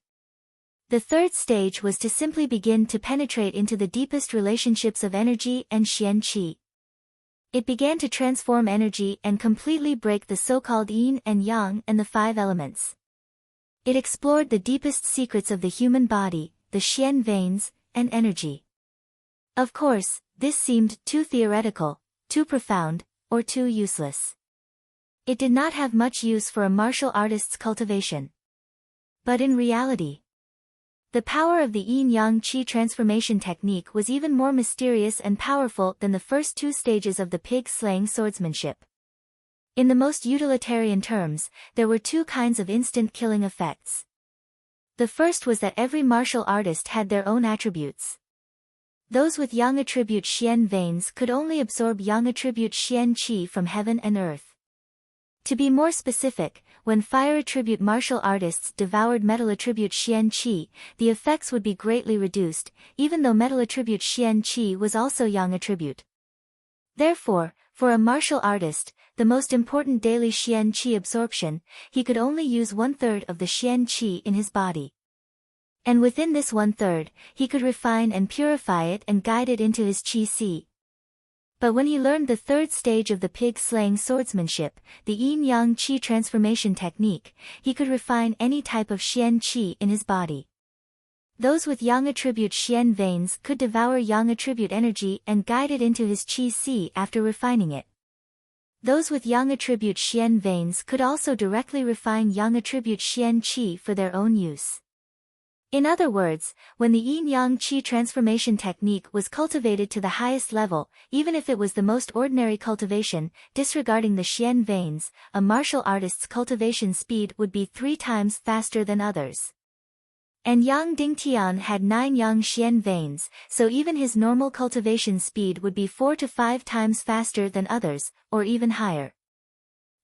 The third stage was to simply begin to penetrate into the deepest relationships of energy and xian qi. It began to transform energy and completely break the so-called yin and yang and the 5 elements. It explored the deepest secrets of the human body, the xian veins, and energy. Of course, this seemed too theoretical, too profound, or too useless. It did not have much use for a martial artist's cultivation. But in reality, the power of the yin-yang qi transformation technique was even more mysterious and powerful than the first 2 stages of the pig-slaying swordsmanship. In the most utilitarian terms, there were 2 kinds of instant killing effects. The first was that every martial artist had their own attributes. Those with yang attribute xian veins could only absorb yang attribute xian qi from heaven and earth. To be more specific, when fire attribute martial artists devoured metal attribute xian qi, the effects would be greatly reduced, even though metal attribute xian qi was also yang attribute. Therefore, for a martial artist, the most important daily xian qi absorption, he could only use 1/3 of the xian qi in his body. And within this 1/3, he could refine and purify it and guide it into his qi si. But when he learned the 3rd stage of the pig-slaying swordsmanship, the yin-yang qi transformation technique, he could refine any type of xian qi in his body. Those with yang attribute xian veins could devour yang attribute energy and guide it into his qi si after refining it. Those with yang attribute xian veins could also directly refine yang attribute xian qi for their own use. In other words, when the yin-yang qi transformation technique was cultivated to the highest level, even if it was the most ordinary cultivation, disregarding the xian veins, a martial artist's cultivation speed would be 3 times faster than others. And Yang Dingtian had 9 yang xian veins, so even his normal cultivation speed would be 4 to 5 times faster than others, or even higher.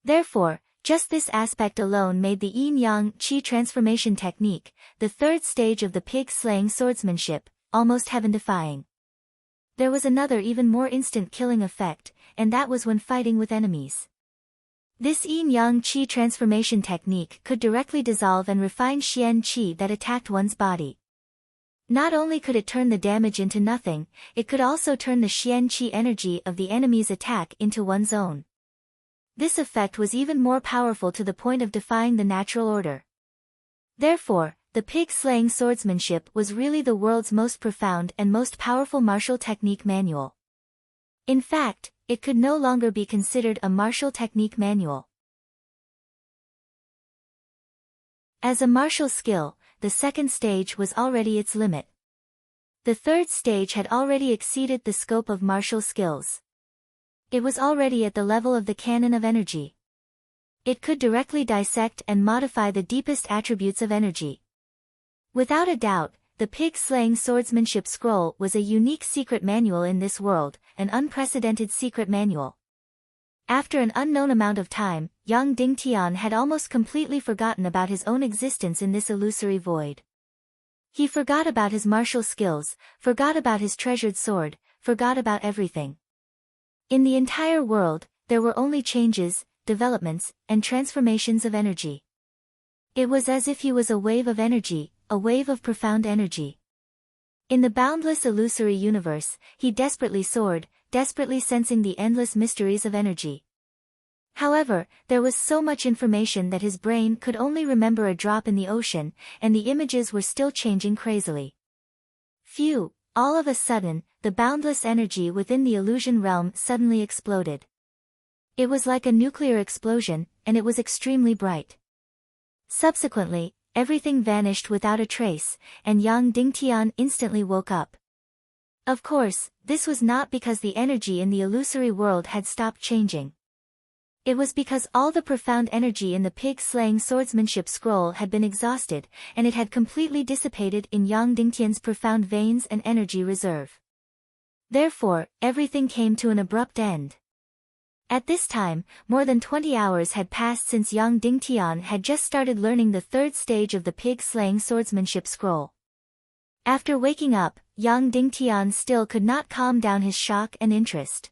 Therefore, just this aspect alone made the yin-yang qi transformation technique, the 3rd stage of the pig-slaying swordsmanship, almost heaven-defying. There was another even more instant killing effect, and that was when fighting with enemies. This yin-yang qi transformation technique could directly dissolve and refine xian qi that attacked one's body. Not only could it turn the damage into nothing, it could also turn the xian qi energy of the enemy's attack into one's own. This effect was even more powerful to the point of defying the natural order. Therefore, the pig-slaying swordsmanship was really the world's most profound and most powerful martial technique manual. In fact, it could no longer be considered a martial technique manual. As a martial skill, the second stage was already its limit. The third stage had already exceeded the scope of martial skills. It was already at the level of the canon of energy. It could directly dissect and modify the deepest attributes of energy. Without a doubt, the pig-slaying swordsmanship scroll was a unique secret manual in this world, an unprecedented secret manual. After an unknown amount of time, young Ding Tian had almost completely forgotten about his own existence in this illusory void. He forgot about his martial skills, forgot about his treasured sword, forgot about everything. In the entire world, there were only changes, developments, and transformations of energy. It was as if he was a wave of energy, a wave of profound energy. In the boundless illusory universe, he desperately soared, desperately sensing the endless mysteries of energy. However, there was so much information that his brain could only remember a drop in the ocean, and the images were still changing crazily. Phew, all of a sudden, the boundless energy within the illusion realm suddenly exploded. It was like a nuclear explosion, and it was extremely bright. Subsequently, everything vanished without a trace, and young Ding Tian instantly woke up. Of course, this was not because the energy in the illusory world had stopped changing. It was because all the profound energy in the pig-slaying swordsmanship scroll had been exhausted, and it had completely dissipated in young Ding Tian's profound veins and energy reserve. Therefore, everything came to an abrupt end. At this time, more than 20 hours had passed since young Ding Tian had just started learning the third stage of the pig-slaying swordsmanship scroll. After waking up, young Ding Tian still could not calm down his shock and interest.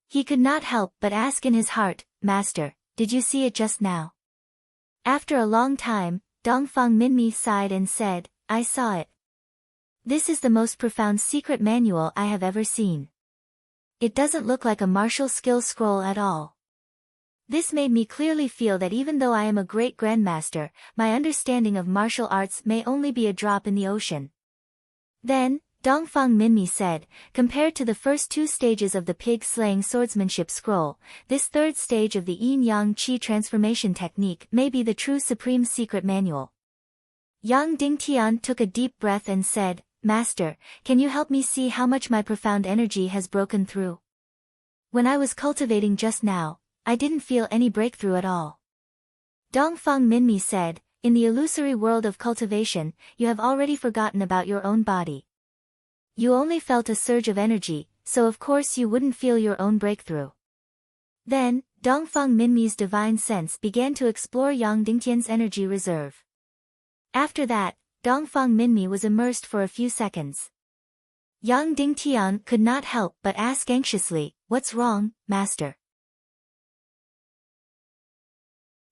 He could not help but ask in his heart, "Master, did you see it just now?" After a long time, Dongfang Minmi sighed and said, "I saw it. This is the most profound secret manual I have ever seen. It doesn't look like a martial skill scroll at all. This made me clearly feel that even though I am a great grandmaster, my understanding of martial arts may only be a drop in the ocean." Then, Dongfang Minmi said, "Compared to the first two stages of the pig-slaying swordsmanship scroll, this third stage of the yin-yang qi transformation technique may be the true supreme secret manual." Young Ding Tian took a deep breath and said, "Master, can you help me see how much my profound energy has broken through? When I was cultivating just now, I didn't feel any breakthrough at all." Dongfang Minmi said, "In the illusory world of cultivation, you have already forgotten about your own body. You only felt a surge of energy, so of course you wouldn't feel your own breakthrough." Then, Dongfang Minmi's divine sense began to explore young Dingtian's energy reserve. After that, Dongfang Minmi was immersed for a few seconds. Young Ding Tian could not help but ask anxiously, "What's wrong, master?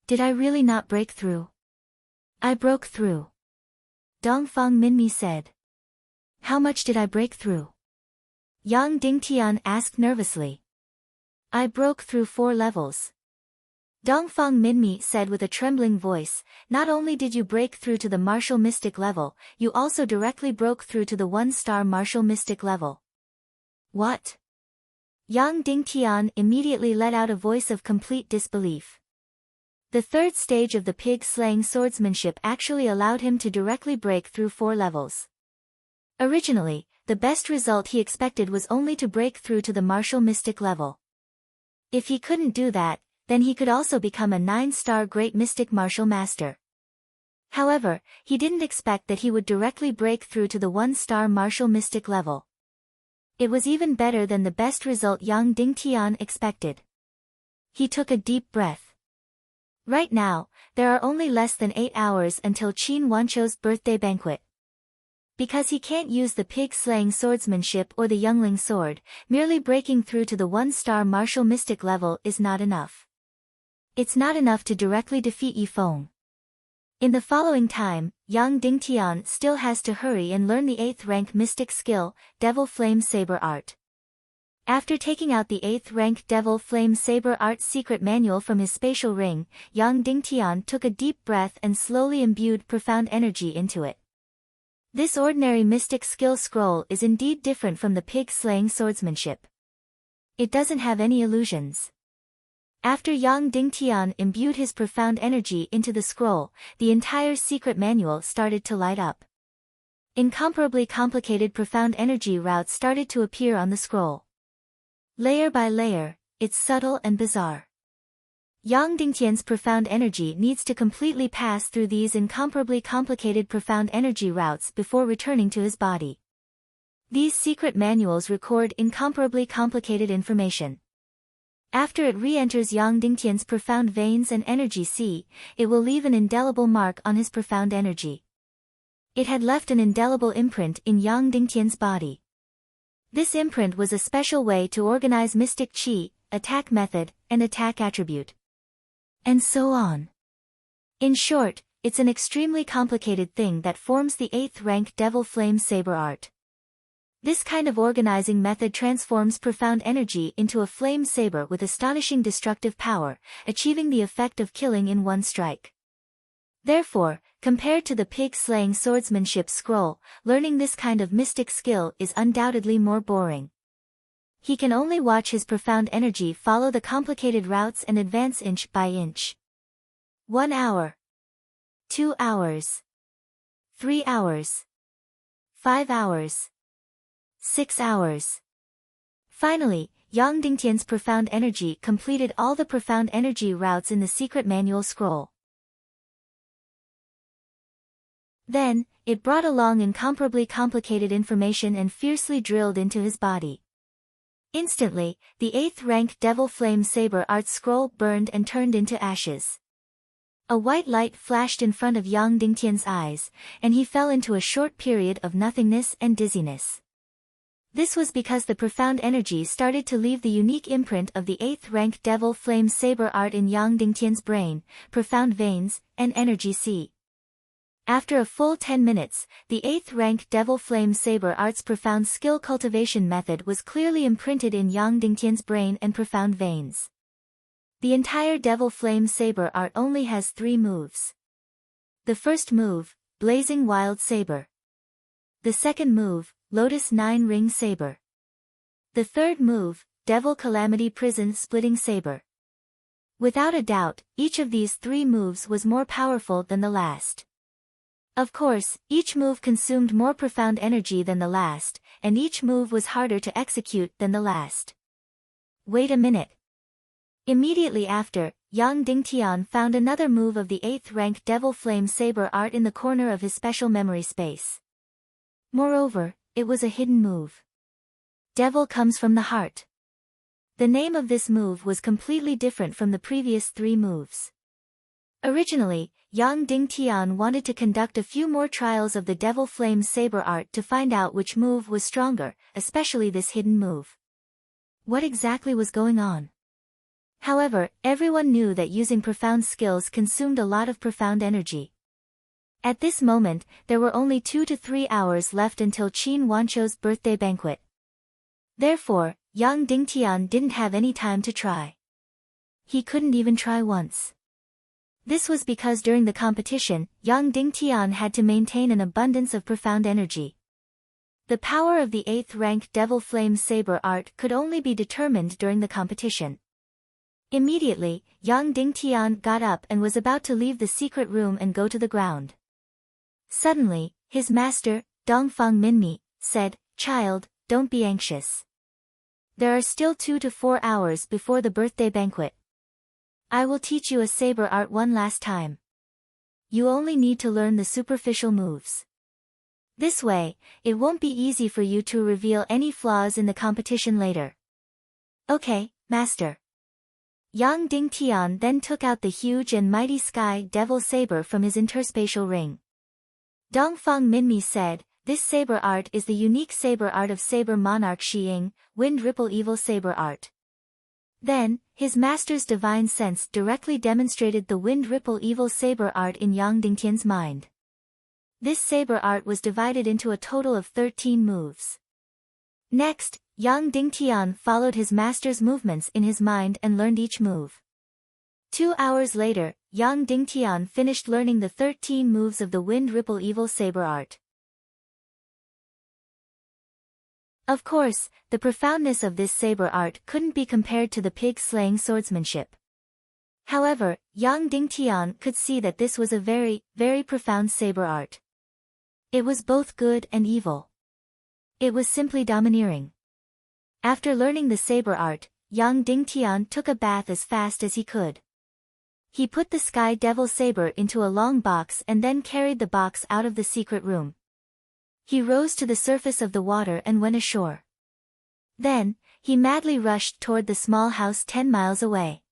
Did I really not break through?" "I broke through," Dongfang Minmi said. "How much did I break through?" Young Ding Tian asked nervously. "I broke through 4 levels. Dongfang Minmi said with a trembling voice, "Not only did you break through to the martial mystic level, you also directly broke through to the 1-star martial mystic level." "What?" Young Ding Tian immediately let out a voice of complete disbelief. The third stage of the pig-slaying swordsmanship actually allowed him to directly break through 4 levels. Originally, the best result he expected was only to break through to the martial mystic level. If he couldn't do that, then he could also become a 9-star great mystic martial master. However, he didn't expect that he would directly break through to the 1-star martial mystic level. It was even better than the best result young Ding Tian expected. He took a deep breath. Right now, there are only less than 8 hours until Qin Wanqiu's birthday banquet. Because he can't use the pig-slaying swordsmanship or the youngling sword, merely breaking through to the 1-star martial mystic level is not enough. It's not enough to directly defeat Yifeng. In the following time, young Ding Tian still has to hurry and learn the 8th rank mystic skill, Devil Flame Saber Art. After taking out the 8th rank Devil Flame Saber Art secret manual from his spatial ring, young Ding Tian took a deep breath and slowly imbued profound energy into it. This ordinary mystic skill scroll is indeed different from the pig-slaying swordsmanship. It doesn't have any illusions. After Yang Dingtian imbued his profound energy into the scroll, the entire secret manual started to light up. Incomparably complicated profound energy routes started to appear on the scroll. Layer by layer, it's subtle and bizarre. Yang Dingtian's profound energy needs to completely pass through these incomparably complicated profound energy routes before returning to his body. These secret manuals record incomparably complicated information. After it re-enters Yang Dingtian's profound veins and energy sea, it will leave an indelible mark on his profound energy. It had left an indelible imprint in Yang Dingtian's body. This imprint was a special way to organize mystic qi, attack method, and attack attribute. And so on. In short, it's an extremely complicated thing that forms the 8th rank Devil Flame Saber art. This kind of organizing method transforms profound energy into a flame saber with astonishing destructive power, achieving the effect of killing in one strike. Therefore, compared to the pig-slaying swordsmanship scroll, learning this kind of mystic skill is undoubtedly more boring. He can only watch his profound energy follow the complicated routes and advance inch by inch. 1 hour. 2 hours. 3 hours. 5 hours. 6 hours. Finally, Yang Dingtian's profound energy completed all the profound energy routes in the secret manual scroll. Then, it brought along incomparably complicated information and fiercely drilled into his body. Instantly, the 8th rank Devil Flame Saber art scroll burned and turned into ashes. A white light flashed in front of Yang Dingtian's eyes, and he fell into a short period of nothingness and dizziness. This was because the profound energy started to leave the unique imprint of the 8th rank Devil Flame Saber art in Yang Dingtian's brain, profound veins, and energy sea. After a full 10 minutes, the 8th rank Devil Flame Saber art's profound skill cultivation method was clearly imprinted in Yang Dingtian's brain and profound veins. The entire Devil Flame Saber art only has 3 moves. The first move, Blazing Wild Saber. The second move, Lotus 9 Ring Saber. The third move, Devil Calamity Prison Splitting Saber. Without a doubt, each of these 3 moves was more powerful than the last. Of course, each move consumed more profound energy than the last, and each move was harder to execute than the last. Wait a minute. Immediately after, Yang Dingtian found another move of the 8th rank Devil Flame Saber art in the corner of his special memory space. Moreover, it was a hidden move. Devil comes from the heart. The name of this move was completely different from the previous 3 moves. Originally, Yang Dingtian wanted to conduct a few more trials of the Devil Flame Saber art to find out which move was stronger, especially this hidden move. What exactly was going on? However, everyone knew that using profound skills consumed a lot of profound energy. At this moment, there were only 2 to 3 hours left until Qin Wancho's birthday banquet. Therefore, Yang Dingtian didn't have any time to try. He couldn't even try once. This was because during the competition, Yang Dingtian had to maintain an abundance of profound energy. The power of the 8th rank Devil Flame Saber art could only be determined during the competition. Immediately, Yang Dingtian got up and was about to leave the secret room and go to the ground. Suddenly, his master, Dongfang Minmi, said, "Child, don't be anxious. There are still 2 to 4 hours before the birthday banquet. I will teach you a saber art one last time. You only need to learn the superficial moves. This way, it won't be easy for you to reveal any flaws in the competition later." "Okay, master." Yang Dingtian then took out the huge and mighty Sky Devil Saber from his interspatial ring. Dongfang Minmi said, "This saber art is the unique saber art of Saber Monarch Shiying, Wind Ripple Evil Saber art." Then, his master's divine sense directly demonstrated the Wind Ripple Evil Saber art in Yang Dingtian's mind. This saber art was divided into a total of 13 moves. Next, Yang Dingtian followed his master's movements in his mind and learned each move. 2 hours later, Yang Dingtian finished learning the 13 moves of the Wind Ripple Evil Saber art. Of course, the profoundness of this saber art couldn't be compared to the pig-slaying swordsmanship. However, Yang Dingtian could see that this was a very, very profound saber art. It was both good and evil. It was simply domineering. After learning the saber art, Yang Dingtian took a bath as fast as he could. He put the Sky Devil saber into a long box and then carried the box out of the secret room. He rose to the surface of the water and went ashore. Then, he madly rushed toward the small house 10 miles away.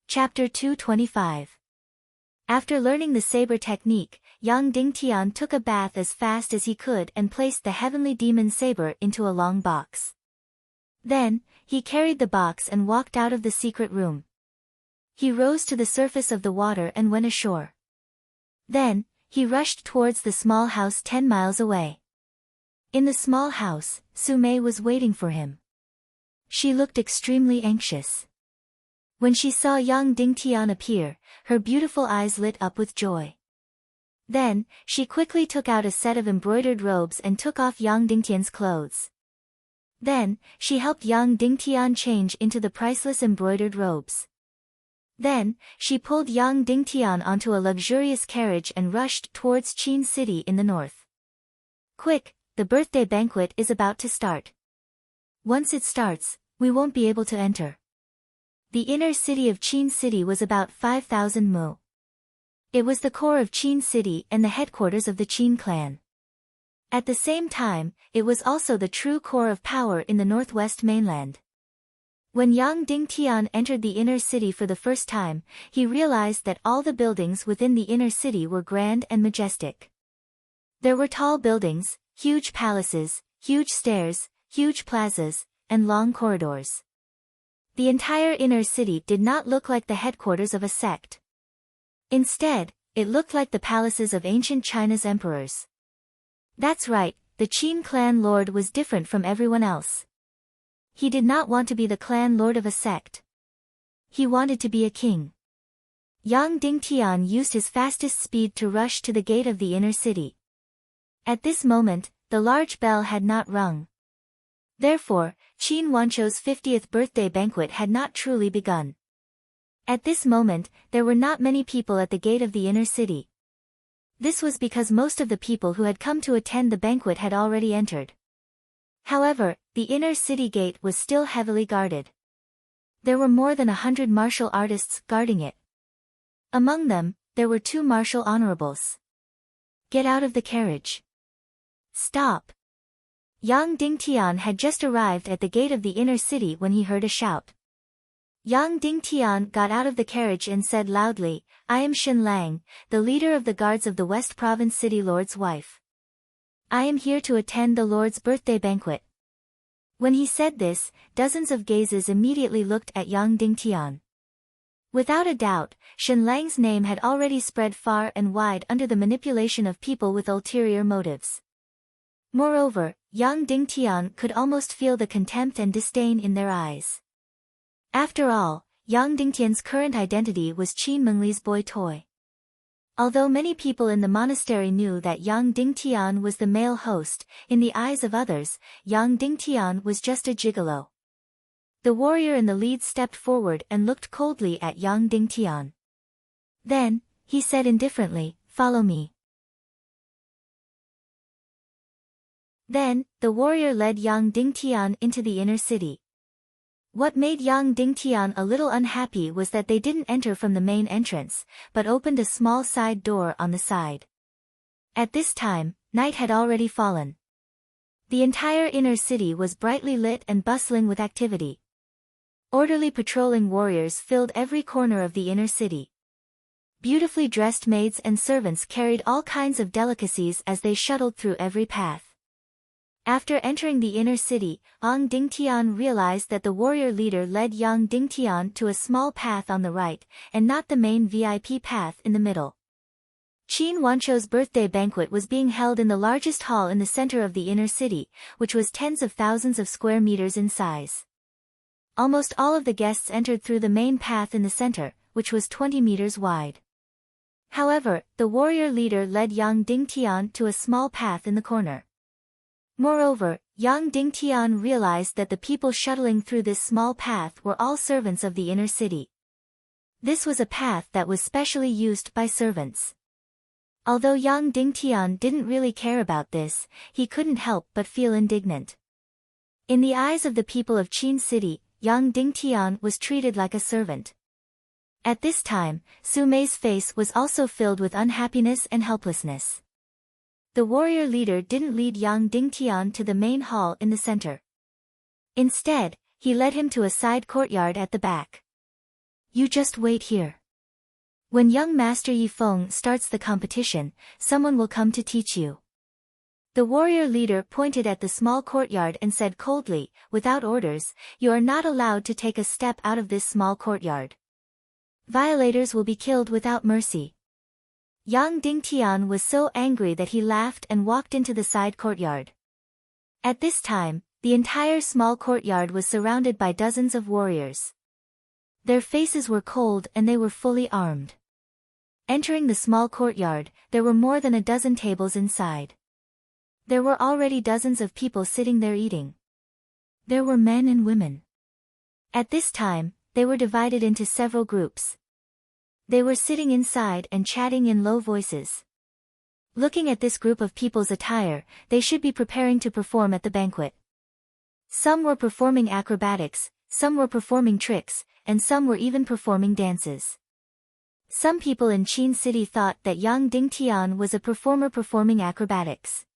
Chapter 225. After learning the saber technique, Yang Dingtian took a bath as fast as he could and placed the heavenly demon saber into a long box. Then, he carried the box and walked out of the secret room. He rose to the surface of the water and went ashore. Then, he rushed towards the small house 10 miles away. In the small house, Sumei was waiting for him. She looked extremely anxious. When she saw Yang Dingtian appear, her beautiful eyes lit up with joy. Then, she quickly took out a set of embroidered robes and took off Yang Dingtian's clothes. Then, she helped Yang Dingtian change into the priceless embroidered robes. Then, she pulled Yang Dingtian onto a luxurious carriage and rushed towards Qin City in the north. Quick, the birthday banquet is about to start. Once it starts, we won't be able to enter. The inner city of Qin City was about 5,000 mu. It was the core of Qin City and the headquarters of the Qin clan. At the same time, it was also the true core of power in the northwest mainland. When Yang Dingtian entered the inner city for the first time, he realized that all the buildings within the inner city were grand and majestic. There were tall buildings, huge palaces, huge stairs, huge plazas, and long corridors. The entire inner city did not look like the headquarters of a sect. Instead, it looked like the palaces of ancient China's emperors. That's right, the Qin clan lord was different from everyone else. He did not want to be the clan lord of a sect. He wanted to be a king. Yang Dingtian used his fastest speed to rush to the gate of the inner city. At this moment, the large bell had not rung. Therefore, Qin Wancho's 50th birthday banquet had not truly begun. At this moment, there were not many people at the gate of the inner city. This was because most of the people who had come to attend the banquet had already entered. However, the inner city gate was still heavily guarded. There were more than 100 martial artists guarding it. Among them, there were 2 martial honorables. Get out of the carriage. Stop. Yang Dingtian had just arrived at the gate of the inner city when he heard a shout. Yang Dingtian got out of the carriage and said loudly, I am Shen Lang, the leader of the guards of the West Province City Lord's wife. I am here to attend the Lord's birthday banquet. When he said this, dozens of gazes immediately looked at Yang Dingtian. Without a doubt, Shen Lang's name had already spread far and wide under the manipulation of people with ulterior motives. Moreover, Yang Dingtian could almost feel the contempt and disdain in their eyes. After all, Yang Dingtian's current identity was Qin Mengli's boy toy. Although many people in the monastery knew that Yang Dingtian was the male host, in the eyes of others, Yang Dingtian was just a gigolo. The warrior in the lead stepped forward and looked coldly at Yang Dingtian. Then, he said indifferently, follow me. Then, the warrior led Yang Dingtian into the inner city. What made Yang Dingtian a little unhappy was that they didn't enter from the main entrance, but opened a small side door on the side. At this time, night had already fallen. The entire inner city was brightly lit and bustling with activity. Orderly patrolling warriors filled every corner of the inner city. Beautifully dressed maids and servants carried all kinds of delicacies as they shuttled through every path. After entering the inner city, Yang Dingtian realized that the warrior leader led Yang Dingtian to a small path on the right, and not the main VIP path in the middle. Qin Wancho's birthday banquet was being held in the largest hall in the center of the inner city, which was tens of thousands of square meters in size. Almost all of the guests entered through the main path in the center, which was 20 meters wide. However, the warrior leader led Yang Dingtian to a small path in the corner. Moreover, young Ding Tian realized that the people shuttling through this small path were all servants of the inner city. This was a path that was specially used by servants. Although young Ding Tian didn't really care about this, he couldn't help but feel indignant. In the eyes of the people of Qin City, young Ding Tian was treated like a servant. At this time, Su Mei's face was also filled with unhappiness and helplessness. The warrior leader didn't lead young Ding Tian to the main hall in the center. Instead, he led him to a side courtyard at the back. You just wait here. When young Master Yi Feng starts the competition, someone will come to teach you. The warrior leader pointed at the small courtyard and said coldly, without orders, you are not allowed to take a step out of this small courtyard. Violators will be killed without mercy. Young Ding Tian was so angry that he laughed and walked into the side courtyard. At this time, the entire small courtyard was surrounded by dozens of warriors. Their faces were cold and they were fully armed. Entering the small courtyard, there were more than a dozen tables inside. There were already dozens of people sitting there eating. There were men and women. At this time, they were divided into several groups. They were sitting inside and chatting in low voices. Looking at this group of people's attire, they should be preparing to perform at the banquet. Some were performing acrobatics, some were performing tricks, and some were even performing dances. Some people in Qin City thought that young Ding Tian was a performer performing acrobatics.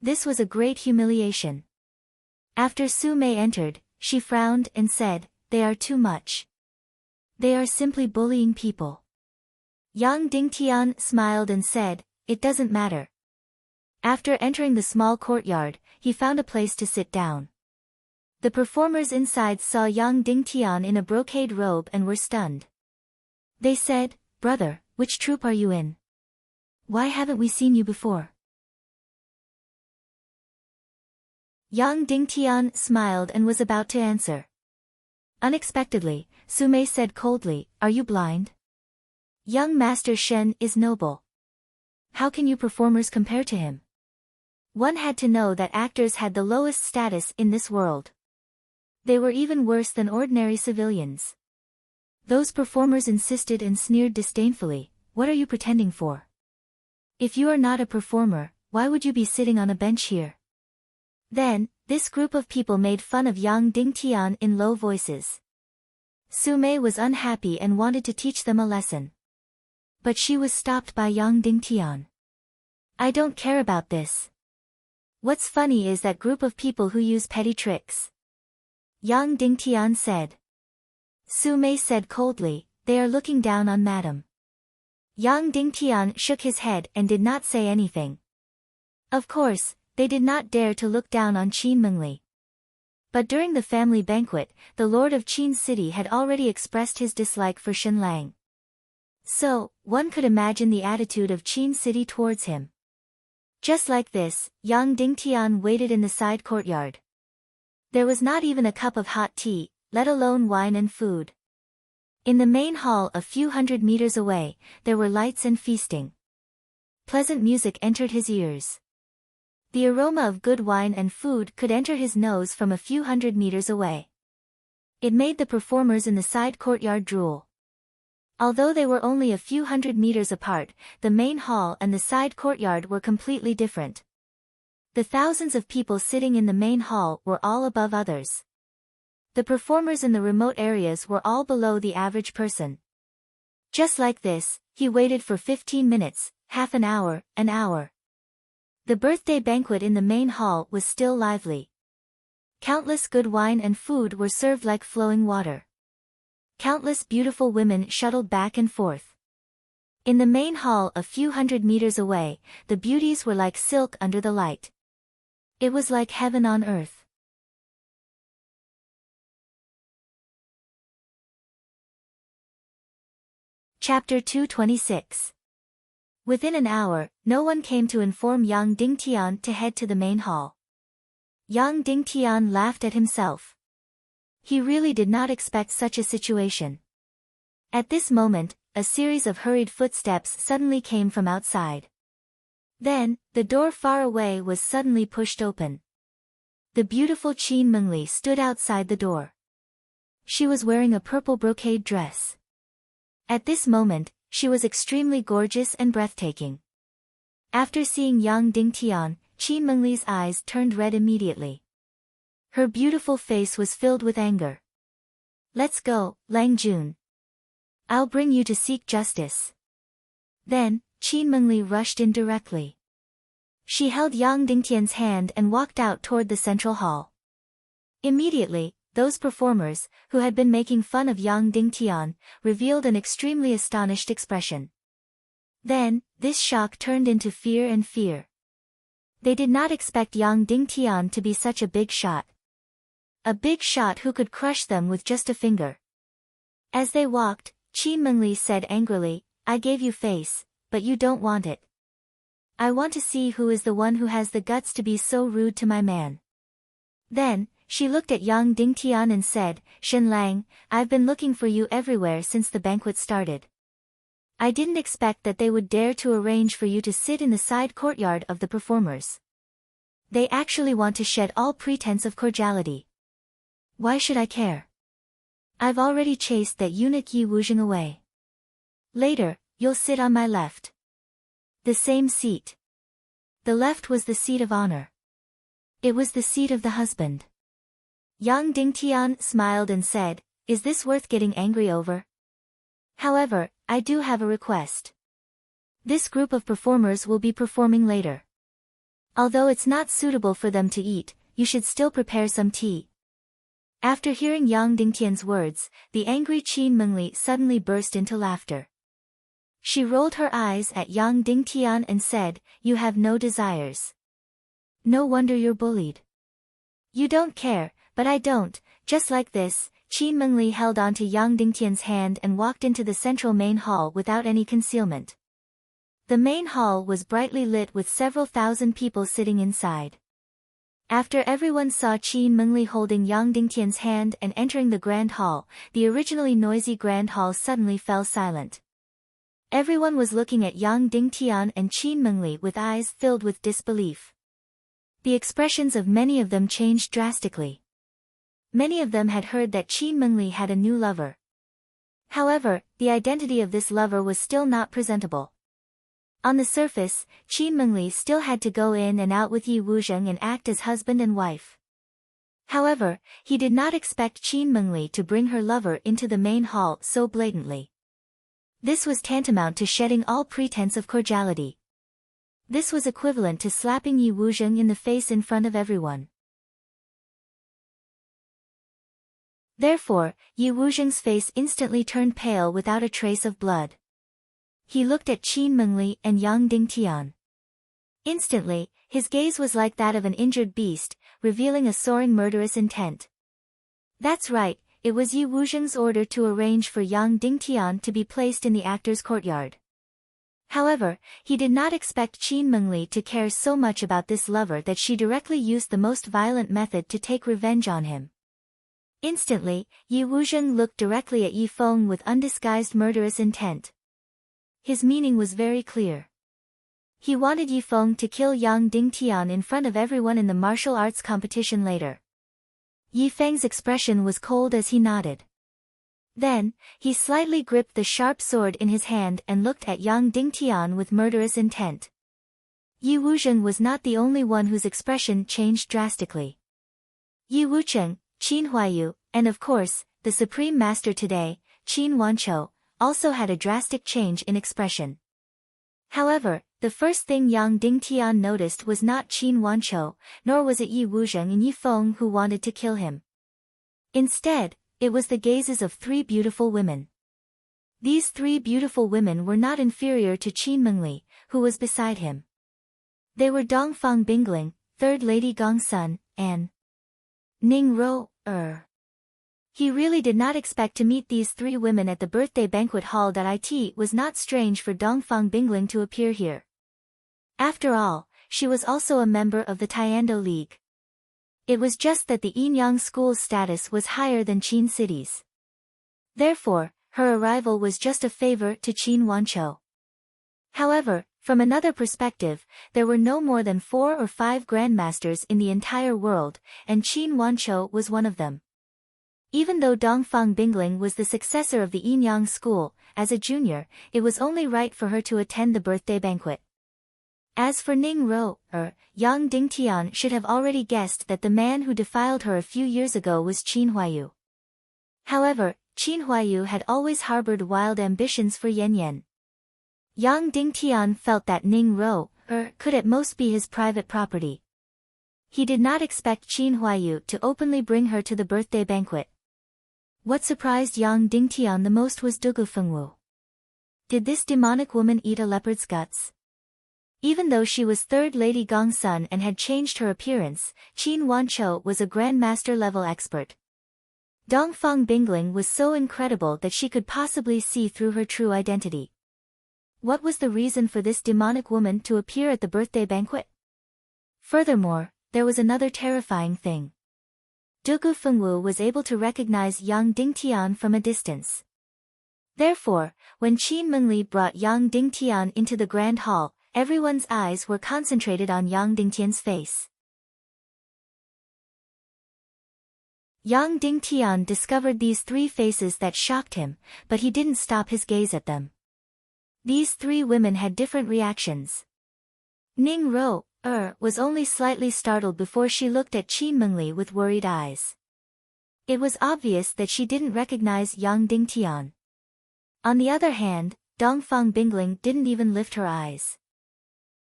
This was a great humiliation. After Su Mei entered, she frowned and said, they are too much. They are simply bullying people. Young Ding Tian smiled and said, it doesn't matter. After entering the small courtyard, he found a place to sit down. The performers inside saw young Ding Tian in a brocade robe and were stunned. They said, brother, which troupe are you in? Why haven't we seen you before? Young Ding Tian smiled and was about to answer. Unexpectedly, Su Mei said coldly, are you blind? Young Master Shen is noble. How can you performers compare to him? One had to know that actors had the lowest status in this world. They were even worse than ordinary civilians. Those performers insisted and sneered disdainfully, what are you pretending for? If you are not a performer, why would you be sitting on a bench here? Then, this group of people made fun of young Ding Tian in low voices. Su Mei was unhappy and wanted to teach them a lesson. But she was stopped by young Ding Tian. I don't care about this. What's funny is that group of people who use petty tricks. Young Ding Tian said. Su Mei said coldly, they are looking down on madam. Young Ding Tian shook his head and did not say anything. Of course, they did not dare to look down on Qin Mengli. But during the family banquet, the lord of Qin City had already expressed his dislike for Shen Lang. So, one could imagine the attitude of Qin City towards him. Just like this, young Ding Tian waited in the side courtyard. There was not even a cup of hot tea, let alone wine and food. In the main hall a few hundred meters away, there were lights and feasting. Pleasant music entered his ears. The aroma of good wine and food could enter his nose from a few hundred meters away. It made the performers in the side courtyard drool. Although they were only a few hundred meters apart, the main hall and the side courtyard were completely different. The thousands of people sitting in the main hall were all above others. The performers in the remote areas were all below the average person. Just like this, he waited for 15 minutes, half an hour, an hour. The birthday banquet in the main hall was still lively. Countless good wine and food were served like flowing water. Countless beautiful women shuttled back and forth. In the main hall a few hundred meters away, the beauties were like silk under the light. It was like heaven on earth. Chapter 226. Within an hour, no one came to inform young Ding Tian to head to the main hall. Young Ding Tian laughed at himself. He really did not expect such a situation. At this moment, a series of hurried footsteps suddenly came from outside. Then, the door far away was suddenly pushed open. The beautiful Qin Mengli stood outside the door. She was wearing a purple brocade dress. At this moment, she was extremely gorgeous and breathtaking. After seeing young Ding Tian, Qin Mengli's eyes turned red immediately. Her beautiful face was filled with anger. "Let's go, Lang Jun. I'll bring you to seek justice." Then, Qin Mengli rushed in directly. She held young Ding Tian's hand and walked out toward the central hall. Immediately, those performers, who had been making fun of young Ding Tian, revealed an extremely astonished expression. Then, this shock turned into fear and fear. They did not expect young Ding Tian to be such a big shot. A big shot who could crush them with just a finger. As they walked, Qin Mengli said angrily, "I gave you face, but you don't want it. I want to see who is the one who has the guts to be so rude to my man." Then, she looked at young Ding Tian and said, "Shen Lang, I've been looking for you everywhere since the banquet started. I didn't expect that they would dare to arrange for you to sit in the side courtyard of the performers. They actually want to shed all pretense of cordiality. Why should I care? I've already chased that eunuch Yi Wuzheng away. Later, you'll sit on my left. The same seat. The left was the seat of honor. It was the seat of the husband." Young Ding Tian smiled and said, "Is this worth getting angry over? However, I do have a request. This group of performers will be performing later. Although it's not suitable for them to eat, you should still prepare some tea." After hearing young Ding Tian's words, the angry Qin Mengli suddenly burst into laughter. She rolled her eyes at young Ding Tian and said, "You have no desires. No wonder you're bullied. You don't care, but I don't." Just like this, Qin Mengli held onto young Ding Tian's hand and walked into the central main hall without any concealment. The main hall was brightly lit with several thousand people sitting inside. After everyone saw Qin Mengli holding young Ding Tian's hand and entering the grand hall, the originally noisy grand hall suddenly fell silent. Everyone was looking at young Ding Tian and Qin Mengli with eyes filled with disbelief. The expressions of many of them changed drastically. Many of them had heard that Qin Mengli had a new lover. However, the identity of this lover was still not presentable. On the surface, Qin Mengli still had to go in and out with Yi Wuzheng and act as husband and wife. However, he did not expect Qin Mengli to bring her lover into the main hall so blatantly. This was tantamount to shedding all pretense of cordiality. This was equivalent to slapping Yi Wuzheng in the face in front of everyone. Therefore, Yi Wuzheng's face instantly turned pale without a trace of blood. He looked at Qin Mengli and young Ding Tian. Instantly, his gaze was like that of an injured beast, revealing a soaring murderous intent. That's right, it was Yi Wuzheng's order to arrange for young Ding Tian to be placed in the actor's courtyard. However, he did not expect Qin Mengli to care so much about this lover that she directly used the most violent method to take revenge on him. Instantly, Yi Wuzheng looked directly at Yi Feng with undisguised murderous intent. His meaning was very clear. He wanted Yi Feng to kill young Ding Tian in front of everyone in the martial arts competition later. Yi Feng's expression was cold as he nodded. Then, he slightly gripped the sharp sword in his hand and looked at young Ding Tian with murderous intent. Yi Wuzheng was not the only one whose expression changed drastically. Yi Wucheng, Qin Huaiyu, and of course, the Supreme Master today, Qin Wanqiu, also had a drastic change in expression. However, the first thing young Ding Tian noticed was not Qin Wanqiu, nor was it Yi Wuzheng and Yi Feng who wanted to kill him. Instead, it was the gazes of three beautiful women. These three beautiful women were not inferior to Qin Mengli, who was beside him. They were Dongfang Bingling, Third Lady Gongsun, and Ning Ro. He really did not expect to meet these three women at the birthday banquet hall. It was not strange for Dongfang Bingling to appear here. After all, she was also a member of the Taekwondo League. It was just that the Yinyang school's status was higher than Qin City's. Therefore, her arrival was just a favor to Qin Wanqiu. However, From another perspective, there were no more than 4 or 5 grandmasters in the entire world, and Qin Wanqiu was one of them. Even though Dongfang Bingling was the successor of the Yinyang school, as a junior, it was only right for her to attend the birthday banquet. As for Ning Ro, Yang Dingtian should have already guessed that the man who defiled her a few years ago was Qin Huayu. However, Qin Huayu had always harbored wild ambitions for Yan Yan. Yang Dingtian felt that Ning Ro, could at most be his private property. He did not expect Qin Huayu to openly bring her to the birthday banquet. What surprised Yang Dingtian the most was Dugu Fengwu. Did this demonic woman eat a leopard's guts? Even though she was third Lady Gongsun and had changed her appearance, Qin Wanqiu was a grandmaster-level expert. Dongfang Bingling was so incredible that she could possibly see through her true identity. What was the reason for this demonic woman to appear at the birthday banquet? Furthermore, there was another terrifying thing. Dugu Fengwu was able to recognize Yang Dingtian from a distance. Therefore, when Qin Mengli brought Yang Dingtian into the grand hall, everyone's eyes were concentrated on Yang Dingtian's face. Yang Dingtian discovered these 3 faces that shocked him, but he didn't stop his gaze at them. These 3 women had different reactions. Ning Ro, was only slightly startled before she looked at Qin Mengli with worried eyes. It was obvious that she didn't recognize Yang Dingtian. On the other hand, Dongfang Bingling didn't even lift her eyes.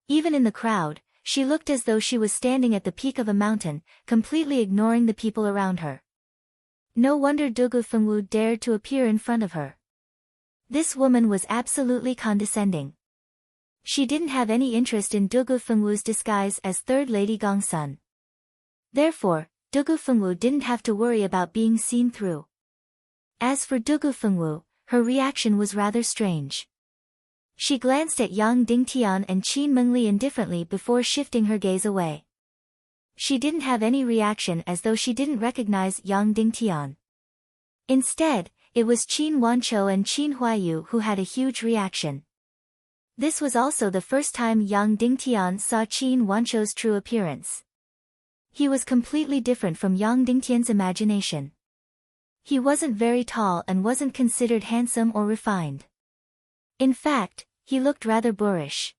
Even in the crowd, she looked as though she was standing at the peak of a mountain, completely ignoring the people around her. No wonder Dugu Fengwu dared to appear in front of her. This woman was absolutely condescending. She didn't have any interest in Dugu Fengwu's disguise as third Lady Gongsun. Therefore, Dugu Fengwu didn't have to worry about being seen through. As for Dugu Fengwu, her reaction was rather strange. She glanced at Yang Dingtian and Qin Mengli indifferently before shifting her gaze away. She didn't have any reaction as though she didn't recognize Yang Dingtian. Instead, it was Qin Wanqiu and Qin Huayu who had a huge reaction. This was also the first time Yang Dingtian saw Qin Wanqiu's true appearance. He was completely different from Yang Dingtian's imagination. He wasn't very tall and wasn't considered handsome or refined. In fact, he looked rather boorish.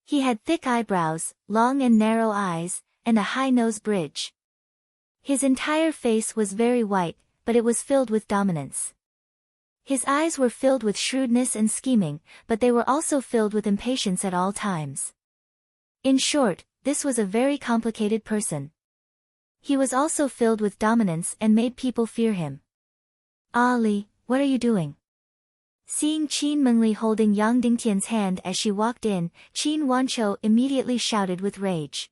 He had thick eyebrows, long and narrow eyes, and a high nose bridge. His entire face was very white, but it was filled with dominance. His eyes were filled with shrewdness and scheming, but they were also filled with impatience at all times. In short, this was a very complicated person. He was also filled with dominance and made people fear him. Ali, what are you doing? Seeing Qin Mengli holding Yang Dingtian's hand as she walked in, Qin Wanqiu immediately shouted with rage.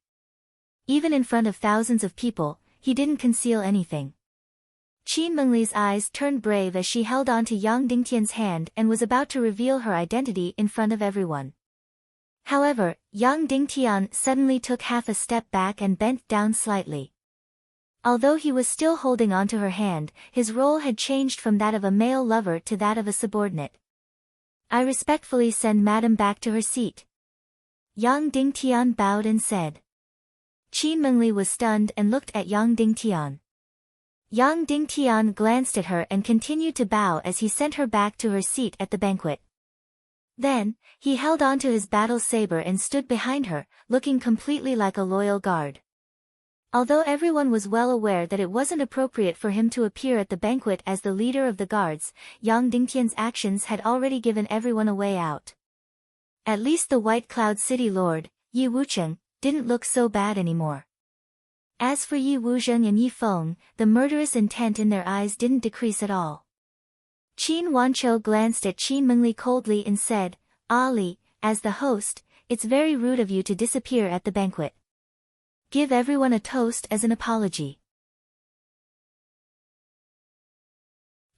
Even in front of thousands of people, he didn't conceal anything. Qin Mengli's eyes turned brave as she held on to Yang Dingtian's hand and was about to reveal her identity in front of everyone. However, Yang Dingtian suddenly took half a step back and bent down slightly. Although he was still holding onto her hand, his role had changed from that of a male lover to that of a subordinate. I respectfully send Madam back to her seat. Yang Dingtian bowed and said. Qin Mengli was stunned and looked at Yang Dingtian. Yang Dingtian glanced at her and continued to bow as he sent her back to her seat at the banquet. Then, he held on to his battle saber and stood behind her, looking completely like a loyal guard. Although everyone was well aware that it wasn't appropriate for him to appear at the banquet as the leader of the guards, Yang Dingtian's actions had already given everyone a way out. At least the White Cloud City Lord, Yi Wucheng, didn't look so bad anymore. As for Yi Wuzheng and Yi Feng, the murderous intent in their eyes didn't decrease at all. Qin Wanqiu glanced at Qin Mengli coldly and said, Ali, as the host, it's very rude of you to disappear at the banquet. Give everyone a toast as an apology.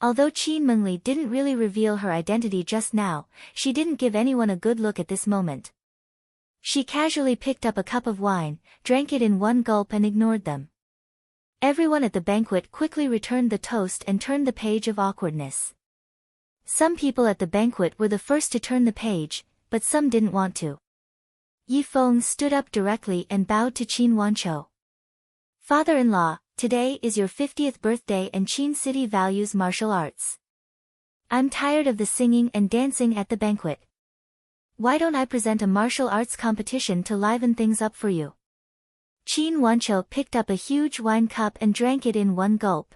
Although Qin Mengli didn't really reveal her identity just now, she didn't give anyone a good look at this moment. She casually picked up a cup of wine, drank it in one gulp and ignored them. Everyone at the banquet quickly returned the toast and turned the page of awkwardness. Some people at the banquet were the first to turn the page, but some didn't want to. Yi Feng stood up directly and bowed to Qin Wanqiu. Father-in-law, today is your 50th birthday and Qin City values martial arts. I'm tired of the singing and dancing at the banquet. Why don't I present a martial arts competition to liven things up for you? Qin Wanqiu picked up a huge wine cup and drank it in one gulp.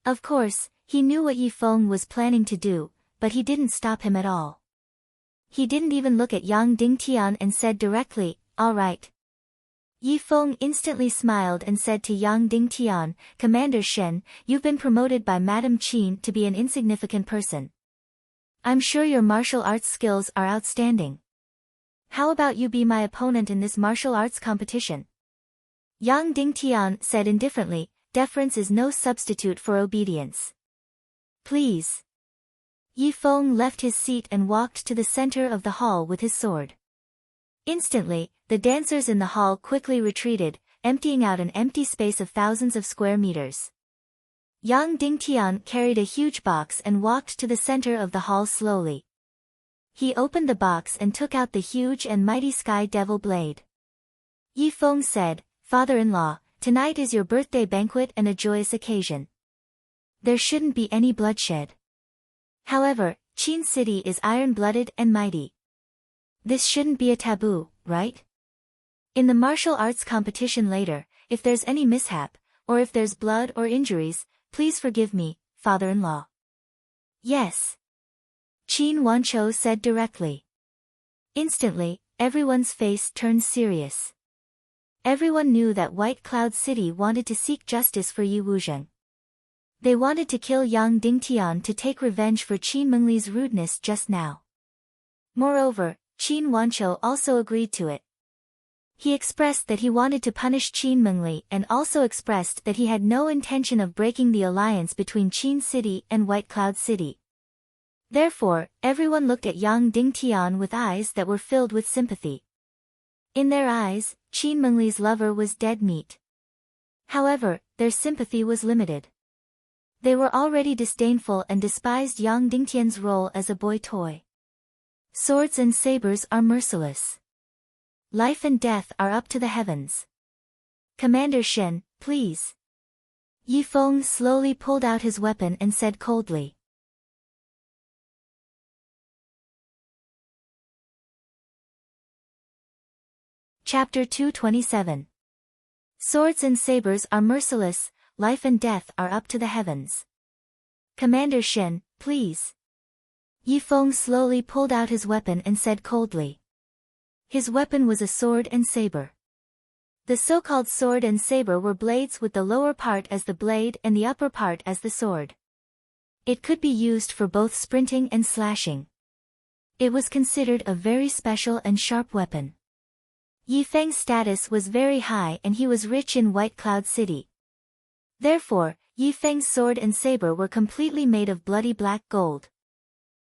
Of course, he knew what Yi Feng was planning to do, but he didn't stop him at all. He didn't even look at Yang Dingtian and said directly, "All right." Yi Feng instantly smiled and said to Yang Dingtian, "Commander Shen, you've been promoted by Madame Qin to be an insignificant person. I'm sure your martial arts skills are outstanding. How about you be my opponent in this martial arts competition?" Yang Dingtian said indifferently, "Deference is no substitute for obedience. Please." Yi Feng left his seat and walked to the center of the hall with his sword. Instantly, the dancers in the hall quickly retreated, emptying out an empty space of thousands of square meters. Yang Dingtian carried a huge box and walked to the center of the hall slowly. He opened the box and took out the huge and mighty Sky Devil blade. Yi Feng said, "Father-in-law, tonight is your birthday banquet and a joyous occasion. There shouldn't be any bloodshed. However, Qin City is iron-blooded and mighty. This shouldn't be a taboo, right? In the martial arts competition later, if there's any mishap, or if there's blood or injuries, please forgive me, father-in-law." "Yes," Qin Wanqiu said directly. Instantly, everyone's face turned serious. Everyone knew that White Cloud City wanted to seek justice for Yi Wuzheng. They wanted to kill Yang Dingtian to take revenge for Qin Mengli's rudeness just now. Moreover, Qin Wanqiu also agreed to it. He expressed that he wanted to punish Qin Mengli and also expressed that he had no intention of breaking the alliance between Qin City and White Cloud City. Therefore, everyone looked at Yang Dingtian with eyes that were filled with sympathy. In their eyes, Qin Mengli's lover was dead meat. However, their sympathy was limited. They were already disdainful and despised Yang Dingtian's role as a boy toy. Swords and sabers are merciless. Life and death are up to the heavens. Commander Shen, please. Yi Feng slowly pulled out his weapon and said coldly. Chapter 227. Swords and sabers are merciless, life and death are up to the heavens. Commander Shen, please. Yi Feng slowly pulled out his weapon and said coldly. His weapon was a sword and saber. The so-called sword and saber were blades with the lower part as the blade and the upper part as the sword. It could be used for both sprinting and slashing. It was considered a very special and sharp weapon. Yi Feng's status was very high and he was rich in White Cloud City. Therefore, Yi Feng's sword and saber were completely made of bloody black gold.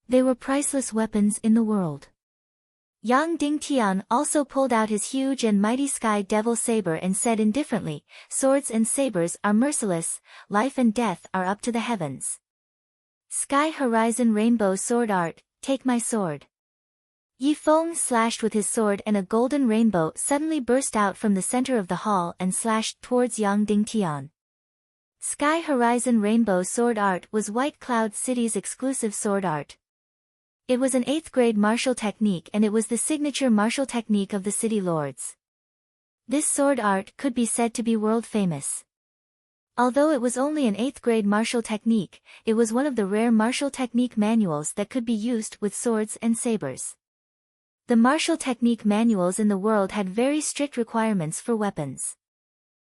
They were priceless weapons in the world. Yang Dingtian also pulled out his huge and mighty Sky Devil saber and said indifferently, "Swords and sabers are merciless, life and death are up to the heavens. Sky Horizon Rainbow Sword Art, take my sword." Yi Feng slashed with his sword and a golden rainbow suddenly burst out from the center of the hall and slashed towards Yang Dingtian. Sky Horizon Rainbow Sword Art was White Cloud City's exclusive sword art. It was an 8th grade martial technique and it was the signature martial technique of the city lords. This sword art could be said to be world famous. Although it was only an 8th grade martial technique, it was one of the rare martial technique manuals that could be used with swords and sabers. The martial technique manuals in the world had very strict requirements for weapons.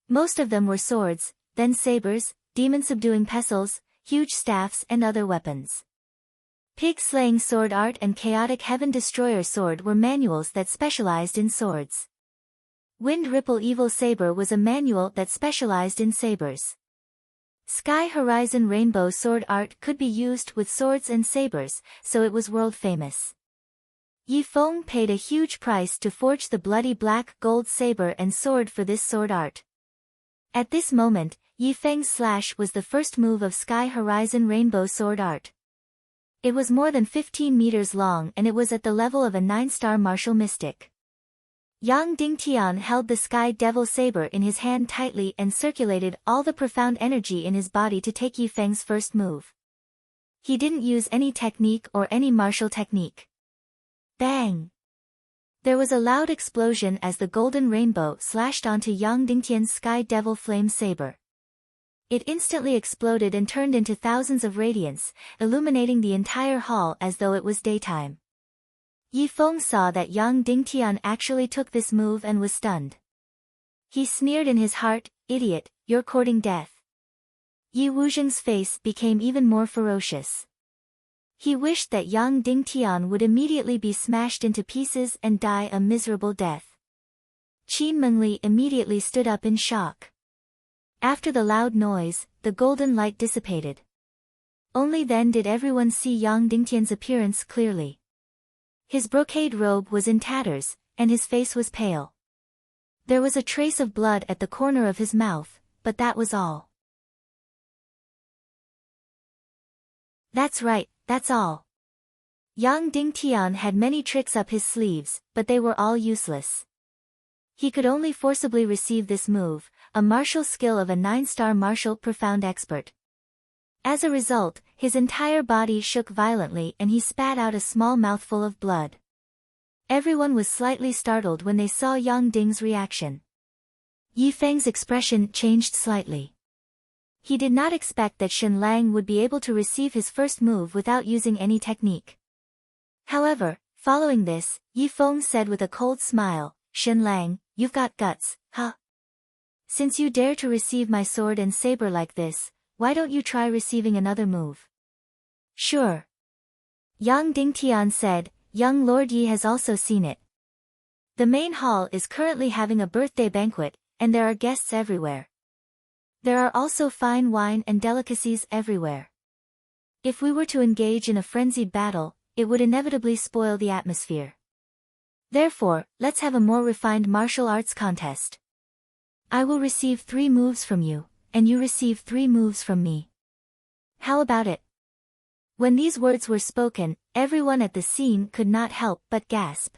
Most of them were swords, then sabers, demon-subduing pestles, huge staffs and other weapons. Pig-slaying sword art and chaotic heaven destroyer sword were manuals that specialized in swords. Wind Ripple Evil Saber was a manual that specialized in sabers. Sky Horizon Rainbow Sword Art could be used with swords and sabers, so it was world famous. Yi Feng paid a huge price to forge the bloody black gold saber and sword for this sword art. At this moment, Yi Feng's slash was the first move of Sky Horizon Rainbow Sword Art. It was more than 15 meters long and it was at the level of a 9-star martial mystic. Yang Dingtian held the Sky Devil Saber in his hand tightly and circulated all the profound energy in his body to take Yi Feng's first move. He didn't use any technique or any martial technique. Bang! There was a loud explosion as the golden rainbow slashed onto Yang Dingtian's Sky Devil Flame Saber. It instantly exploded and turned into thousands of radiance, illuminating the entire hall as though it was daytime. Yi Feng saw that Yang Dingtian actually took this move and was stunned. He sneered in his heart, "Idiot, you're courting death." Yi Wuzheng's face became even more ferocious. He wished that Yang Dingtian would immediately be smashed into pieces and die a miserable death. Qin Mengli immediately stood up in shock. After the loud noise, the golden light dissipated. Only then did everyone see Yang Dingtian's appearance clearly. His brocade robe was in tatters, and his face was pale. There was a trace of blood at the corner of his mouth, but that was all. That's right, that's all. Yang Dingtian had many tricks up his sleeves, but they were all useless. He could only forcibly receive this move, a martial skill of a 9-star martial profound expert. As a result, his entire body shook violently and he spat out a small mouthful of blood. Everyone was slightly startled when they saw Yang Ding's reaction. Yi Feng's expression changed slightly. He did not expect that Shen Lang would be able to receive his first move without using any technique. However, following this, Yi Feng said with a cold smile, "Shen Lang, you've got guts, huh? Since you dare to receive my sword and saber like this, why don't you try receiving another move?" "Sure." Yang Dingtian said, "Young Lord Yi has also seen it. The main hall is currently having a birthday banquet, and there are guests everywhere. There are also fine wine and delicacies everywhere. If we were to engage in a frenzied battle, it would inevitably spoil the atmosphere. Therefore, let's have a more refined martial arts contest. I will receive 3 moves from you, and you receive 3 moves from me. How about it?" When these words were spoken, everyone at the scene could not help but gasp.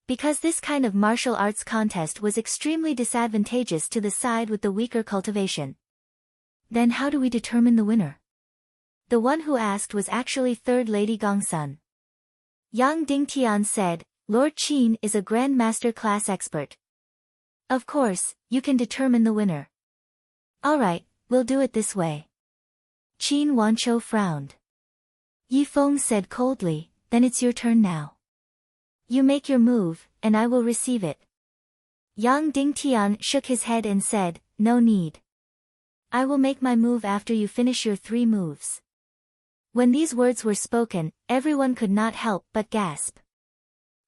Because this kind of martial arts contest was extremely disadvantageous to the side with the weaker cultivation. Then how do we determine the winner? The one who asked was actually Third Lady Gongsun. Yang Dingtian said, "Lord Qin is a Grandmaster class expert. Of course, you can determine the winner." "Alright, we'll do it this way." Qin Wanqiu frowned. Yi Feng said coldly, "Then it's your turn now. You make your move, and I will receive it." Yang Dingtian shook his head and said, "No need. I will make my move after you finish your 3 moves." When these words were spoken, everyone could not help but gasp.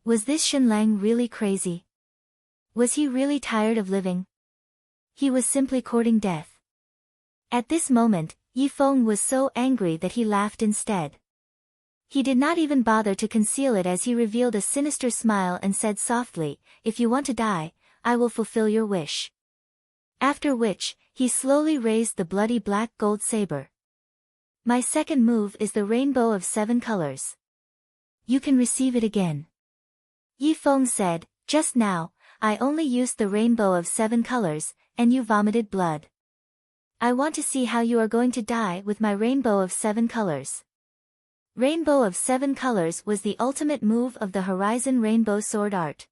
Was this Shen Lang really crazy? Was he really tired of living? He was simply courting death. At this moment, Yi Feng was so angry that he laughed instead. He did not even bother to conceal it as he revealed a sinister smile and said softly, "If you want to die, I will fulfill your wish." After which, he slowly raised the bloody black gold saber. "My second move is the rainbow of 7 colors. You can receive it again." Yi Feng said, "Just now, I only used the rainbow of 7 colors, and you vomited blood. I want to see how you are going to die with my rainbow of 7 colors. Rainbow of 7 colors was the ultimate move of the Horizon Rainbow Sword art.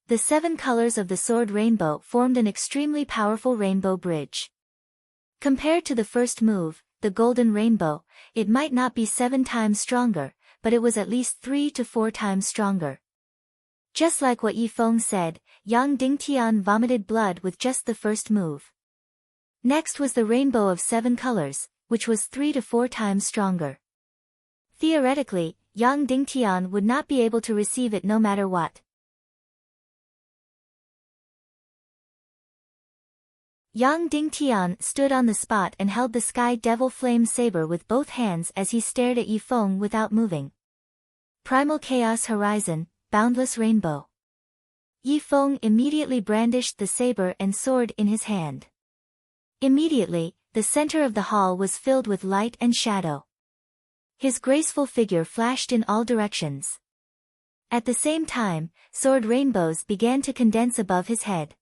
The 7 colors of the sword rainbow formed an extremely powerful rainbow bridge. Compared to the first move, the golden rainbow, it might not be 7 times stronger, but it was at least 3 to 4 times stronger. Just like what Yi Feng said, Yang Dingtian vomited blood with just the first move. Next was the rainbow of 7 colors, which was 3 to 4 times stronger. Theoretically, Yang Dingtian would not be able to receive it no matter what. Yang Dingtian stood on the spot and held the Sky Devil Flame Saber with both hands as he stared at Yi Feng without moving. Primal Chaos Horizon, Boundless Rainbow. Yi Feng immediately brandished the saber and sword in his hand. Immediately, the center of the hall was filled with light and shadow. His graceful figure flashed in all directions. At the same time, sword rainbows began to condense above his head.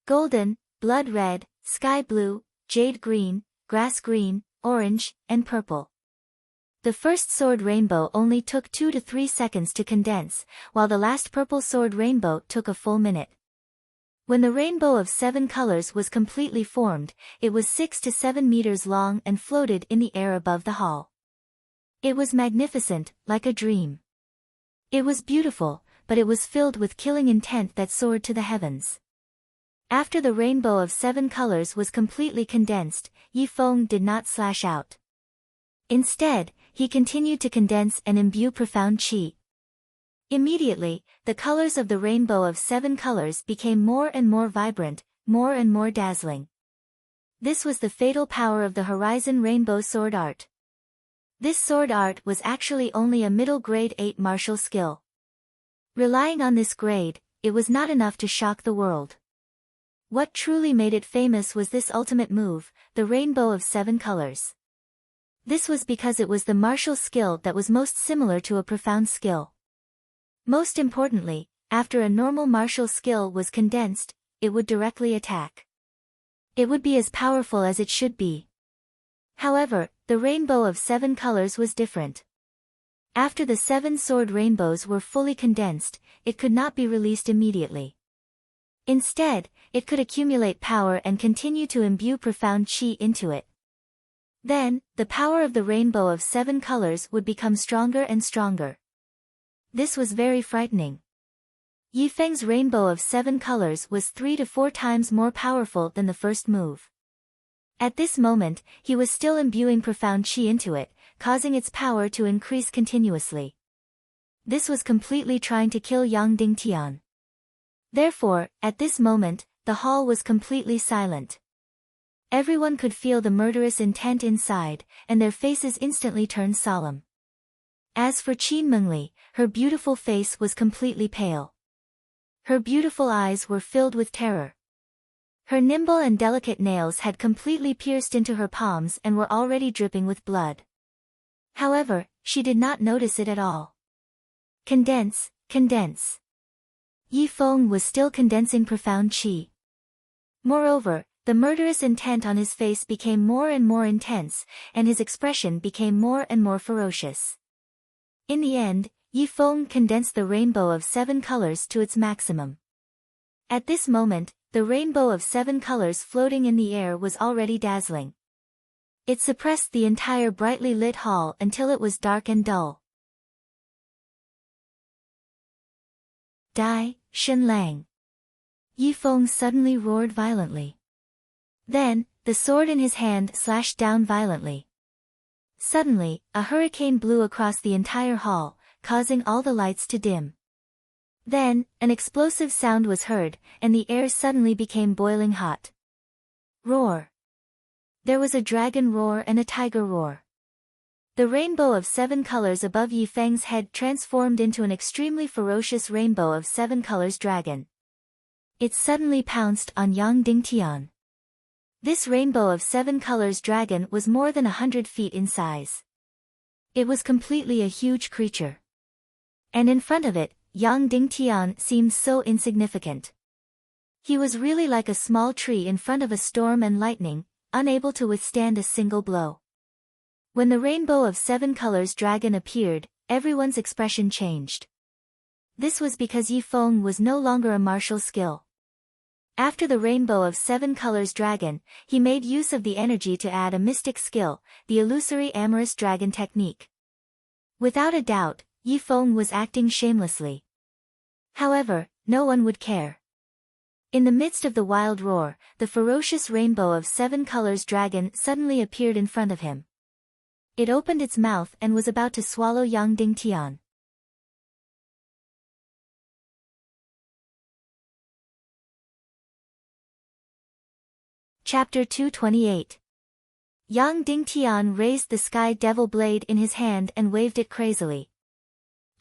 Golden, blood red, sky blue, jade green, grass green, orange, and purple. The first sword rainbow only took 2 to 3 seconds to condense, while the last purple sword rainbow took a full minute. When the rainbow of 7 colors was completely formed, it was 6 to 7 meters long and floated in the air above the hall. It was magnificent, like a dream. It was beautiful, but it was filled with killing intent that soared to the heavens. After the rainbow of 7 colors was completely condensed, Yi Feng did not slash out. Instead, he continued to condense and imbue profound qi. Immediately, the colors of the rainbow of 7 colors became more and more vibrant, more and more dazzling. This was the fatal power of the Horizon Rainbow Sword Art. This sword art was actually only a middle grade 8 martial skill. Relying on this grade, it was not enough to shock the world. What truly made it famous was this ultimate move, the rainbow of 7 colors. This was because it was the martial skill that was most similar to a profound skill. Most importantly, after a normal martial skill was condensed, it would directly attack. It would be as powerful as it should be. However, the rainbow of 7 colors was different. After the 7 sword rainbows were fully condensed, it could not be released immediately. Instead, it could accumulate power and continue to imbue profound qi into it. Then, the power of the rainbow of 7 colors would become stronger and stronger. This was very frightening. Yi Feng's rainbow of 7 colors was 3 to 4 times more powerful than the first move. At this moment, he was still imbuing profound qi into it, causing its power to increase continuously. This was completely trying to kill Yang Dingtian. Therefore, at this moment, the hall was completely silent. Everyone could feel the murderous intent inside, and their faces instantly turned solemn. As for Qin Mengli, her beautiful face was completely pale. Her beautiful eyes were filled with terror. Her nimble and delicate nails had completely pierced into her palms and were already dripping with blood. However, she did not notice it at all. Condense, condense. Yi Feng was still condensing profound qi. Moreover, the murderous intent on his face became more and more intense, and his expression became more and more ferocious. In the end, Yi Feng condensed the rainbow of 7 colors to its maximum. At this moment, the rainbow of 7 colors floating in the air was already dazzling. It suppressed the entire brightly lit hall until it was dark and dull. Die, Shen Lang. Yi Feng suddenly roared violently. Then, the sword in his hand slashed down violently. Suddenly, a hurricane blew across the entire hall, causing all the lights to dim. Then, an explosive sound was heard, and the air suddenly became boiling hot. Roar. There was a dragon roar and a tiger roar. The rainbow of 7 colors above Yi Feng's head transformed into an extremely ferocious rainbow of 7 colors dragon. It suddenly pounced on Yang Dingtian. This rainbow of 7 colors dragon was more than 100 feet in size. It was completely a huge creature. And in front of it, Yang Dingtian seemed so insignificant. He was really like a small tree in front of a storm and lightning, unable to withstand a single blow. When the rainbow of 7 colors dragon appeared, everyone's expression changed. This was because Yi Feng was no longer a martial skill. After the rainbow of 7 colors dragon, he made use of the energy to add a mystic skill, the illusory amorous dragon technique. Without a doubt, Yi Feng was acting shamelessly. However, no one would care. In the midst of the wild roar, the ferocious rainbow of 7 colors dragon suddenly appeared in front of him. It opened its mouth and was about to swallow Yang Dingtian. Chapter 228. Yang Dingtian raised the sky devil blade in his hand and waved it crazily.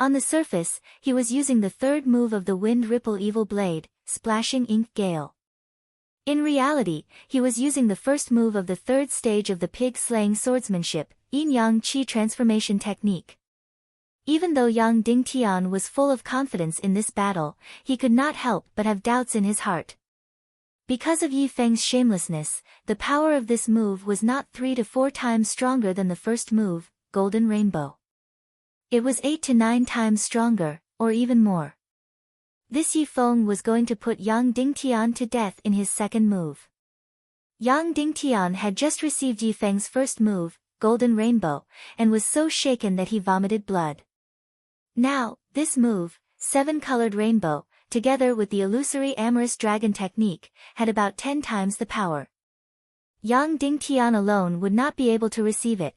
On the surface, he was using the third move of the wind ripple evil blade, splashing ink gale. In reality, he was using the first move of the third stage of the pig-slaying swordsmanship, yin yang qi transformation technique. Even though Yang Dingtian was full of confidence in this battle, he could not help but have doubts in his heart. Because of Yi Feng's shamelessness, the power of this move was not 3 to 4 times stronger than the first move, Golden Rainbow. It was 8 to 9 times stronger, or even more. This Yi Feng was going to put Yang Dingtian to death in his second move. Yang Dingtian had just received Yi Feng's first move, Golden Rainbow, and was so shaken that he vomited blood. Now, this move, 7-colored rainbow, together with the illusory amorous dragon technique, had about 10 times the power. Yang Dingtian alone would not be able to receive it.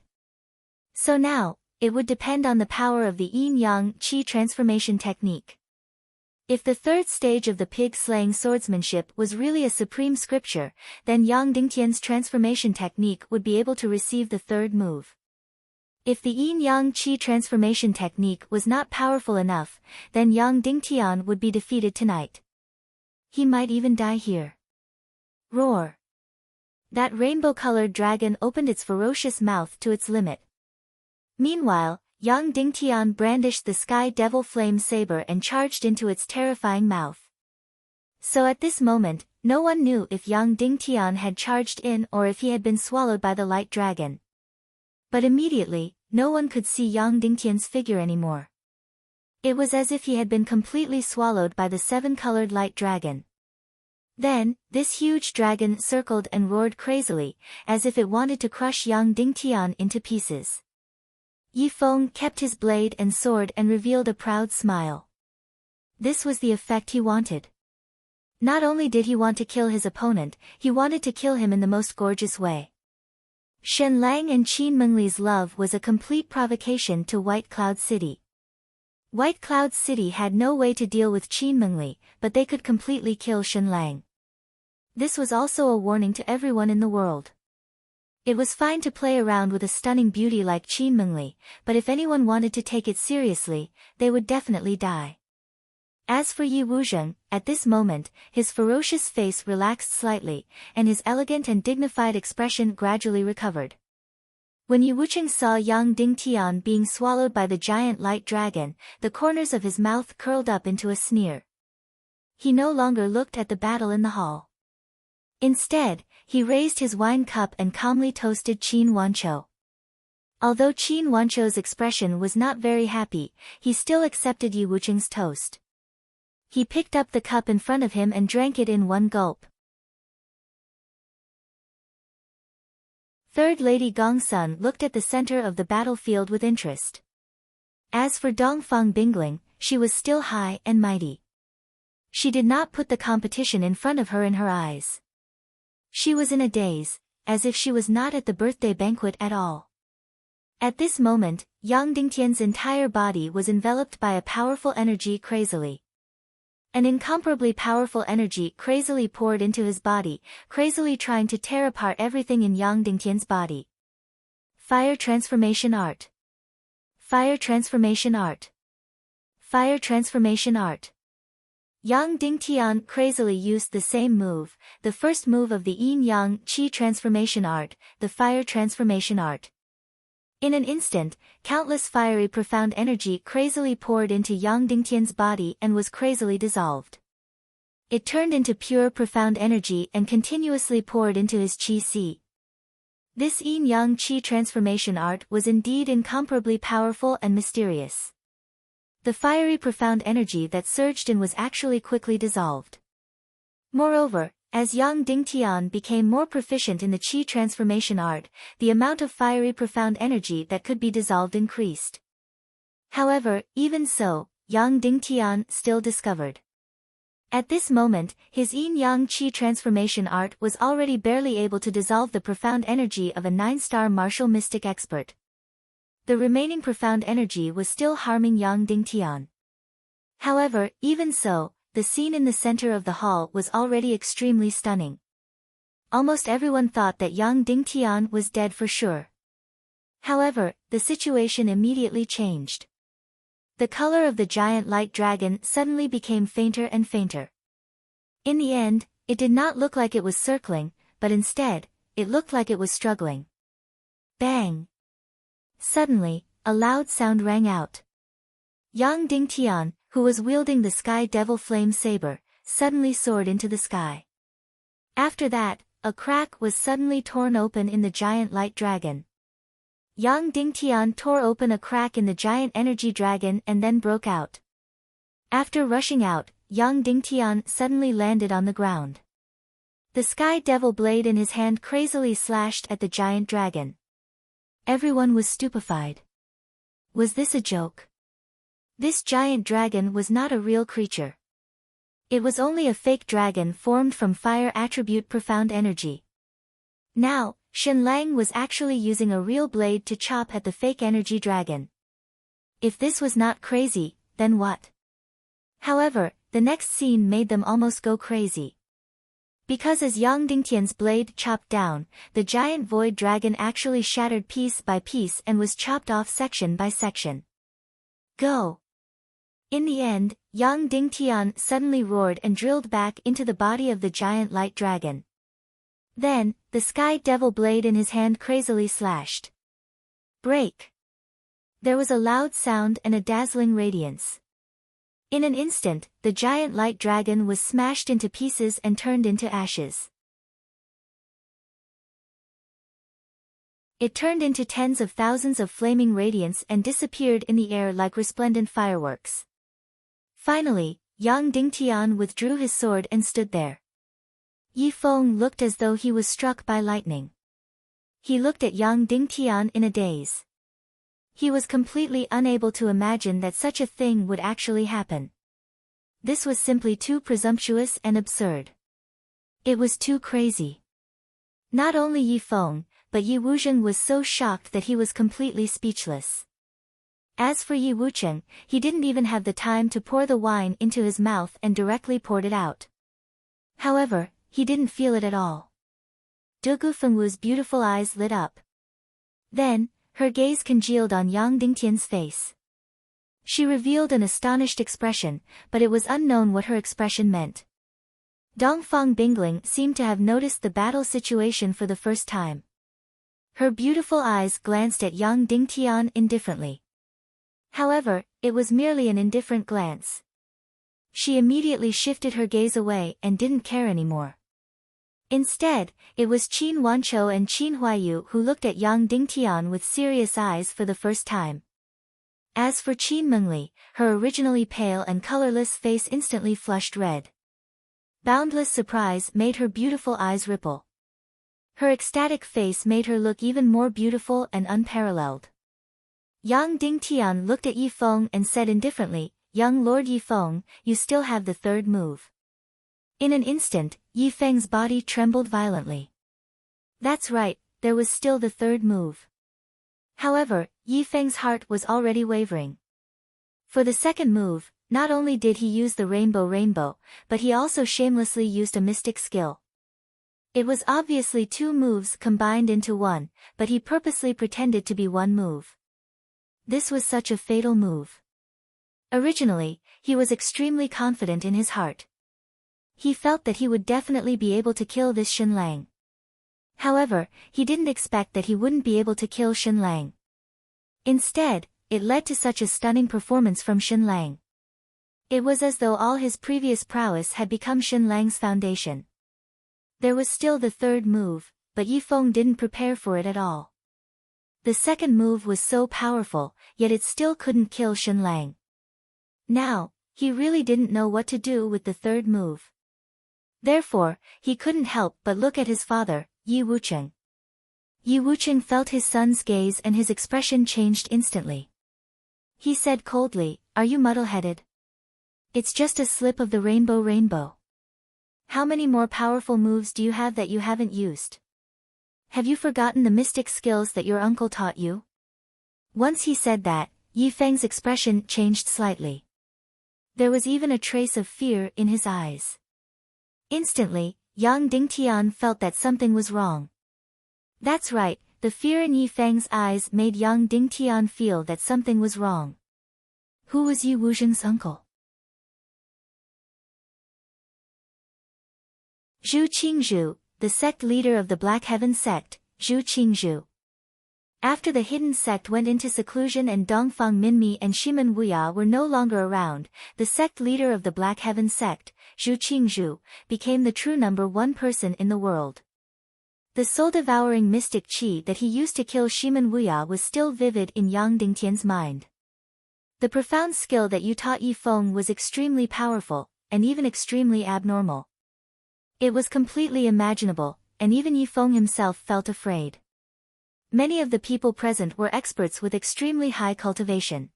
So now, it would depend on the power of the Yin-Yang Qi transformation technique. If the third stage of the pig-slaying swordsmanship was really a supreme scripture, then Yang Dingtian's transformation technique would be able to receive the third move. If the Yin-Yang Qi transformation technique was not powerful enough, then Yang Dingtian would be defeated tonight. He might even die here. Roar! That rainbow-colored dragon opened its ferocious mouth to its limit. Meanwhile, Yang Dingtian brandished the Sky Devil Flame Saber and charged into its terrifying mouth. So at this moment, no one knew if Yang Dingtian had charged in or if he had been swallowed by the light dragon. But immediately, no one could see Yang Dingtian's figure anymore. It was as if he had been completely swallowed by the 7-colored light dragon. Then, this huge dragon circled and roared crazily, as if it wanted to crush Yang Dingtian into pieces. Yi Feng kept his blade and sword and revealed a proud smile. This was the effect he wanted. Not only did he want to kill his opponent, he wanted to kill him in the most gorgeous way. Shen Lang and Qin Mengli's love was a complete provocation to White Cloud City. White Cloud City had no way to deal with Qin Mengli, but they could completely kill Shen Lang. This was also a warning to everyone in the world. It was fine to play around with a stunning beauty like Qin Mengli, but if anyone wanted to take it seriously, they would definitely die. As for Yi Wuzheng, at this moment, his ferocious face relaxed slightly, and his elegant and dignified expression gradually recovered. When Yi Wuzheng saw Yang Dingtian being swallowed by the giant light dragon, the corners of his mouth curled up into a sneer. He no longer looked at the battle in the hall. Instead, he raised his wine cup and calmly toasted Qin Wanqiu. Although Qin Wanqiu's expression was not very happy, he still accepted Yi Wuzheng's toast. He picked up the cup in front of him and drank it in one gulp. Third Lady Gongsun looked at the center of the battlefield with interest. As for Dongfang Bingling, she was still high and mighty. She did not put the competition in front of her in her eyes. She was in a daze, as if she was not at the birthday banquet at all. At this moment, Yang Dingtian's entire body was enveloped by a powerful energy crazily. An incomparably powerful energy crazily poured into his body, crazily trying to tear apart everything in Yang Dingtian's body. Fire Transformation Art. Fire Transformation Art. Fire Transformation Art. Yang Dingtian crazily used the same move, the first move of the Yin-Yang Qi Transformation Art, the Fire Transformation Art. In an instant, countless fiery profound energy crazily poured into Yang Dingtian's body and was crazily dissolved. It turned into pure profound energy and continuously poured into his qi sea. This Yin-Yang Qi transformation art was indeed incomparably powerful and mysterious. The fiery profound energy that surged in was actually quickly dissolved. Moreover, as Yang Dingtian became more proficient in the Qi transformation art, the amount of fiery profound energy that could be dissolved increased. However, even so, Yang Dingtian still discovered. At this moment, his Yin-Yang Qi transformation art was already barely able to dissolve the profound energy of a 9-star martial mystic expert. The remaining profound energy was still harming Yang Dingtian. However, even so, the scene in the center of the hall was already extremely stunning. Almost everyone thought that Yang Dingtian was dead for sure. However, the situation immediately changed. The color of the giant light dragon suddenly became fainter and fainter. In the end, it did not look like it was circling, but instead, it looked like it was struggling. Bang! Suddenly, a loud sound rang out. Yang Dingtian, who was wielding the Sky Devil Flame Saber, suddenly soared into the sky. After that, a crack was suddenly torn open in the giant light dragon. Yang Dingtian tore open a crack in the giant energy dragon and then broke out. After rushing out, Yang Dingtian suddenly landed on the ground. The Sky Devil blade in his hand crazily slashed at the giant dragon. Everyone was stupefied. Was this a joke? This giant dragon was not a real creature. It was only a fake dragon formed from fire attribute profound energy. Now, Shen Lang was actually using a real blade to chop at the fake energy dragon. If this was not crazy, then what? However, the next scene made them almost go crazy. Because as Yang Dingtian's blade chopped down, the giant void dragon actually shattered piece by piece and was chopped off section by section. Go! In the end, Yang Dingtian suddenly roared and drilled back into the body of the giant light dragon. Then, the Sky Devil blade in his hand crazily slashed. Break! There was a loud sound and a dazzling radiance. In an instant, the giant light dragon was smashed into pieces and turned into ashes. It turned into tens of thousands of flaming radiance and disappeared in the air like resplendent fireworks. Finally, Yang Dingtian withdrew his sword and stood there. Yi Feng looked as though he was struck by lightning. He looked at Yang Dingtian in a daze. He was completely unable to imagine that such a thing would actually happen. This was simply too presumptuous and absurd. It was too crazy. Not only Yi Feng, but Yi Wuzheng was so shocked that he was completely speechless. As for Yi Wucheng, he didn't even have the time to pour the wine into his mouth and directly poured it out. However, he didn't feel it at all. Du Gufengwu's beautiful eyes lit up. Then, her gaze congealed on Yang Dingtian's face. She revealed an astonished expression, but it was unknown what her expression meant. Dongfang Bingling seemed to have noticed the battle situation for the first time. Her beautiful eyes glanced at Yang Dingtian indifferently. However, it was merely an indifferent glance. She immediately shifted her gaze away and didn't care anymore. Instead, it was Qin Wanchou and Qin Huaiyu who looked at Yang Dingtian with serious eyes for the first time. As for Qin Mengli, her originally pale and colorless face instantly flushed red. Boundless surprise made her beautiful eyes ripple. Her ecstatic face made her look even more beautiful and unparalleled. Yang Dingtian looked at Yi Feng and said indifferently, "Young Lord Yi Feng, you still have the third move." In an instant, Yi Feng's body trembled violently. That's right, there was still the third move. However, Yi Feng's heart was already wavering. For the second move, not only did he use the rainbow, but he also shamelessly used a mystic skill. It was obviously two moves combined into one, but he purposely pretended to be one move. This was such a fatal move. Originally, he was extremely confident in his heart. He felt that he would definitely be able to kill this Shen Lang. However, he didn't expect that he wouldn't be able to kill Shen Lang. Instead, it led to such a stunning performance from Shen Lang. It was as though all his previous prowess had become Shen Lang's foundation. There was still the third move, but Yi Feng didn't prepare for it at all. The second move was so powerful, yet it still couldn't kill Shen Lang. Now, he really didn't know what to do with the third move. Therefore, he couldn't help but look at his father, Yi Wucheng. Yi Wucheng felt his son's gaze and his expression changed instantly. He said coldly, "Are you muddle-headed? It's just a slip of the rainbow. How many more powerful moves do you have that you haven't used? Have you forgotten the mystic skills that your uncle taught you?" Once he said that, Yi Feng's expression changed slightly. There was even a trace of fear in his eyes. Instantly, Yang Dingtian felt that something was wrong. That's right, the fear in Yi Feng's eyes made Yang Dingtian feel that something was wrong. Who was Yi Wuzheng's uncle? Zhu Qingzhu, the sect leader of the Black Heaven sect, Zhu Qingzhu. After the hidden sect went into seclusion and Dongfang Minmi and Shimen Wuya were no longer around, the sect leader of the Black Heaven sect, Zhu Qingzhu, became the true number one person in the world. The soul-devouring mystic qi that he used to kill Shimen Wuya was still vivid in Yang Dingtian's mind. The profound skill that you taught Yi Feng was extremely powerful, and even extremely abnormal. It was completely imaginable, and even Yi Feng himself felt afraid. Many of the people present were experts with extremely high cultivation.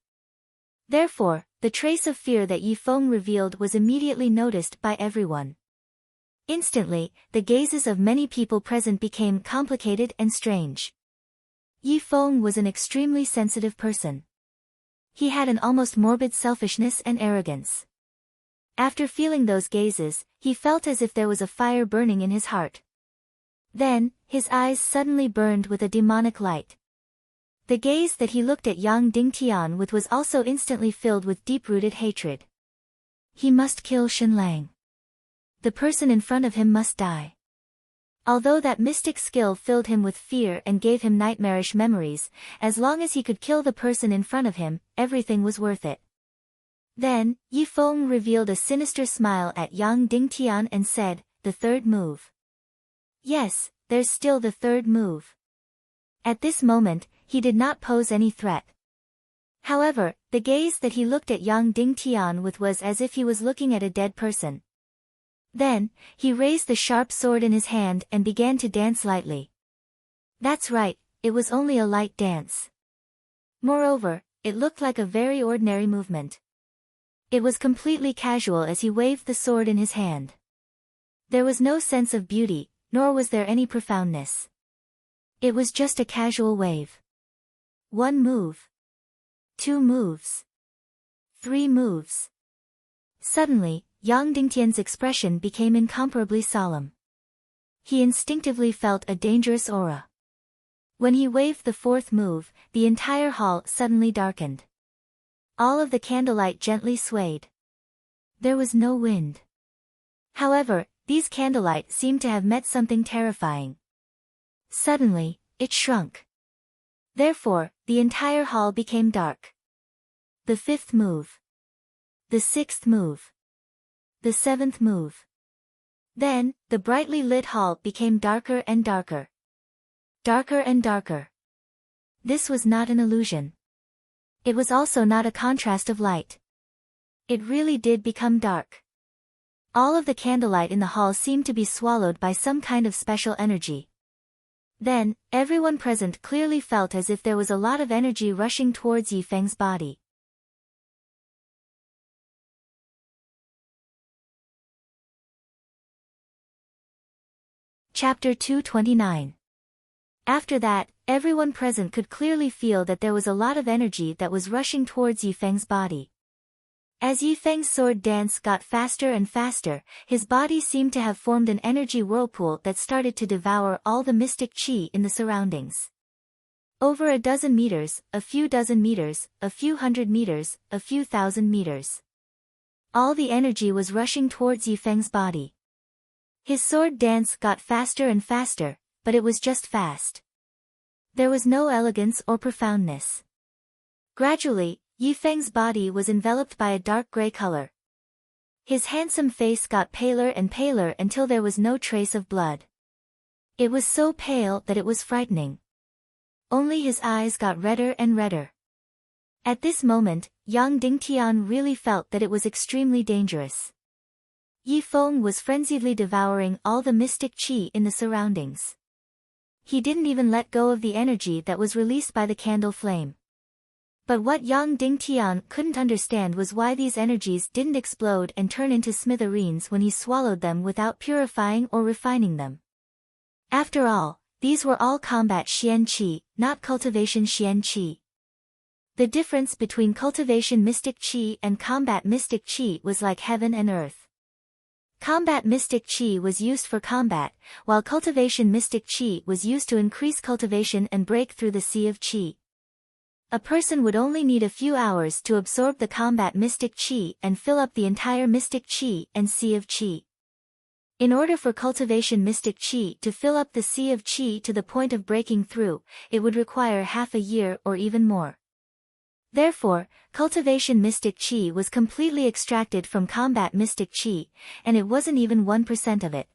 Therefore, the trace of fear that Yi Feng revealed was immediately noticed by everyone. Instantly, the gazes of many people present became complicated and strange. Yi Feng was an extremely sensitive person. He had an almost morbid selfishness and arrogance. After feeling those gazes, he felt as if there was a fire burning in his heart. Then, his eyes suddenly burned with a demonic light. The gaze that he looked at Yang Dingtian with was also instantly filled with deep-rooted hatred. He must kill Shenlang. The person in front of him must die. Although that mystic skill filled him with fear and gave him nightmarish memories, as long as he could kill the person in front of him, everything was worth it. Then, Yi Feng revealed a sinister smile at Yang Dingtian and said, "The third move." Yes, there's still the third move. At this moment, he did not pose any threat. However, the gaze that he looked at Yang Dingtian with was as if he was looking at a dead person. Then, he raised the sharp sword in his hand and began to dance lightly. That's right, it was only a light dance. Moreover, it looked like a very ordinary movement. It was completely casual as he waved the sword in his hand. There was no sense of beauty, nor was there any profoundness. It was just a casual wave. 1 move. 2 moves. 3 moves. Suddenly, Yang Dingtian's expression became incomparably solemn. He instinctively felt a dangerous aura. When he waved the 4th move, the entire hall suddenly darkened. All of the candlelight gently swayed. There was no wind. However, these candlelight seemed to have met something terrifying. Suddenly, it shrunk. Therefore, the entire hall became dark. The 5th move. The 6th move. The 7th move. Then, the brightly lit hall became darker and darker. Darker and darker. This was not an illusion. It was also not a contrast of light. It really did become dark. All of the candlelight in the hall seemed to be swallowed by some kind of special energy. Then, everyone present clearly felt as if there was a lot of energy rushing towards Yi Feng's body. Chapter 229. After that, everyone present could clearly feel that there was a lot of energy that was rushing towards Yi Feng's body. As Yi Feng's sword dance got faster and faster, his body seemed to have formed an energy whirlpool that started to devour all the mystic qi in the surroundings. Over a dozen meters, a few dozen meters, a few hundred meters, a few thousand meters. All the energy was rushing towards Yi Feng's body. His sword dance got faster and faster, but it was just fast. There was no elegance or profoundness. Gradually, Yi Feng's body was enveloped by a dark gray color. His handsome face got paler and paler until there was no trace of blood. It was so pale that it was frightening. Only his eyes got redder and redder. At this moment, Yang Dingtian really felt that it was extremely dangerous. Yi Feng was frenziedly devouring all the mystic qi in the surroundings. He didn't even let go of the energy that was released by the candle flame. But what Yang Dingtian couldn't understand was why these energies didn't explode and turn into smithereens when he swallowed them without purifying or refining them. After all, these were all combat Xian qi, not cultivation Xian qi. The difference between cultivation mystic qi and combat mystic qi was like heaven and earth. Combat mystic qi was used for combat, while cultivation mystic qi was used to increase cultivation and break through the sea of qi. A person would only need a few hours to absorb the combat mystic qi and fill up the entire mystic qi and sea of qi. In order for cultivation mystic qi to fill up the sea of qi to the point of breaking through, it would require half a year or even more. Therefore, cultivation mystic qi was completely extracted from combat mystic qi, and it wasn't even 1% of it.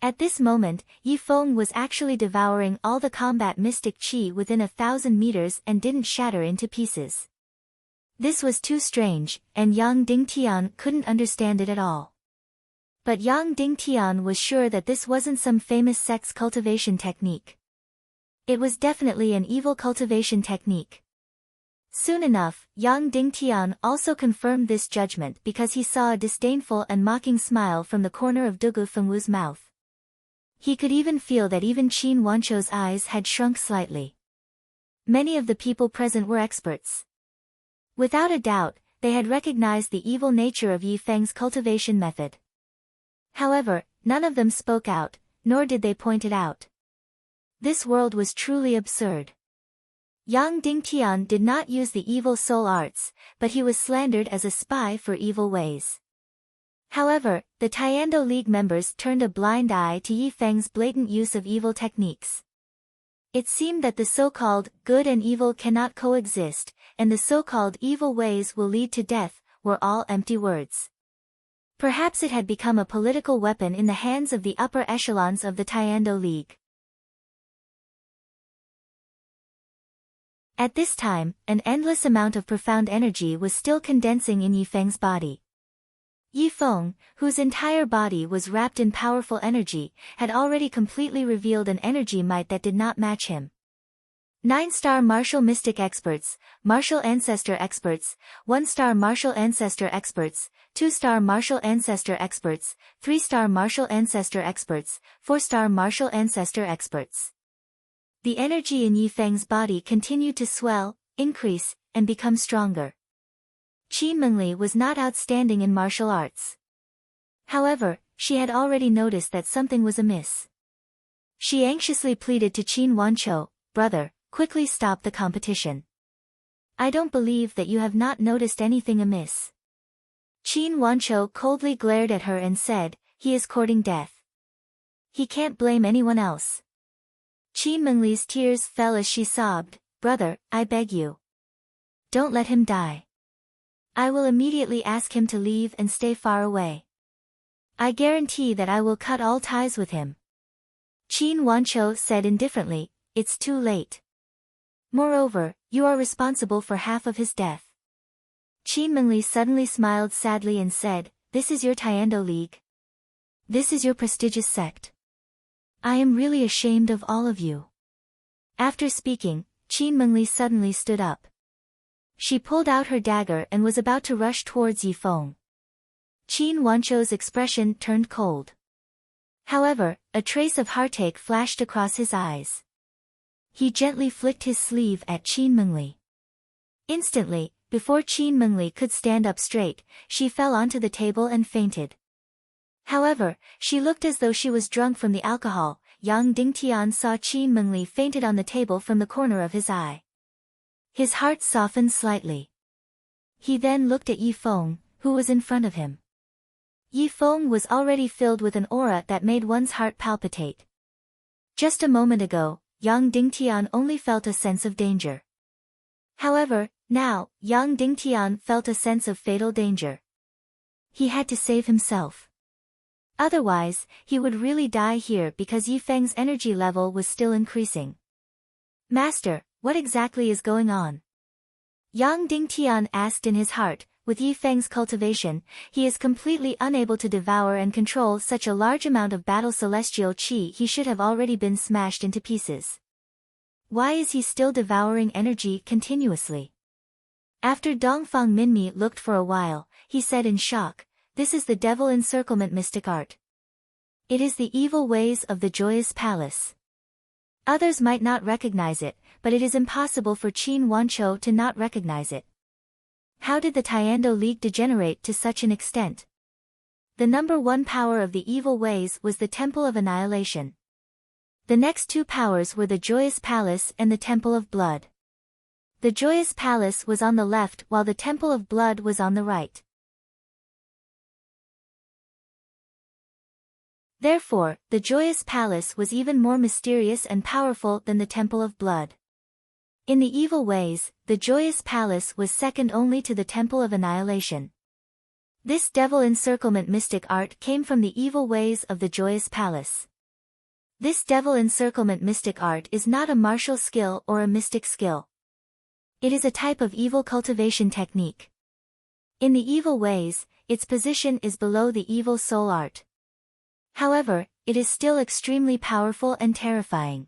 At this moment, Yi Feng was actually devouring all the combat mystic qi within 1,000 meters and didn't shatter into pieces. This was too strange, and Yang Dingtian couldn't understand it at all. But Yang Dingtian was sure that this wasn't some famous sect's cultivation technique. It was definitely an evil cultivation technique. Soon enough, Yang Dingtian also confirmed this judgment because he saw a disdainful and mocking smile from the corner of Dugu Fengwu's mouth. He could even feel that even Qin Wanchou's eyes had shrunk slightly. Many of the people present were experts. Without a doubt, they had recognized the evil nature of Yi Feng's cultivation method. However, none of them spoke out, nor did they point it out. This world was truly absurd. Yang Dingtian did not use the evil soul arts, but he was slandered as a spy for evil ways. However, the Tiando League members turned a blind eye to Yi Feng's blatant use of evil techniques. It seemed that the so-called good and evil cannot coexist, and the so-called evil ways will lead to death, were all empty words. Perhaps it had become a political weapon in the hands of the upper echelons of the Tiando League. At this time, an endless amount of profound energy was still condensing in Yi Feng's body. Yi Feng, whose entire body was wrapped in powerful energy, had already completely revealed an energy might that did not match him. 9-star martial mystic experts, martial ancestor experts, 1-star martial ancestor experts, 2-star martial ancestor experts, 3-star martial ancestor experts, 4-star martial ancestor experts. The energy in Yi Feng's body continued to swell, increase, and become stronger. Qin Mengli was not outstanding in martial arts. However, she had already noticed that something was amiss. She anxiously pleaded to Qin Wanchou, "Brother, quickly stop the competition. I don't believe that you have not noticed anything amiss." Qin Wanchou coldly glared at her and said, "He is courting death. He can't blame anyone else." Qin Mengli's tears fell as she sobbed, "Brother, I beg you. Don't let him die. I will immediately ask him to leave and stay far away. I guarantee that I will cut all ties with him." Qin Wanchou said indifferently, "It's too late. Moreover, you are responsible for half of his death." Qin Mengli suddenly smiled sadly and said, "This is your Tiando League. This is your prestigious sect. I am really ashamed of all of you." After speaking, Qin Mengli suddenly stood up. She pulled out her dagger and was about to rush towards Yi Feng. Qin Wanchou's expression turned cold. However, a trace of heartache flashed across his eyes. He gently flicked his sleeve at Qin Mengli. Instantly, before Qin Mengli could stand up straight, she fell onto the table and fainted. However, she looked as though she was drunk from the alcohol. Yang Dingtian saw Qin Mengli fainted on the table from the corner of his eye. His heart softened slightly. He then looked at Yi Feng, who was in front of him. Yi Feng was already filled with an aura that made one's heart palpitate. Just a moment ago, Yang Dingtian only felt a sense of danger. However, now, Yang Dingtian felt a sense of fatal danger. He had to save himself. Otherwise, he would really die here because Yi Feng's energy level was still increasing. "Master, what exactly is going on?" Yang Dingtian asked in his heart. With Yi Feng's cultivation, he is completely unable to devour and control such a large amount of battle celestial qi. He should have already been smashed into pieces. Why is he still devouring energy continuously? After Dongfang Minmi looked for a while, he said in shock, "This is the devil encirclement mystic art. It is the evil ways of the joyous palace." Others might not recognize it, but it is impossible for Qin Wanchou to not recognize it. How did the Tiando League degenerate to such an extent? The number one power of the evil ways was the Temple of Annihilation. The next two powers were the Joyous Palace and the Temple of Blood. The Joyous Palace was on the left while the Temple of Blood was on the right. Therefore, the joyous palace was even more mysterious and powerful than the Temple of Blood. In the evil ways, the joyous palace was second only to the Temple of Annihilation. This devil encirclement mystic art came from the evil ways of the joyous palace. This devil encirclement mystic art is not a martial skill or a mystic skill. It is a type of evil cultivation technique. In the evil ways, its position is below the evil soul art. However, it is still extremely powerful and terrifying.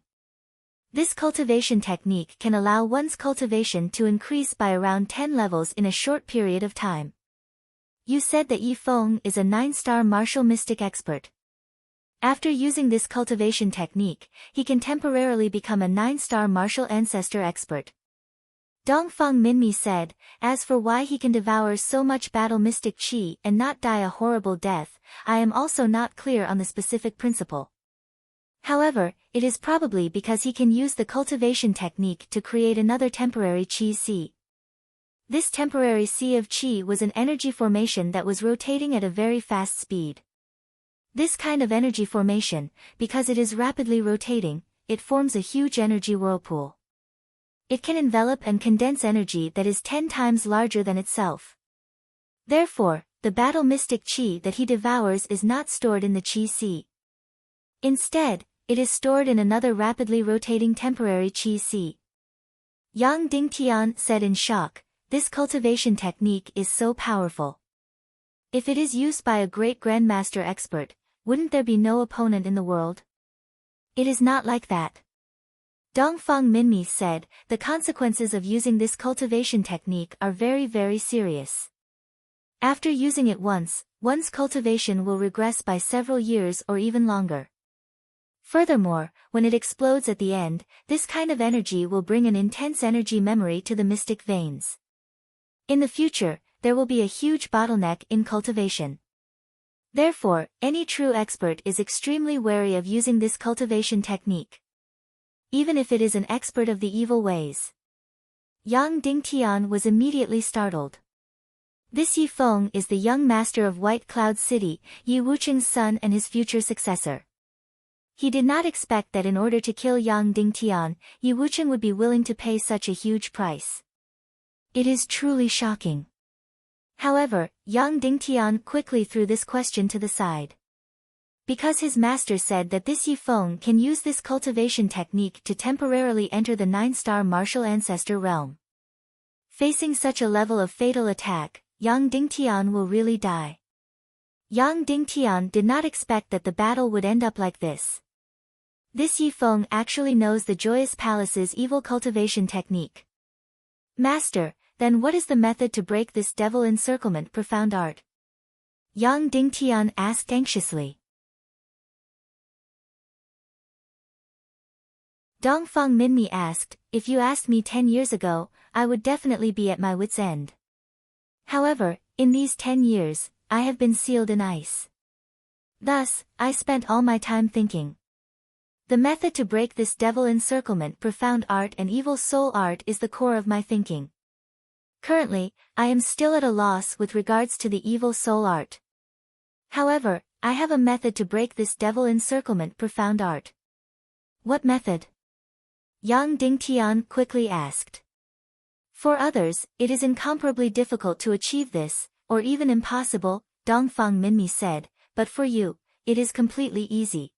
This cultivation technique can allow one's cultivation to increase by around 10 levels in a short period of time. You said that Yi Feng is a 9-star martial mystic expert. After using this cultivation technique, he can temporarily become a 9-star martial ancestor expert. Dongfang Minmi said, as for why he can devour so much battle mystic qi and not die a horrible death, I am also not clear on the specific principle. However, it is probably because he can use the cultivation technique to create another temporary qi sea. This temporary sea of qi was an energy formation that was rotating at a very fast speed. This kind of energy formation, because it is rapidly rotating, it forms a huge energy whirlpool. It can envelop and condense energy that is 10 times larger than itself. Therefore, the battle mystic qi that he devours is not stored in the qi sea. Instead, it is stored in another rapidly rotating temporary qi sea. Yang Dingtian said in shock, this cultivation technique is so powerful. If it is used by a great grandmaster expert, wouldn't there be no opponent in the world? It is not like that. Dongfang Minmi said, the consequences of using this cultivation technique are very, very serious. After using it once, one's cultivation will regress by several years or even longer. Furthermore, when it explodes at the end, this kind of energy will bring an intense energy memory to the mystic veins. In the future, there will be a huge bottleneck in cultivation. Therefore, any true expert is extremely wary of using this cultivation technique. Even if it is an expert of the evil ways. Yang Dingtian was immediately startled. This Yi Feng is the young master of White Cloud City, Yi Wucheng's son and his future successor. He did not expect that in order to kill Yang Dingtian, Yi Wucheng would be willing to pay such a huge price. It is truly shocking. However, Yang Dingtian quickly threw this question to the side. Because his master said that this Yi Feng can use this cultivation technique to temporarily enter the 9-star martial ancestor realm. Facing such a level of fatal attack, Yang Dingtian will really die. Yang Dingtian did not expect that the battle would end up like this. This Yi Feng actually knows the Joyous Palace's evil cultivation technique. Master, then what is the method to break this devil encirclement profound art? Yang Dingtian asked anxiously. Dongfang Minmi asked, if you asked me 10 years ago, I would definitely be at my wit's end. However, in these 10 years, I have been sealed in ice. Thus, I spent all my time thinking. The method to break this devil encirclement profound art and evil soul art is the core of my thinking. Currently, I am still at a loss with regards to the evil soul art. However, I have a method to break this devil encirclement profound art. What method? Yang Dingtian quickly asked. For others, it is incomparably difficult to achieve this, or even impossible, Dongfang Minmi said, but for you, it is completely easy.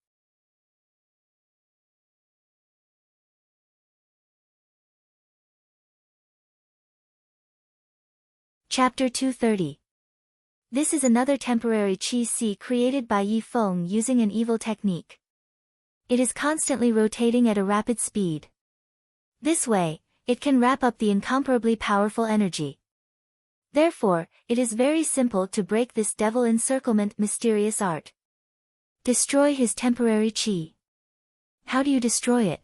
Chapter 230. This is another temporary qi sea created by Yi Feng using an evil technique. It is constantly rotating at a rapid speed. This way, it can wrap up the incomparably powerful energy. Therefore, it is very simple to break this devil encirclement mysterious art. Destroy his temporary qi. How do you destroy it?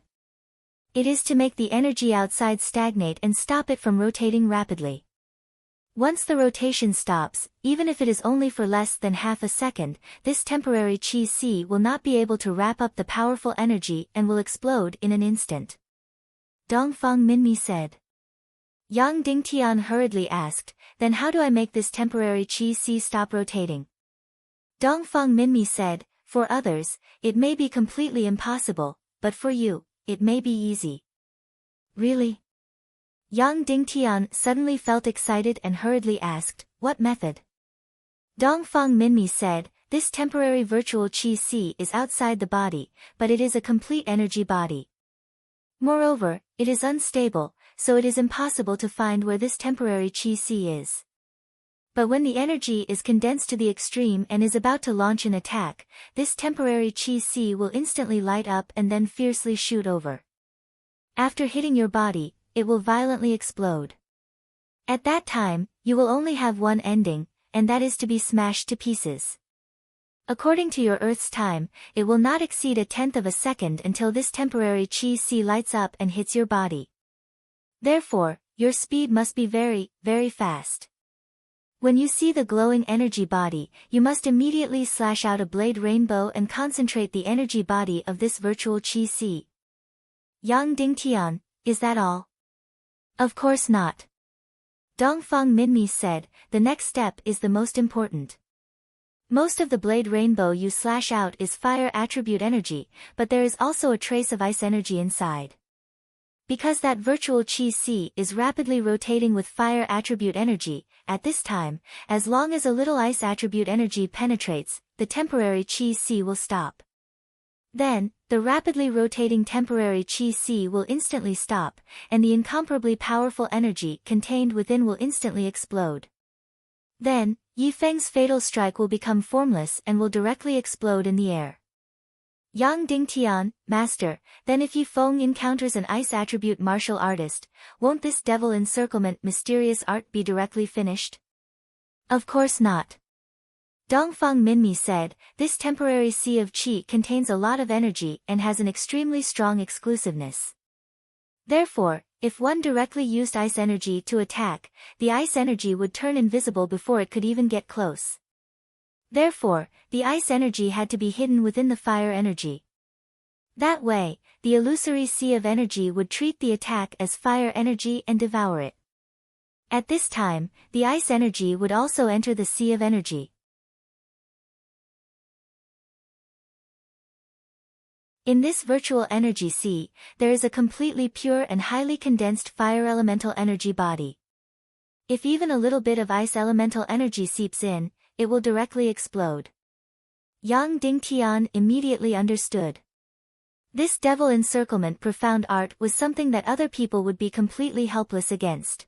It is to make the energy outside stagnate and stop it from rotating rapidly. Once the rotation stops, even if it is only for less than half a second, this temporary qi sea will not be able to wrap up the powerful energy and will explode in an instant. Dongfang Minmi said. Yang Dingtian hurriedly asked, then how do I make this temporary qi sea stop rotating? Dongfang Minmi said, For others, it may be completely impossible, but for you, it may be easy. Really? Yang Dingtian suddenly felt excited and hurriedly asked, what method? Dongfang Minmi said, this temporary virtual qi is outside the body, but it is a complete energy body. Moreover, it is unstable, so it is impossible to find where this temporary qi is. But when the energy is condensed to the extreme and is about to launch an attack, this temporary qi will instantly light up and then fiercely shoot over. After hitting your body, it will violently explode. At that time, you will only have one ending, and that is to be smashed to pieces. According to your Earth's time, it will not exceed a tenth of a second until this temporary qi lights up and hits your body. Therefore, your speed must be very, very fast. When you see the glowing energy body, you must immediately slash out a blade rainbow and concentrate the energy body of this virtual qi. Yang Dingtian, is that all? Of course not. Dongfang Minmi said, the next step is the most important. Most of the blade rainbow you slash out is fire attribute energy, but there is also a trace of ice energy inside. Because that virtual qi is rapidly rotating with fire attribute energy, at this time, as long as a little ice attribute energy penetrates, the temporary qi will stop. Then, the rapidly rotating temporary qi will instantly stop, and the incomparably powerful energy contained within will instantly explode. Then, Yifeng's fatal strike will become formless and will directly explode in the air. Yang Dingtian, Master, then if Yifeng encounters an ice attribute martial artist, won't this devil encirclement mysterious art be directly finished? Of course not. Dongfang Minmi said, this temporary sea of qi contains a lot of energy and has an extremely strong exclusiveness. Therefore, if one directly used ice energy to attack, the ice energy would turn invisible before it could even get close. Therefore, the ice energy had to be hidden within the fire energy. That way, the illusory sea of energy would treat the attack as fire energy and devour it. At this time, the ice energy would also enter the sea of energy. In this virtual energy sea, there is a completely pure and highly condensed fire elemental energy body. If even a little bit of ice elemental energy seeps in, it will directly explode. Yang Dingtian immediately understood. This devil encirclement profound art was something that other people would be completely helpless against.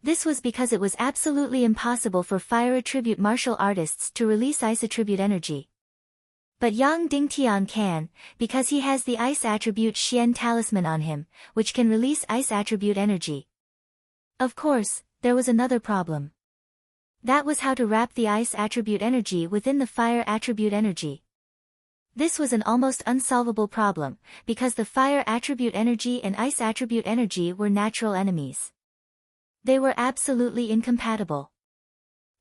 This was because it was absolutely impossible for fire attribute martial artists to release ice attribute energy. But Yang Dingtian can, because he has the ice attribute Xian talisman on him, which can release ice attribute energy. Of course, there was another problem. That was how to wrap the ice attribute energy within the fire attribute energy. This was an almost unsolvable problem, because the fire attribute energy and ice attribute energy were natural enemies. They were absolutely incompatible.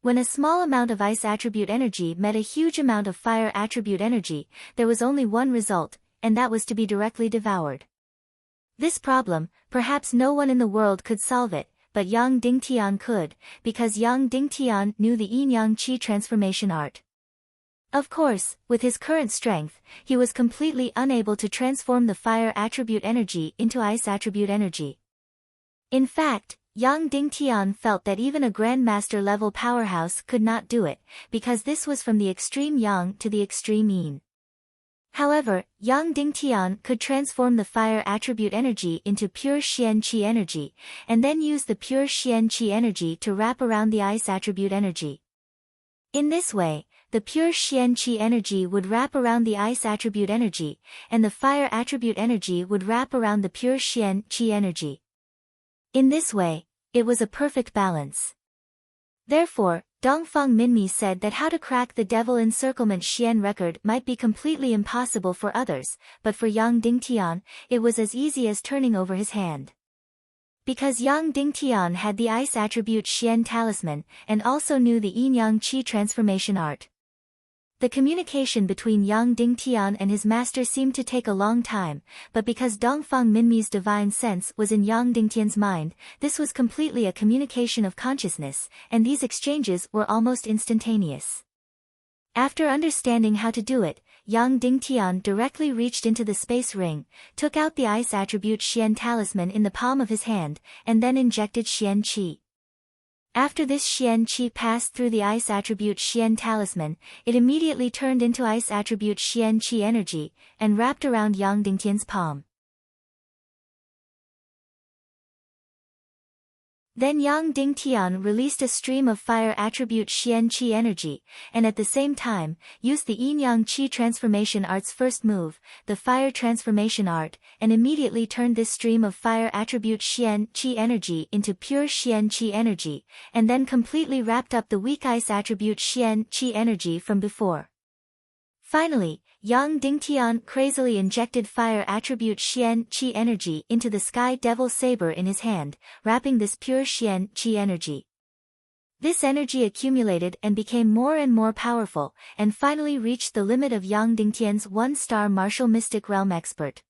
When a small amount of ice attribute energy met a huge amount of fire attribute energy, there was only one result, and that was to be directly devoured. This problem, perhaps no one in the world could solve it, but Yang Dingtian could, because Yang Dingtian knew the yin-yang qi transformation art. Of course, with his current strength, he was completely unable to transform the fire attribute energy into ice attribute energy. In fact, Yang Dingtian felt that even a grandmaster level powerhouse could not do it, because this was from the extreme yang to the extreme yin. However, Yang Dingtian could transform the fire attribute energy into pure Xian Qi energy, and then use the pure Xian Qi energy to wrap around the ice attribute energy. In this way, the pure Xian Qi energy would wrap around the ice attribute energy, and the fire attribute energy would wrap around the pure Xian Qi energy. In this way, it was a perfect balance. Therefore, Dongfang Minmi said that how to crack the devil encirclement Xian record might be completely impossible for others, but for Yang Dingtian, it was as easy as turning over his hand. Because Yang Dingtian had the ice attribute Xian talisman, and also knew the yin-yang qi transformation art. The communication between Yang Dingtian and his master seemed to take a long time, but because Dongfang Minmi's divine sense was in Yang Dingtian's mind, this was completely a communication of consciousness, and these exchanges were almost instantaneous. After understanding how to do it, Yang Dingtian directly reached into the space ring, took out the ice attribute Xian talisman in the palm of his hand, and then injected Xian Qi. After this Xian Qi passed through the ice attribute Xian talisman, it immediately turned into ice attribute Xian Qi energy, and wrapped around Yang Dingtian's palm. Then Yang Dingtian released a stream of fire attribute Xian Qi energy, and at the same time, used the Yin-Yang Qi transformation art's first move, the fire transformation art, and immediately turned this stream of fire attribute Xian Qi energy into pure Xian Qi energy, and then completely wrapped up the weak ice attribute Xian Qi energy from before. Finally, Yang Dingtian crazily injected fire attribute Xian Qi energy into the Sky Devil Saber in his hand, wrapping this pure Xian Qi energy. This energy accumulated and became more and more powerful, and finally reached the limit of Yang Dingtian's one-star martial mystic realm expert.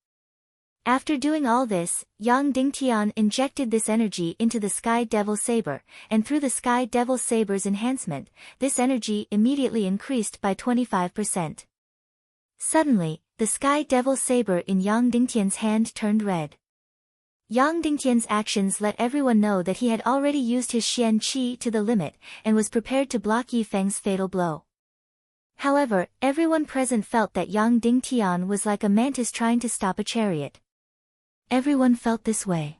After doing all this, Yang Dingtian injected this energy into the Sky Devil Saber, and through the Sky Devil Saber's enhancement, this energy immediately increased by 25%. Suddenly, the Sky Devil Saber in Yang Dingtian's hand turned red. Yang Dingtian's actions let everyone know that he had already used his Xian Qi to the limit, and was prepared to block Yifeng's fatal blow. However, everyone present felt that Yang Dingtian was like a mantis trying to stop a chariot. Everyone felt this way.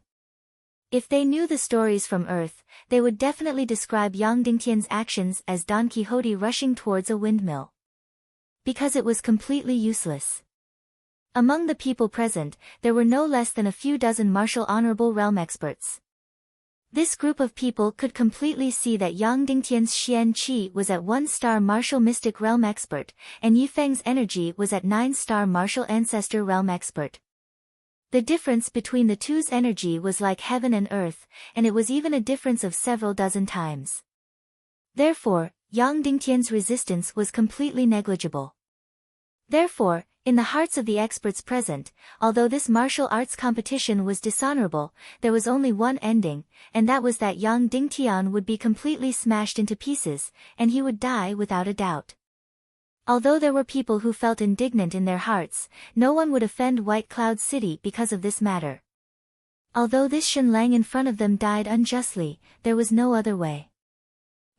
If they knew the stories from Earth, they would definitely describe Yang Dingtian's actions as Don Quixote rushing towards a windmill. Because it was completely useless. Among the people present, there were no less than a few dozen martial honorable realm experts. This group of people could completely see that Yang Dingtian's Xian Qi was at 1-star martial mystic realm expert, and Yifeng's energy was at 9-star martial ancestor realm expert. The difference between the two's energy was like heaven and earth, and it was even a difference of several dozen times. Therefore, Yang Dingtian's resistance was completely negligible. Therefore, in the hearts of the experts present, although this martial arts competition was dishonorable, there was only one ending, and that was that Yang Dingtian would be completely smashed into pieces, and he would die without a doubt. Although there were people who felt indignant in their hearts, no one would offend White Cloud City because of this matter. Although this Shen Lang in front of them died unjustly, there was no other way.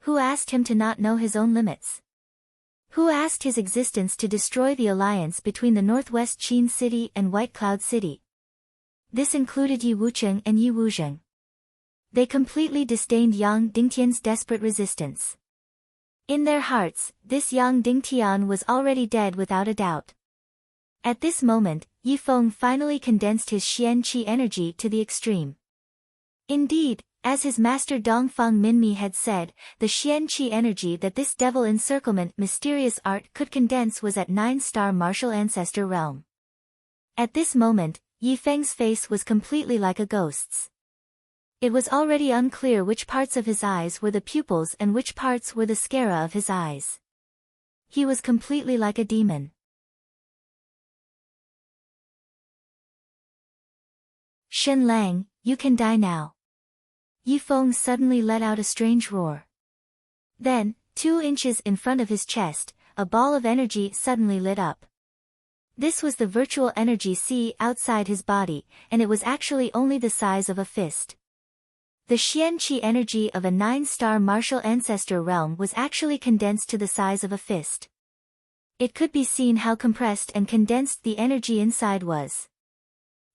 Who asked him to not know his own limits? Who asked his existence to destroy the alliance between the Northwest Qin City and White Cloud City? This included Yi Wucheng and Yi Wuzheng. They completely disdained Yang Dingtian's desperate resistance. In their hearts, this Yang Dingtian was already dead without a doubt. At this moment, Yifeng finally condensed his Xian Qi energy to the extreme. Indeed, as his master Dongfang Minmi had said, the Xian Qi energy that this devil encirclement mysterious art could condense was at 9-star martial ancestor realm. At this moment, Yifeng's face was completely like a ghost's. It was already unclear which parts of his eyes were the pupils and which parts were the sclera of his eyes. He was completely like a demon. Shen Lang, you can die now. Yifeng suddenly let out a strange roar. Then, 2 inches in front of his chest, a ball of energy suddenly lit up. This was the virtual energy sea outside his body, and it was actually only the size of a fist. The Xian Qi energy of a 9-star martial ancestor realm was actually condensed to the size of a fist. It could be seen how compressed and condensed the energy inside was.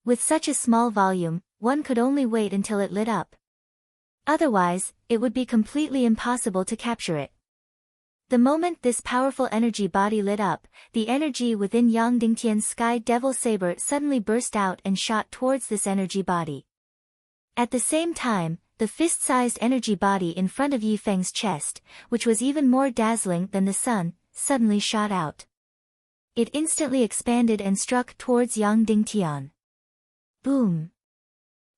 With such a small volume, one could only wait until it lit up. Otherwise, it would be completely impossible to capture it. The moment this powerful energy body lit up, the energy within Yang Dingtian's Sky Devil Saber suddenly burst out and shot towards this energy body. At the same time, the fist-sized energy body in front of Yifeng's chest, which was even more dazzling than the sun, suddenly shot out. It instantly expanded and struck towards Yang Dingtian. Boom!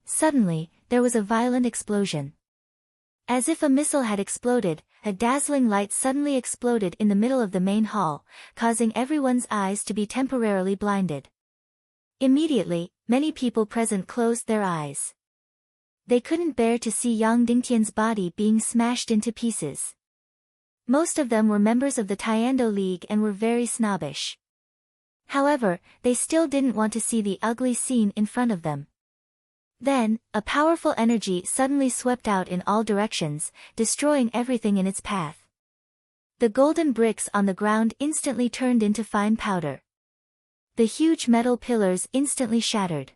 Suddenly, there was a violent explosion. As if a missile had exploded, a dazzling light suddenly exploded in the middle of the main hall, causing everyone's eyes to be temporarily blinded. Immediately, many people present closed their eyes. They couldn't bear to see Yang Dingtian's body being smashed into pieces. Most of them were members of the Taekwondo League and were very snobbish. However, they still didn't want to see the ugly scene in front of them. Then, a powerful energy suddenly swept out in all directions, destroying everything in its path. The golden bricks on the ground instantly turned into fine powder. The huge metal pillars instantly shattered.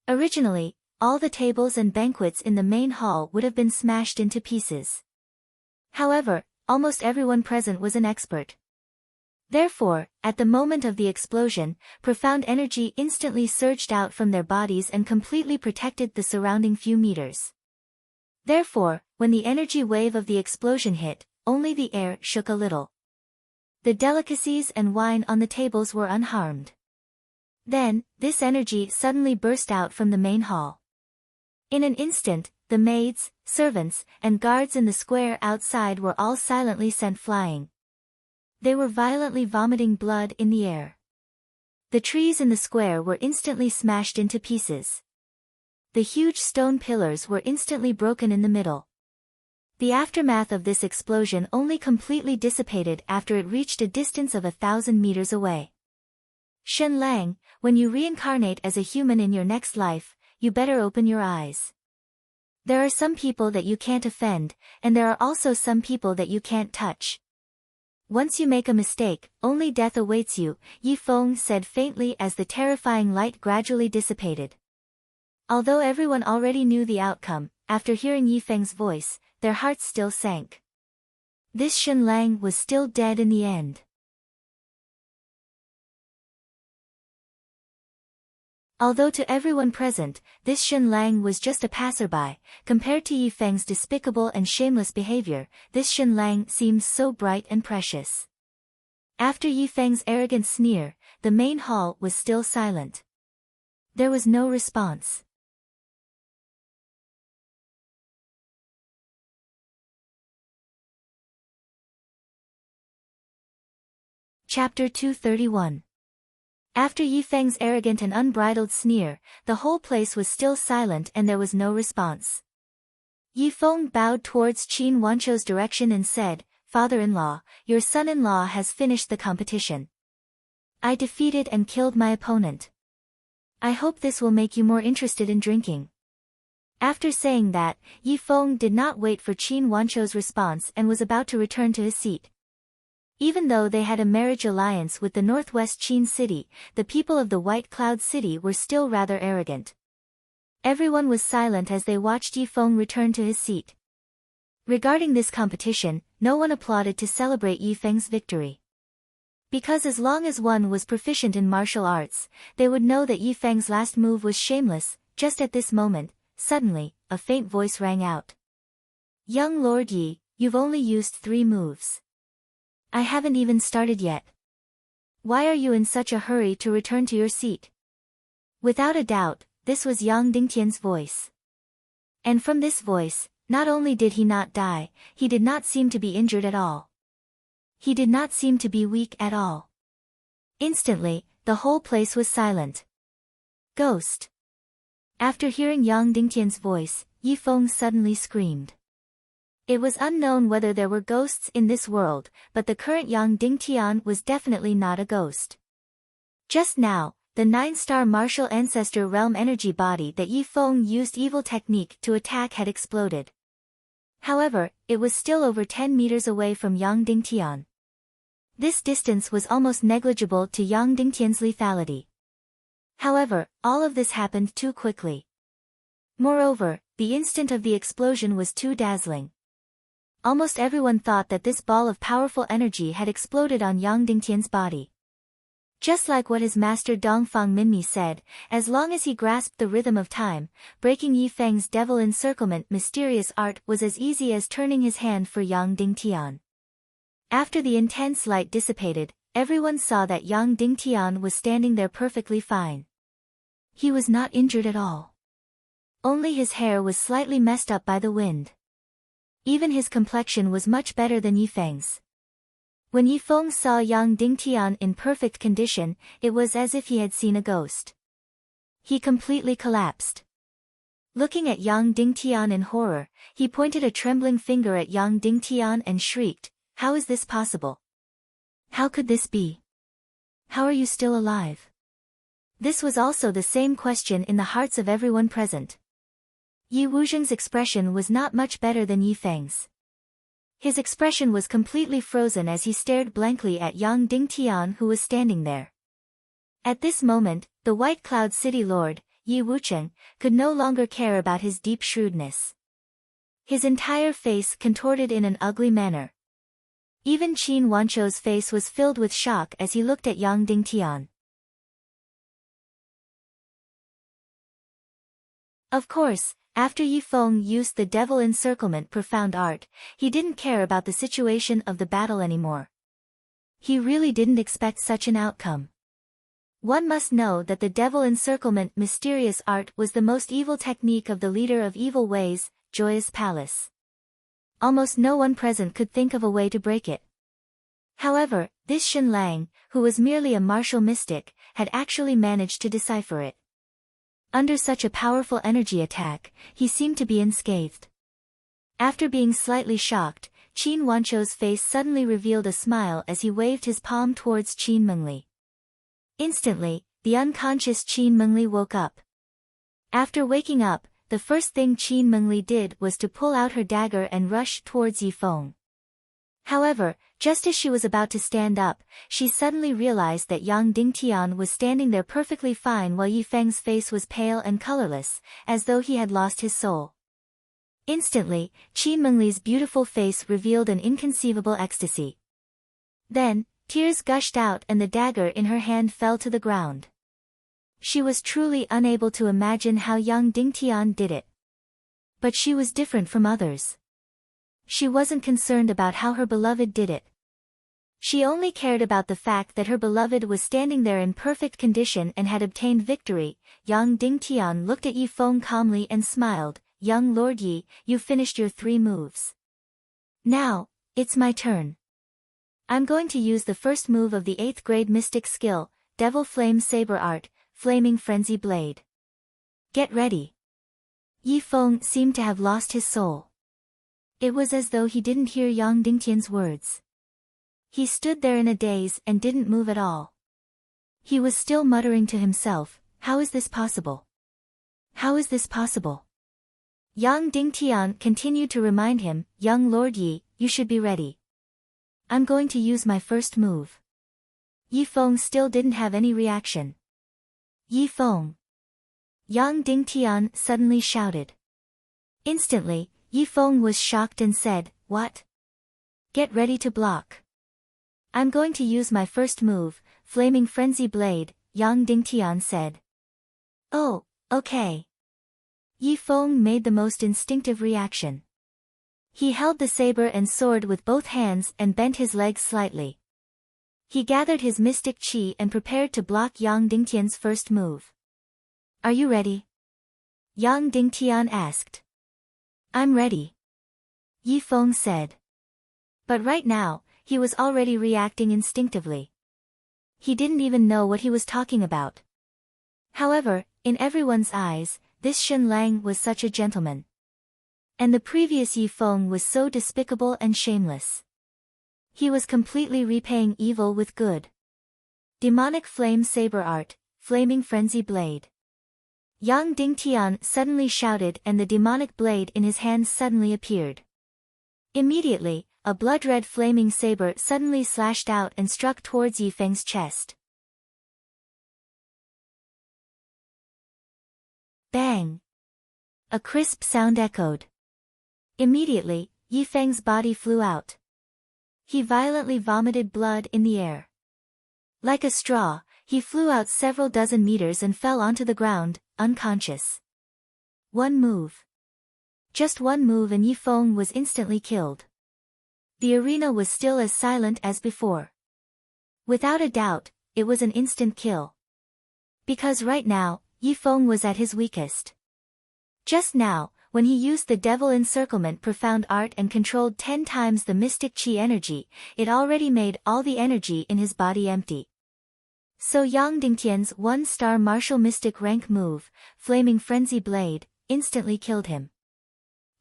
Originally, all the tables and banquets in the main hall would have been smashed into pieces. However, almost everyone present was an expert. Therefore, at the moment of the explosion, profound energy instantly surged out from their bodies and completely protected the surrounding few meters. Therefore, when the energy wave of the explosion hit, only the air shook a little. The delicacies and wine on the tables were unharmed. Then, this energy suddenly burst out from the main hall. In an instant, the maids, servants, and guards in the square outside were all silently sent flying. They were violently vomiting blood in the air. The trees in the square were instantly smashed into pieces. The huge stone pillars were instantly broken in the middle. The aftermath of this explosion only completely dissipated after it reached a distance of 1,000 meters away. Shen Lang, when you reincarnate as a human in your next life, you better open your eyes. There are some people that you can't offend, and there are also some people that you can't touch. Once you make a mistake, only death awaits you, Yi Feng said faintly as the terrifying light gradually dissipated. Although everyone already knew the outcome, after hearing Yi Feng's voice, their hearts still sank. This Shen Lang was still dead in the end. Although to everyone present, this Shen Lang was just a passerby, compared to Yi Feng's despicable and shameless behavior, this Shen Lang seemed so bright and precious. After Yi Feng's arrogant sneer, the main hall was still silent. There was no response. Chapter 231. After Yi Feng's arrogant and unbridled sneer, the whole place was still silent and there was no response. Yi Feng bowed towards Qin Wanchou's direction and said, "Father-in-law, your son-in-law has finished the competition. I defeated and killed my opponent. I hope this will make you more interested in drinking." After saying that, Yi Feng did not wait for Qin Wanchou's response and was about to return to his seat. Even though they had a marriage alliance with the northwest Qin city, the people of the White Cloud City were still rather arrogant. Everyone was silent as they watched Yi Feng return to his seat. Regarding this competition, no one applauded to celebrate Yi Feng's victory. Because as long as one was proficient in martial arts, they would know that Yi Feng's last move was shameless. Just at this moment, suddenly, a faint voice rang out. "Young Lord Yi, you've only used 3 moves. I haven't even started yet. Why are you in such a hurry to return to your seat?" Without a doubt, this was Yang Dingtian's voice. And from this voice, not only did he not die, he did not seem to be injured at all. He did not seem to be weak at all. Instantly, the whole place was silent. "Ghost!" After hearing Yang Dingtian's voice, Yi Feng suddenly screamed. It was unknown whether there were ghosts in this world, but the current Yang Dingtian was definitely not a ghost. Just now, the 9-star martial ancestor realm energy body that Yi Feng used evil technique to attack had exploded. However, it was still over 10 meters away from Yang Dingtian. This distance was almost negligible to Yang Dingtian's lethality. However, all of this happened too quickly. Moreover, the instant of the explosion was too dazzling. Almost everyone thought that this ball of powerful energy had exploded on Yang Dingtian's body. Just like what his master Dongfang Minmi said, as long as he grasped the rhythm of time, breaking Yi Feng's devil encirclement mysterious art was as easy as turning his hand for Yang Dingtian. After the intense light dissipated, everyone saw that Yang Dingtian was standing there perfectly fine. He was not injured at all. Only his hair was slightly messed up by the wind. Even his complexion was much better than Yi Feng's. When Yi Feng saw Yang Dingtian in perfect condition, it was as if he had seen a ghost. He completely collapsed. Looking at Yang Dingtian in horror, he pointed a trembling finger at Yang Dingtian and shrieked, How is this possible? How could this be? How are you still alive? This was also the same question in the hearts of everyone present. Yi Wuzheng's expression was not much better than Yi Feng's. His expression was completely frozen as he stared blankly at young Ding Tian, who was standing there. At this moment, the White Cloud City Lord, Yi Wucheng, could no longer care about his deep shrewdness. His entire face contorted in an ugly manner. Even Qin Wanchou's face was filled with shock as he looked at young Ding Tian. Of course, after Yi Feng used the Devil Encirclement profound art, he didn't care about the situation of the battle anymore. He really didn't expect such an outcome. One must know that the Devil Encirclement mysterious art was the most evil technique of the leader of evil ways, Joyous Palace. Almost no one present could think of a way to break it. However, this Shen Lang, who was merely a martial mystic, had actually managed to decipher it. Under such a powerful energy attack, he seemed to be unscathed. After being slightly shocked, Qin Wanchou's face suddenly revealed a smile as he waved his palm towards Qin Mengli. Instantly, the unconscious Qin Mengli woke up. After waking up, the first thing Qin Mengli did was to pull out her dagger and rush towards Yi Feng. However, just as she was about to stand up, she suddenly realized that Yang Dingtian was standing there perfectly fine while Yi Feng's face was pale and colorless, as though he had lost his soul. Instantly, Qin Mengli's beautiful face revealed an inconceivable ecstasy. Then, tears gushed out and the dagger in her hand fell to the ground. She was truly unable to imagine how Yang Dingtian did it. But she was different from others. She wasn't concerned about how her beloved did it. She only cared about the fact that her beloved was standing there in perfect condition and had obtained victory. Yang Dingtian looked at Yi Feng calmly and smiled. Young Lord Yi, you finished your 3 moves. Now, it's my turn. I'm going to use the first move of the 8th grade mystic skill, Devil Flame Saber Art, Flaming Frenzy Blade. Get ready. Yi Feng seemed to have lost his soul. It was as though he didn't hear Yang Dingtian's words. He stood there in a daze and didn't move at all. He was still muttering to himself, how is this possible? How is this possible? Yang Dingtian continued to remind him, young Lord Yi, you should be ready. I'm going to use my first move. Yi Feng still didn't have any reaction. Yi Feng. Yang Dingtian suddenly shouted. Instantly, Yi Feng was shocked and said, what? Get ready to block. I'm going to use my first move, Flaming Frenzy Blade, Yang Dingtian said. Oh, okay. Yi Feng made the most instinctive reaction. He held the saber and sword with both hands and bent his legs slightly. He gathered his mystic qi and prepared to block Yang Dingtian's first move. Are you ready? Yang Dingtian asked. I'm ready. Yi Feng said. But right now, he was already reacting instinctively. He didn't even know what he was talking about. However, in everyone's eyes, this Shen Lang was such a gentleman. And the previous Yi Feng was so despicable and shameless. He was completely repaying evil with good. Demonic Flame Saber Art, Flaming Frenzy Blade. Yang Dingtian suddenly shouted and the demonic blade in his hand suddenly appeared. Immediately, a blood-red flaming saber suddenly slashed out and struck towards Yi Feng's chest. Bang! A crisp sound echoed. Immediately, Yi Feng's body flew out. He violently vomited blood in the air. Like a straw, he flew out several dozen meters and fell onto the ground, unconscious. One move. Just one move and Yi Feng was instantly killed. The arena was still as silent as before. Without a doubt, it was an instant kill. Because right now, Yi Feng was at his weakest. Just now, when he used the Devil Encirclement profound art and controlled 10 times the mystic chi energy, it already made all the energy in his body empty. So Yang Dingtian's 1-star martial mystic rank move, Flaming Frenzy Blade, instantly killed him.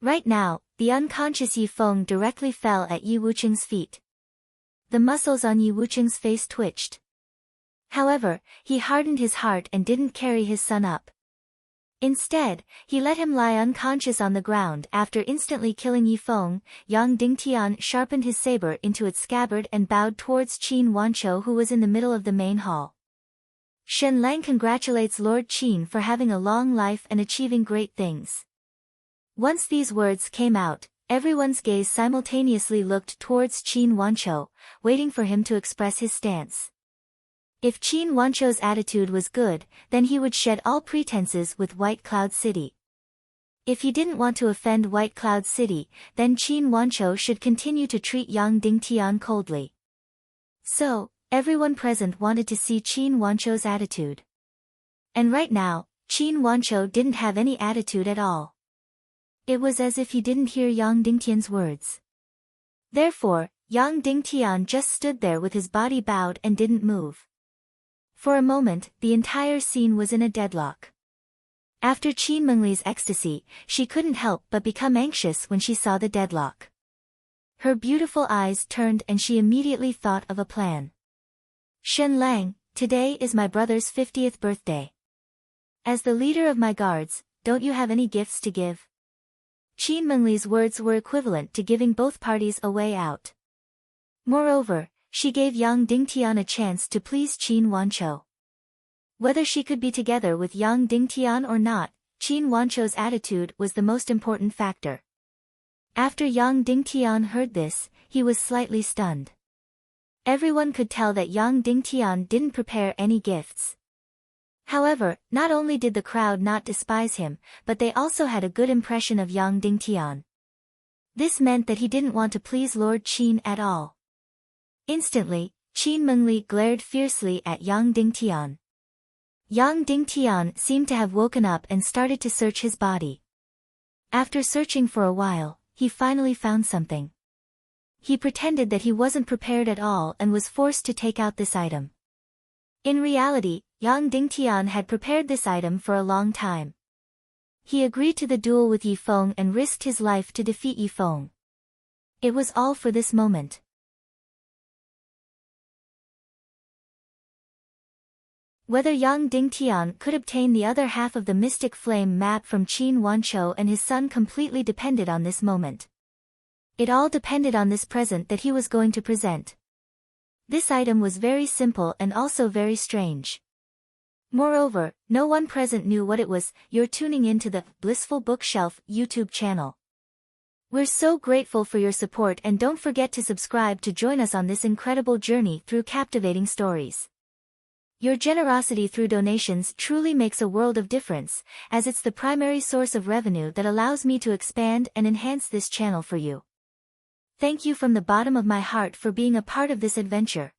Right now, the unconscious Yi Feng directly fell at Yi Wucheng's feet. The muscles on Yi Wucheng's face twitched. However, he hardened his heart and didn't carry his son up. Instead, he let him lie unconscious on the ground. After instantly killing Yi Feng, Yang Dingtian sharpened his saber into its scabbard and bowed towards Qin Wanqiu, who was in the middle of the main hall. Shen Lang congratulates Lord Qin for having a long life and achieving great things. Once these words came out, everyone's gaze simultaneously looked towards Qin Wanqiu, waiting for him to express his stance. If Qin Wanqiu's attitude was good, then he would shed all pretenses with White Cloud City. If he didn't want to offend White Cloud City, then Qin Wanqiu should continue to treat Yang Dingtian coldly. So, everyone present wanted to see Qin Wanqiu's attitude. And right now, Qin Wanqiu didn't have any attitude at all. It was as if he didn't hear Yang Dingtian's words. Therefore, Yang Dingtian just stood there with his body bowed and didn't move. For a moment, the entire scene was in a deadlock. After Qin Mengli's ecstasy, she couldn't help but become anxious when she saw the deadlock. Her beautiful eyes turned and she immediately thought of a plan. Shen Lang, today is my brother's 50th birthday. As the leader of my guards, don't you have any gifts to give? Qin Mengli's words were equivalent to giving both parties a way out. Moreover, she gave Yang Dingtian a chance to please Qin Wanqiu. Whether she could be together with Yang Dingtian or not, Qin Wanqiu's attitude was the most important factor. After Yang Dingtian heard this, he was slightly stunned. Everyone could tell that Yang Dingtian didn't prepare any gifts. However, not only did the crowd not despise him, but they also had a good impression of Yang Dingtian. This meant that he didn't want to please Lord Qin at all. Instantly, Qin Mengli glared fiercely at Yang Dingtian. Yang Dingtian seemed to have woken up and started to search his body. After searching for a while, he finally found something. He pretended that he wasn't prepared at all and was forced to take out this item. In reality, Yang Dingtian had prepared this item for a long time. He agreed to the duel with Yi Feng and risked his life to defeat Yi Feng. It was all for this moment. Whether Yang Dingtian could obtain the other half of the Mystic Flame map from Qin Wanqiu and his son completely depended on this moment. It all depended on this present that he was going to present. This item was very simple and also very strange. Moreover, no one present knew what it was. You're tuning into the Blissful Bookshelf YouTube channel. We're so grateful for your support and don't forget to subscribe to join us on this incredible journey through captivating stories. Your generosity through donations truly makes a world of difference, as it's the primary source of revenue that allows me to expand and enhance this channel for you. Thank you from the bottom of my heart for being a part of this adventure.